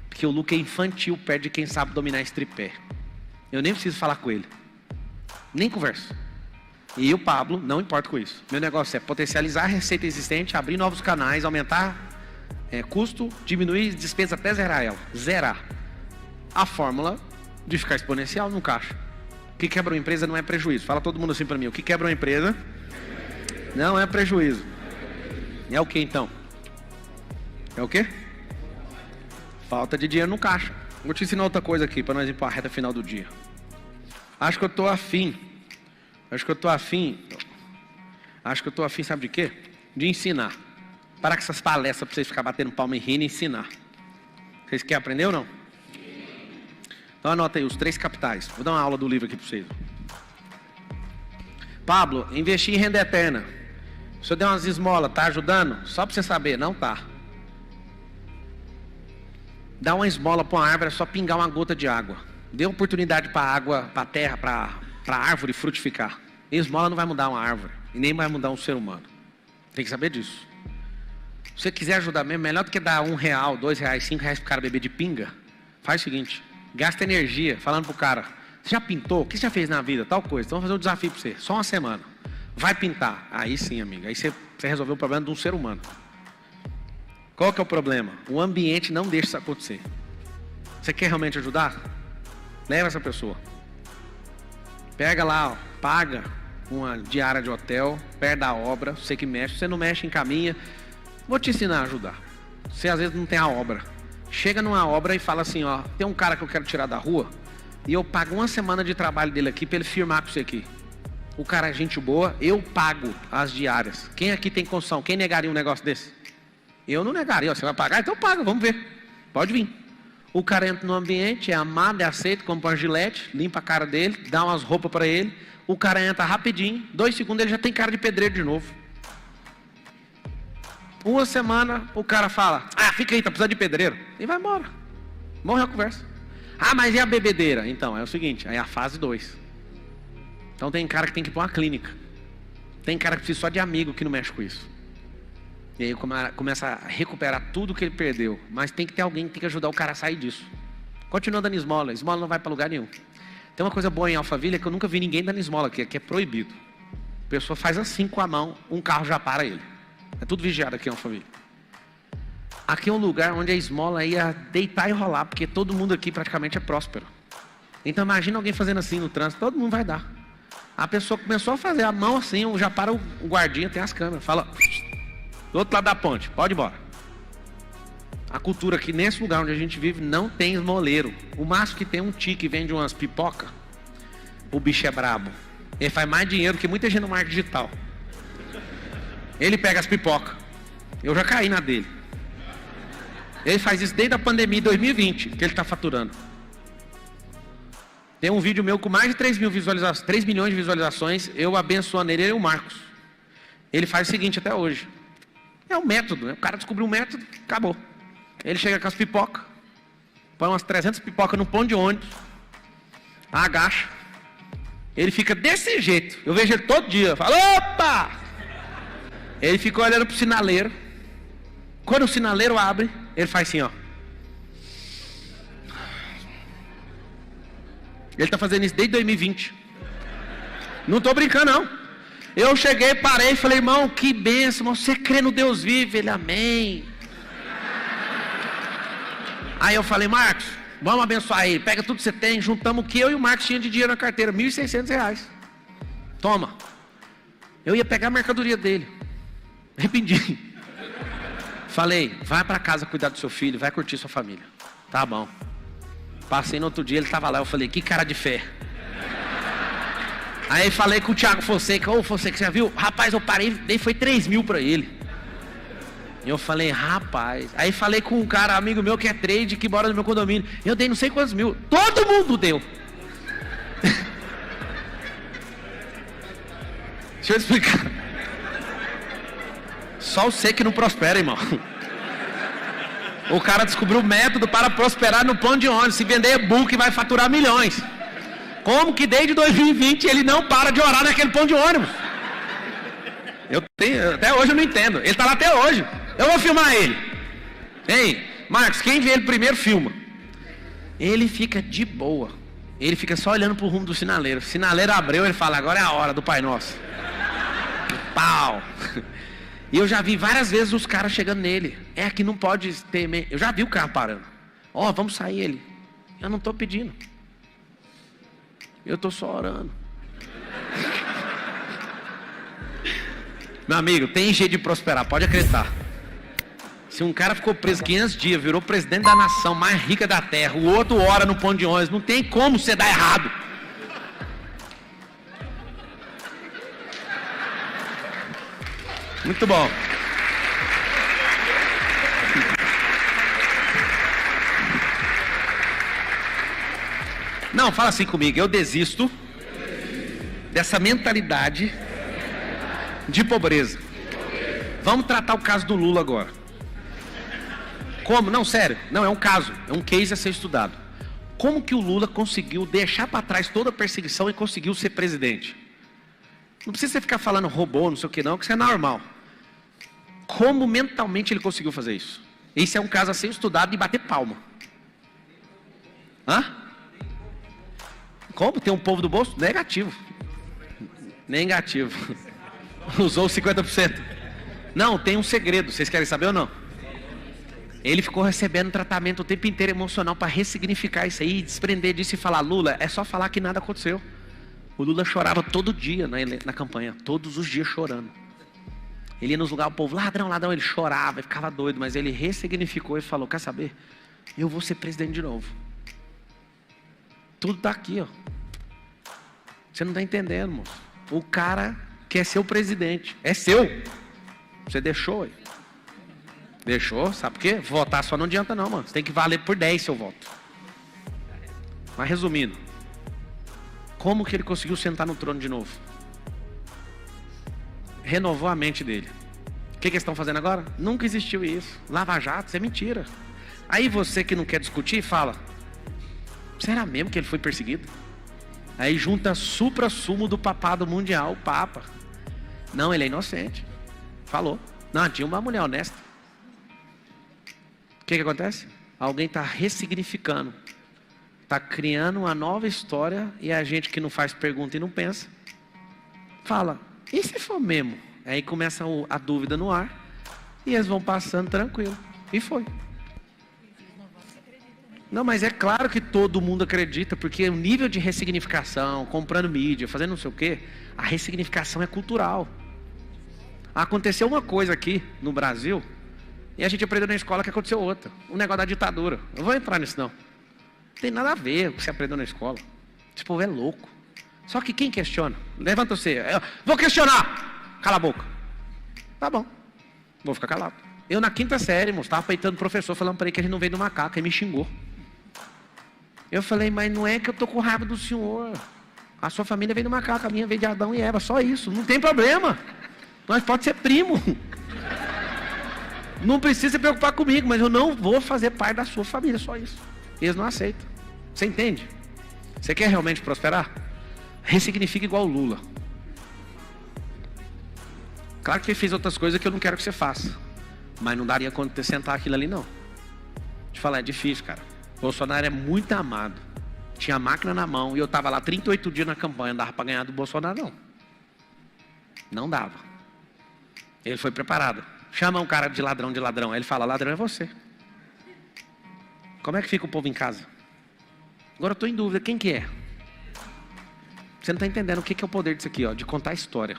Porque o lucro é infantil perto de quem sabe dominar esse tripé. Eu nem preciso falar com ele. Nem converso. E o Pablo, não importa com isso. Meu negócio é potencializar a receita existente, abrir novos canais, aumentar custo, diminuir despesa até zerar ela. Zerar. A fórmula de ficar exponencial no caixa. O que quebra uma empresa não é prejuízo. Fala todo mundo assim para mim. O que quebra uma empresa não é prejuízo. É o que então? É o quê? Falta de dinheiro no caixa. Vou te ensinar outra coisa aqui para nós ir para a reta final do dia. Acho que eu estou afim, sabe de quê? De ensinar. Parar com essas palestras para vocês ficarem batendo palma e rindo e ensinar. Vocês querem aprender ou não? Então anota aí os 3 capitais. Vou dar uma aula do livro aqui para vocês. Pablo, investir em renda eterna. Se eu der umas esmolas, tá ajudando? Só para você saber, não tá. Dá uma esmola para uma árvore, é só pingar uma gota de água. Dê oportunidade para a água, para a terra, para a árvore frutificar. Esmola não vai mudar uma árvore e nem vai mudar um ser humano. Tem que saber disso. Se você quiser ajudar mesmo, melhor do que dar R$1, R$2, R$5 para o cara beber de pinga. Faz o seguinte, gasta energia falando pro cara, você já pintou? O que você já fez na vida? Tal coisa. Então vamos fazer um desafio para você, só uma semana. Vai pintar. Aí sim, amigo. Aí você resolveu o problema de um ser humano. Qual que é o problema? O ambiente não deixa isso acontecer. Você quer realmente ajudar? Leva essa pessoa. Pega lá, ó, paga uma diária de hotel, perto da obra, você que mexe. Você não mexe, encaminha. Vou te ensinar a ajudar. Você às vezes não tem a obra. Chega numa obra e fala assim, ó, tem um cara que eu quero tirar da rua e eu pago uma semana de trabalho dele aqui para ele firmar com você aqui. O cara é gente boa, eu pago as diárias. Quem aqui tem condição? Quem negaria um negócio desse? Eu não negaria. Você vai pagar? Então paga, vamos ver. Pode vir. O cara entra no ambiente, é amado, é aceito, compra uma gilete, limpa a cara dele, dá umas roupas para ele. O cara entra rapidinho, 2 segundos ele já tem cara de pedreiro de novo. Uma semana o cara fala, fica aí, tá precisando de pedreiro. E vai embora. Morre a conversa. Mas e a bebedeira? Então, é o seguinte, aí é a fase 2. Então tem cara que tem que ir para uma clínica. Tem cara que precisa só de amigo que não mexe com isso. E aí começa a recuperar tudo que ele perdeu. Mas tem que ter alguém que tem que ajudar o cara a sair disso. Continua dando esmola. Esmola não vai para lugar nenhum. Tem uma coisa boa em Alphaville, que eu nunca vi ninguém dando esmola aqui, que é proibido. A pessoa faz assim com a mão, um carro já para ele. É tudo vigiado aqui em Alphaville. Aqui é um lugar onde a esmola ia deitar e rolar, porque todo mundo aqui praticamente é próspero. Então imagina alguém fazendo assim no trânsito, todo mundo vai dar. A pessoa começou a fazer a mão assim, já para o guardinha, tem as câmeras. Fala, do outro lado da ponte, pode ir embora. A cultura aqui, nesse lugar onde a gente vive, não tem esmoleiro. O máximo que tem um tio que vende umas pipoca, o bicho é brabo. Ele faz mais dinheiro que muita gente no marketing digital. Ele pega as pipocas. Eu já caí na dele. Ele faz isso desde a pandemia de 2020, que ele está faturando. Tem um vídeo meu com mais de 3 milhões de visualizações, eu abençoando ele e o Marcos. Ele faz o seguinte até hoje. É um método, né? O cara descobriu um método, acabou. Ele chega com as pipocas, põe umas 300 pipocas no ponto de ônibus, agacha. Ele fica desse jeito. Eu vejo ele todo dia. Fala, opa! Ele fica olhando pro sinaleiro. Quando o sinaleiro abre, ele faz assim, ó. Ele tá fazendo isso desde 2020. Não tô brincando, não. Eu cheguei, parei e falei, irmão, que bênção, você crê no Deus vivo? Ele, amém. Aí eu falei, Marcos, vamos abençoar ele. Pega tudo que você tem, juntamos o que eu e o Marcos tinha de dinheiro na carteira, R$1.600. Toma. Eu ia pegar a mercadoria dele. Arrependi. Falei, vai para casa cuidar do seu filho, vai curtir sua família. Tá bom. Passei no outro dia, ele estava lá, eu falei, que cara de fé. Aí falei com o Thiago Fonseca, ô Fonseca, você já viu? Rapaz, eu parei, dei foi 3 mil para ele. E eu falei, rapaz. Aí falei com um cara, amigo meu que é trade, que mora no meu condomínio. Eu dei não sei quantos mil. Todo mundo deu. Deixa eu explicar. Só você que não prospera, irmão. O cara descobriu o método para prosperar no ponto de ônibus. Se vender e-book vai faturar milhões. Como que desde 2020 ele não para de orar naquele ponto de ônibus? Até hoje eu não entendo. Ele está lá até hoje. Eu vou filmar ele. Ei, Marcos, quem vê ele primeiro filma. Ele fica de boa. Ele fica só olhando para o rumo do sinaleiro. O sinaleiro abriu, ele fala, agora é a hora do Pai Nosso. Pau. E eu já vi várias vezes os caras chegando nele. É que não pode ter... Eu já vi o carro parando. Ó, vamos sair ele. Eu não estou pedindo. Eu estou só orando. Meu amigo, tem jeito de prosperar, pode acreditar. Se um cara ficou preso 500 dias, virou presidente da nação mais rica da terra, o outro ora no ponto de ônibus, não tem como você dar errado. Muito bom. Não, fala assim comigo, eu desisto dessa mentalidade de pobreza. Vamos tratar o caso do Lula agora. Como? Não, sério. Não, é um caso. É um case a ser estudado. Como que o Lula conseguiu deixar para trás toda a perseguição e conseguiu ser presidente? Não precisa você ficar falando robô, não sei o que não, que isso é normal. Como mentalmente ele conseguiu fazer isso? Esse é um caso a ser estudado e bater palma. Hã? Como? Tem um povo do bolso? Negativo. Negativo. Usou 50%. Não, tem um segredo. Vocês querem saber ou não? Ele ficou recebendo tratamento o tempo inteiro emocional para ressignificar isso aí, desprender disso e falar, Lula, é só falar que nada aconteceu. O Lula chorava todo dia na campanha, todos os dias chorando. Ele ia nos lugares, o povo, ladrão, ladrão, ele chorava, ele ficava doido, mas ele ressignificou e falou, quer saber? Eu vou ser presidente de novo. Tudo está aqui, ó. Você não está entendendo, moço. O cara quer ser o presidente, é seu. Você deixou, aí. Deixou, sabe por quê? Votar só não adianta não, mano. Você tem que valer por 10 seu voto. Mas resumindo, como que ele conseguiu sentar no trono de novo? Renovou a mente dele. O que eles estão fazendo agora? Nunca existiu isso. Lava Jato, isso é mentira. Aí você que não quer discutir, fala, será mesmo que ele foi perseguido? Aí junta supra-sumo do papado mundial, o Papa. Não, ele é inocente. Falou. Não, tinha uma mulher honesta. O que acontece? Alguém está ressignificando. Está criando uma nova história e a gente que não faz pergunta e não pensa, fala, e se for mesmo? Aí começa a dúvida no ar e eles vão passando tranquilo. E foi. Não, mas é claro que todo mundo acredita, porque o nível de ressignificação, comprando mídia, fazendo não sei o quê, a ressignificação é cultural. Aconteceu uma coisa aqui no Brasil, e a gente aprendeu na escola que aconteceu outra. O negócio da ditadura. Eu não vou entrar nisso não. Não tem nada a ver com o que você aprendeu na escola. Esse povo é louco. Só que quem questiona? Levanta você. Eu vou questionar. Cala a boca. Tá bom. Vou ficar calado. Eu na 5ª série, moço, estava peitando o professor, falando para ele que a gente não veio do macaco. Ele me xingou. Eu falei, mas não é que eu tô com raiva do senhor. A sua família veio do macaco, a minha veio de Adão e Eva. Só isso. Não tem problema. Nós pode ser primo. Não precisa se preocupar comigo, mas eu não vou fazer parte da sua família, só isso. Eles não aceitam. Você entende? Você quer realmente prosperar? Ressignifica igual o Lula. Claro que ele fez outras coisas que eu não quero que você faça. Mas não daria conta de sentar aquilo ali, não. Te falar, é difícil, cara. Bolsonaro é muito amado. Tinha a máquina na mão e eu estava lá 38 dias na campanha. Não dava para ganhar do Bolsonaro, não. Não dava. Ele foi preparado. Chama um cara de ladrão. Aí ele fala, ladrão é você. Como é que fica o povo em casa? Agora eu estou em dúvida, quem que é? Você não está entendendo o que é o poder disso aqui, ó, de contar a história.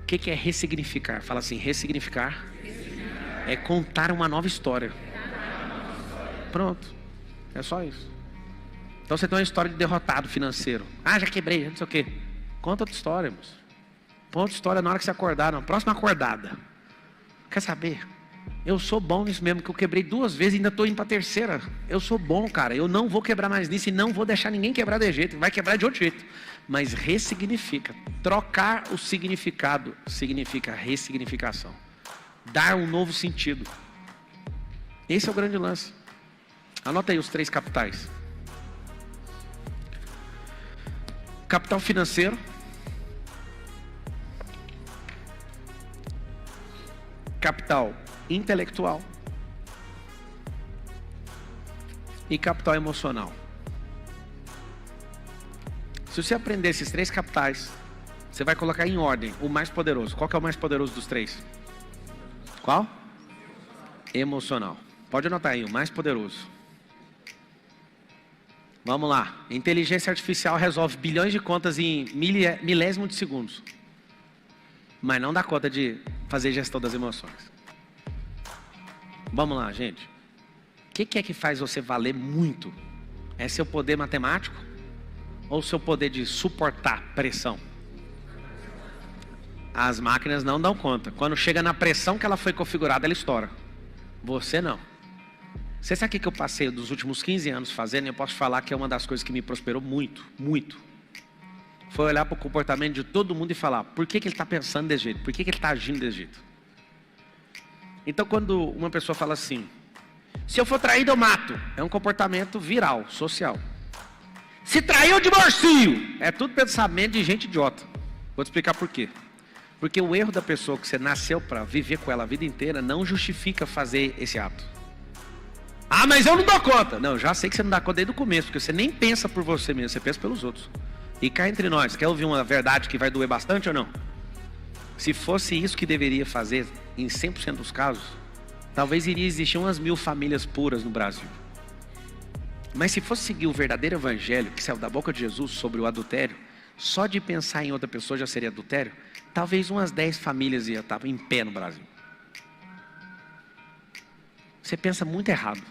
O que é ressignificar? Fala assim, ressignificar é contar uma nova história. Pronto. É só isso. Então você tem uma história de derrotado financeiro. Ah, já quebrei, já não sei o quê. Conta outra história, moço. Conta outra história na hora que você acordar, na próxima acordada. Quer saber? Eu sou bom nisso mesmo, que eu quebrei 2 vezes e ainda estou indo para a 3ª. Eu sou bom, cara. Eu não vou quebrar mais nisso e não vou deixar ninguém quebrar de jeito. Vai quebrar de outro jeito. Mas ressignifica. Trocar o significado significa ressignificação. Dar um novo sentido. Esse é o grande lance. Anota aí os 3 capitais. Capital financeiro. Capital intelectual e capital emocional. Se você aprender esses 3 capitais, você vai colocar em ordem o mais poderoso. Qual que é o mais poderoso dos 3? Qual? Emocional. Pode anotar aí, o mais poderoso. Vamos lá. Inteligência artificial resolve bilhões de contas em milésimo de segundos. Mas não dá conta de fazer gestão das emoções. Vamos lá, gente. O que é que faz você valer muito? É seu poder matemático? Ou seu poder de suportar pressão? As máquinas não dão conta. Quando chega na pressão que ela foi configurada, ela estoura. Você não. Você sabe o que eu passei dos últimos 15 anos fazendo? E eu posso falar que é uma das coisas que me prosperou muito, muito. Foi olhar para o comportamento de todo mundo e falar, por que ele está pensando desse jeito? Por que ele está agindo desse jeito? Então quando uma pessoa fala assim, se eu for traído eu mato, é um comportamento viral, social. Se trair eu divorcio, é tudo pensamento de gente idiota. Vou te explicar por quê. Porque o erro da pessoa que você nasceu para viver com ela a vida inteira não justifica fazer esse ato. Ah, mas eu não dou conta. Não, eu já sei que você não dá conta desde o começo, porque você nem pensa por você mesmo, você pensa pelos outros. E cá entre nós, quer ouvir uma verdade que vai doer bastante ou não? Se fosse isso que deveria fazer em 100% dos casos, talvez iria existir umas 1000 famílias puras no Brasil. Mas se fosse seguir o verdadeiro evangelho que saiu da boca de Jesus sobre o adultério, só de pensar em outra pessoa já seria adultério, talvez umas 10 famílias iam estar em pé no Brasil. Você pensa muito errado.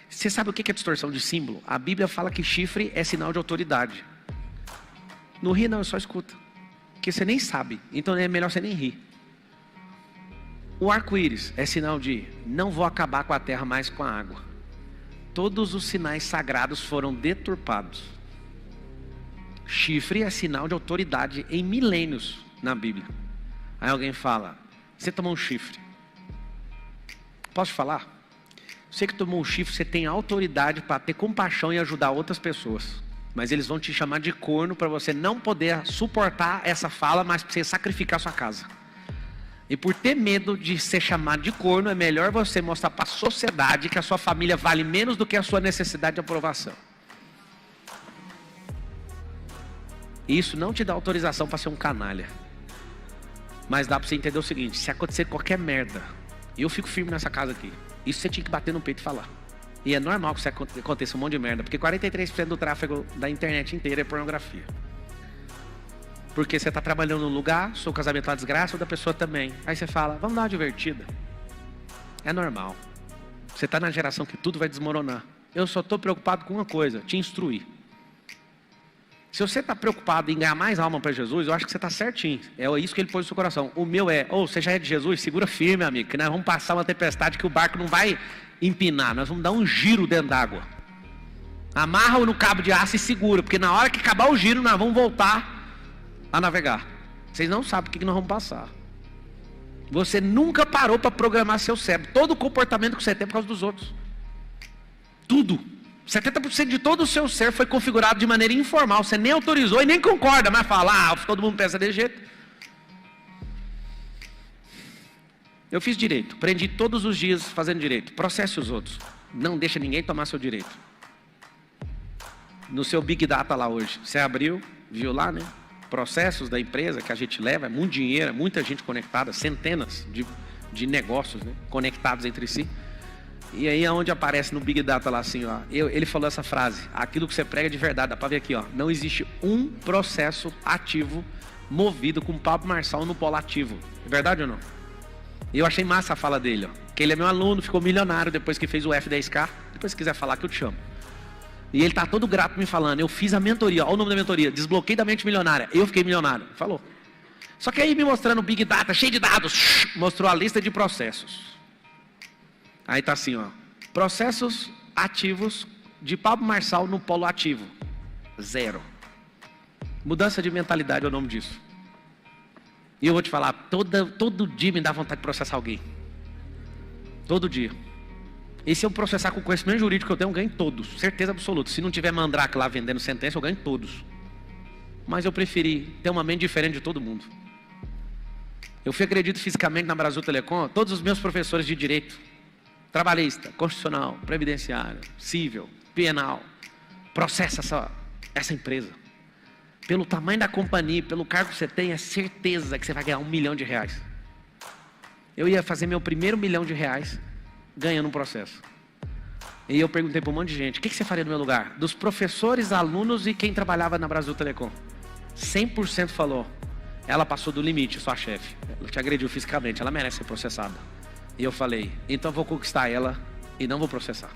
Você sabe o que é distorção de símbolo? A Bíblia fala que chifre é sinal de autoridade. Não ri não, só escuta. Porque você nem sabe, então é melhor você nem rir. O arco-íris é sinal de não vou acabar com a terra mais com a água. Todos os sinais sagrados foram deturpados. Chifre é sinal de autoridade em milênios na Bíblia. Aí alguém fala, você tomou um chifre. Posso falar? Você que tomou um chifre, você tem autoridade para ter compaixão e ajudar outras pessoas. Mas eles vão te chamar de corno para você não poder suportar essa fala, mas para você sacrificar sua casa. E por ter medo de ser chamado de corno, é melhor você mostrar para a sociedade que a sua família vale menos do que a sua necessidade de aprovação. Isso não te dá autorização para ser um canalha. Mas dá para você entender o seguinte, se acontecer qualquer merda, eu fico firme nessa casa aqui. Isso você tinha que bater no peito e falar. E é normal que isso aconteça um monte de merda, porque 43% do tráfego da internet inteira é pornografia. Porque você está trabalhando num lugar, seu casamento é uma desgraça, o da pessoa também. Aí você fala, vamos dar uma divertida. É normal. Você está na geração que tudo vai desmoronar. Eu só estou preocupado com uma coisa, te instruir. Se você está preocupado em ganhar mais alma para Jesus, eu acho que você está certinho. É isso que ele pôs no seu coração. O meu é, você já é de Jesus, segura firme, amigo, que nós vamos passar uma tempestade que o barco não vai empinar, nós vamos dar um giro dentro d'água. Amarra-o no cabo de aço e segura, porque na hora que acabar o giro, nós vamos voltar a navegar. Vocês não sabem o que nós vamos passar. Você nunca parou para programar seu cérebro. Todo o comportamento que você tem é por causa dos outros. Tudo. 70% de todo o seu ser foi configurado de maneira informal. Você nem autorizou e nem concorda, mas fala, todo mundo pensa desse jeito. Eu fiz direito, aprendi todos os dias fazendo direito. Processe os outros. Não deixa ninguém tomar seu direito. No seu Big Data lá hoje, você abriu, viu lá, né? Processos da empresa que a gente leva, é muito dinheiro, é muita gente conectada, centenas de negócios, né? Conectados entre si. E aí é onde aparece no Big Data lá assim, ó, ele falou essa frase, aquilo que você prega de verdade, dá pra ver aqui, ó, não existe um processo ativo movido com Pablo Marçal no polo ativo. É verdade ou não? E eu achei massa a fala dele, ó, que ele é meu aluno, ficou milionário depois que fez o F10K, depois se quiser falar que eu te chamo. E ele tá todo grato me falando, eu fiz a mentoria, olha o nome da mentoria, desbloqueei da mente milionária, eu fiquei milionário, falou. Só que aí me mostrando o Big Data, cheio de dados, mostrou a lista de processos. Aí tá assim, ó, processos ativos de Pablo Marçal no polo ativo, 0. Mudança de mentalidade é o nome disso. E eu vou te falar, todo dia me dá vontade de processar alguém. Todo dia. E se eu processar com o conhecimento jurídico que eu tenho, eu ganho todos, certeza absoluta. Se não tiver mandrake lá vendendo sentença, eu ganho todos. Mas eu preferi ter uma mente diferente de todo mundo. Eu fui agredido fisicamente na Brasil Telecom, todos os meus professores de direito, trabalhista, constitucional, previdenciário, civil, penal, processa essa empresa. Pelo tamanho da companhia, pelo cargo que você tem, é certeza que você vai ganhar R$1 milhão. Eu ia fazer meu primeiro R$1 milhão ganhando um processo. E eu perguntei para um monte de gente, o que você faria no meu lugar? Dos professores, alunos e quem trabalhava na Brasil Telecom. 100% falou, ela passou do limite, sua chefe. Ela te agrediu fisicamente, ela merece ser processada. E eu falei, então eu vou conquistar ela e não vou processar.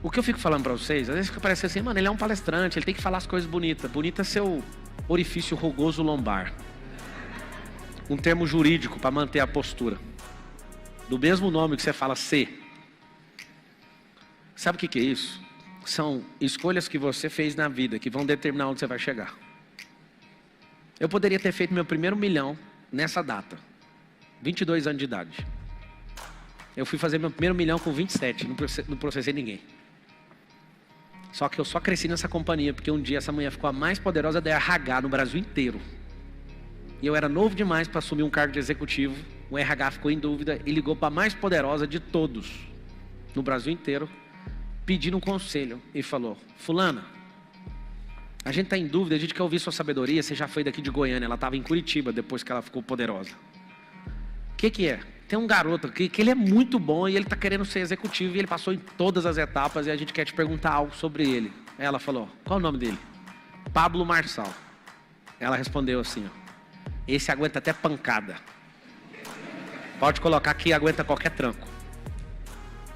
O que eu fico falando para vocês, às vezes fica parecendo assim, mano, ele é um palestrante, ele tem que falar as coisas bonitas. Bonito é seu orifício rugoso lombar. Um termo jurídico para manter a postura. Do mesmo nome que você fala C. Sabe o que é isso? São escolhas que você fez na vida que vão determinar onde você vai chegar. Eu poderia ter feito meu primeiro R$1 milhão nessa data. 22 anos de idade. Eu fui fazer meu primeiro R$1 milhão com 27, não processei ninguém. Só que eu só cresci nessa companhia porque um dia essa mulher ficou a mais poderosa da RH no Brasil inteiro. E eu era novo demais para assumir um cargo de executivo. O RH ficou em dúvida e ligou para a mais poderosa de todos no Brasil inteiro, pedindo um conselho e falou, fulana, a gente está em dúvida, a gente quer ouvir sua sabedoria, você já foi daqui de Goiânia, ela estava em Curitiba depois que ela ficou poderosa. O que é? Tem um garoto aqui que ele é muito bom e ele está querendo ser executivo e ele passou em todas as etapas e a gente quer te perguntar algo sobre ele. Aí ela falou, qual é o nome dele? Pablo Marçal. Ela respondeu assim, ó, esse aguenta até pancada. Pode colocar aqui, aguenta qualquer tranco.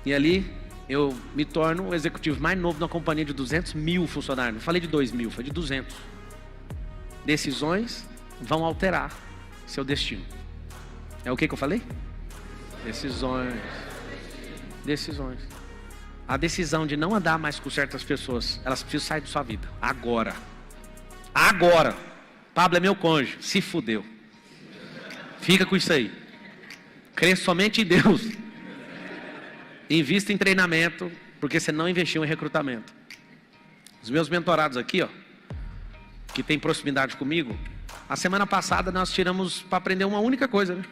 E ali eu me torno o executivo mais novo de uma companhia de 200 mil funcionários. Não falei de 2 mil, foi de 200. Decisões vão alterar seu destino. É o que eu falei? Decisões. Decisões. A decisão de não andar mais com certas pessoas, elas precisam sair da sua vida. Agora. Agora. Pablo é meu cônjuge. Se fudeu. Fica com isso aí. Crê somente em Deus. Invista em treinamento, porque você não investiu em recrutamento. Os meus mentorados aqui, ó, que tem proximidade comigo, a semana passada nós tiramos para aprender uma única coisa, né?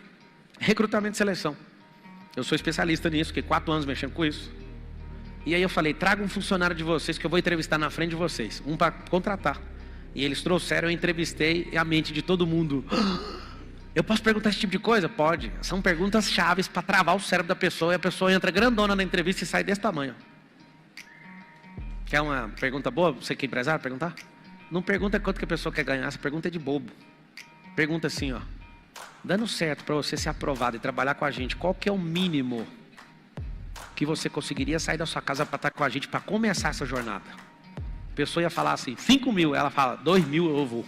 Recrutamento e seleção. Eu sou especialista nisso, fiquei 4 anos mexendo com isso. E aí eu falei, traga um funcionário de vocês que eu vou entrevistar na frente de vocês. Um para contratar. E eles trouxeram, eu entrevistei e a mente de todo mundo Eu posso perguntar esse tipo de coisa? Pode. São perguntas chaves para travar o cérebro da pessoa e a pessoa entra grandona na entrevista e sai desse tamanho. Quer uma pergunta boa? Você que é empresário, perguntar? Não pergunta quanto que a pessoa quer ganhar, essa pergunta é de bobo. Pergunta assim, ó. Dando certo para você ser aprovado e trabalhar com a gente, qual que é o mínimo que você conseguiria sair da sua casa para estar com a gente para começar essa jornada? A pessoa ia falar assim, 5 mil, ela fala, 2 mil eu vou.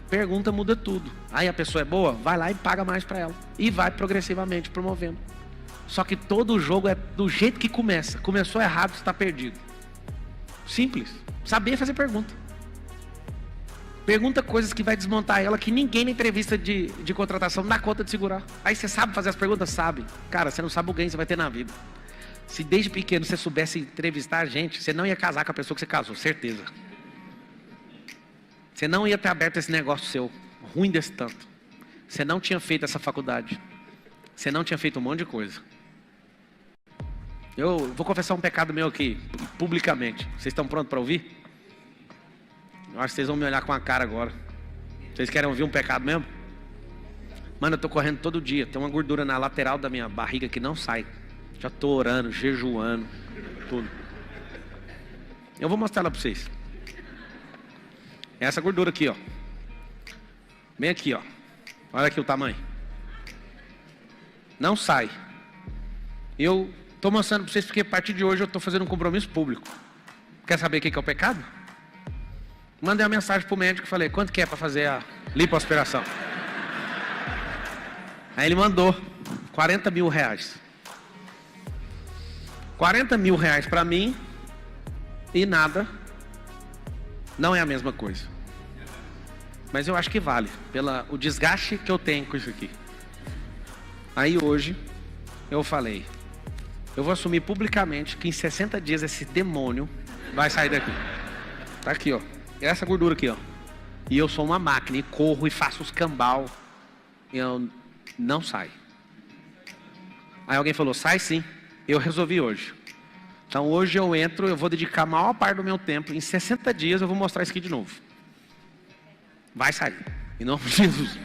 Pergunta muda tudo. Aí a pessoa é boa, vai lá e paga mais para ela. E vai progressivamente promovendo. Só que todo jogo é do jeito que começa. Começou errado, você está perdido. Simples. Saber fazer pergunta. Pergunta coisas que vai desmontar ela, que ninguém na entrevista de contratação dá conta de segurar. Aí você sabe fazer as perguntas? Sabe. Cara, você não sabe o ganho que você vai ter na vida. Se desde pequeno você soubesse entrevistar a gente, você não ia casar com a pessoa que você casou, certeza. Você não ia ter aberto esse negócio seu, ruim desse tanto. Você não tinha feito essa faculdade. Você não tinha feito um monte de coisa. Eu vou confessar um pecado meu aqui, publicamente. Vocês estão prontos para ouvir? Eu acho que vocês vão me olhar com a cara agora. Vocês querem ouvir um pecado mesmo? Mano, eu tô correndo todo dia. Tem uma gordura na lateral da minha barriga que não sai. Já tô orando, jejuando, tudo. Eu vou mostrar ela para vocês. É essa gordura aqui, ó. Bem aqui, ó. Olha aqui o tamanho. Não sai. Eu estou mostrando para vocês porque a partir de hoje eu estou fazendo um compromisso público. Quer saber o que é o pecado? Mandei uma mensagem para o médico e falei, quanto que é para fazer a lipoaspiração? Aí ele mandou 40 mil reais. 40 mil reais para mim e nada não é a mesma coisa. Mas eu acho que vale, pelo desgaste que eu tenho com isso aqui. Aí hoje, eu falei, eu vou assumir publicamente que em 60 dias esse demônio vai sair daqui. Tá aqui, ó. Essa gordura aqui, ó. E eu sou uma máquina, e corro e faço os cambal. E eu não saio. Aí alguém falou, sai sim. Eu resolvi hoje. Então hoje eu entro, eu vou dedicar a maior parte do meu tempo. Em 60 dias eu vou mostrar isso aqui de novo. Vai sair. Em nome de Jesus.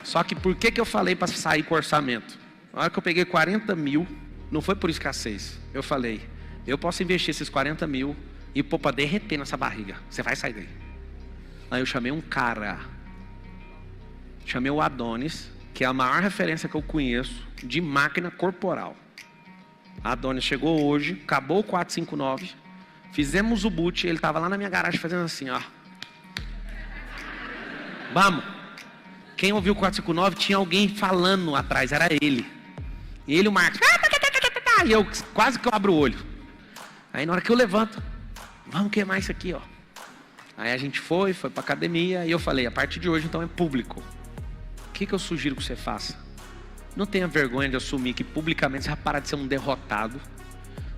Só que por que eu falei para sair com o orçamento? Na hora que eu peguei 40 mil, não foi por escassez. Eu falei, eu posso investir esses 40 mil e pôr para derreter nessa barriga. Você vai sair daí. Aí eu chamei um cara. Chamei o Adonis, que é a maior referência que eu conheço de máquina corporal. A Adonis chegou hoje, acabou o 459, fizemos o boot, ele estava lá na minha garagem fazendo assim, ó. Vamos. Quem ouviu o 459 tinha alguém falando atrás, era ele. E ele, o Marcos. E eu quase que eu abro o olho. Aí na hora que eu levanto, vamos queimar isso aqui, ó. Aí a gente foi pra academia e eu falei, a partir de hoje então é público. O que eu sugiro que você faça? Não tenha vergonha de assumir que publicamente você vai parar de ser um derrotado.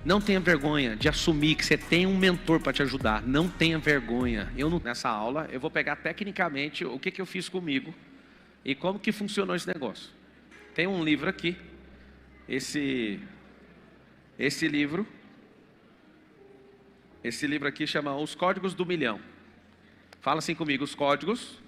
Não tenha vergonha de assumir que você tem um mentor para te ajudar. Não tenha vergonha. Nessa aula, eu vou pegar tecnicamente o que eu fiz comigo e como que funcionou esse negócio. Tem um livro aqui. Esse livro aqui chama Os Códigos do Milhão. Fala assim comigo, os códigos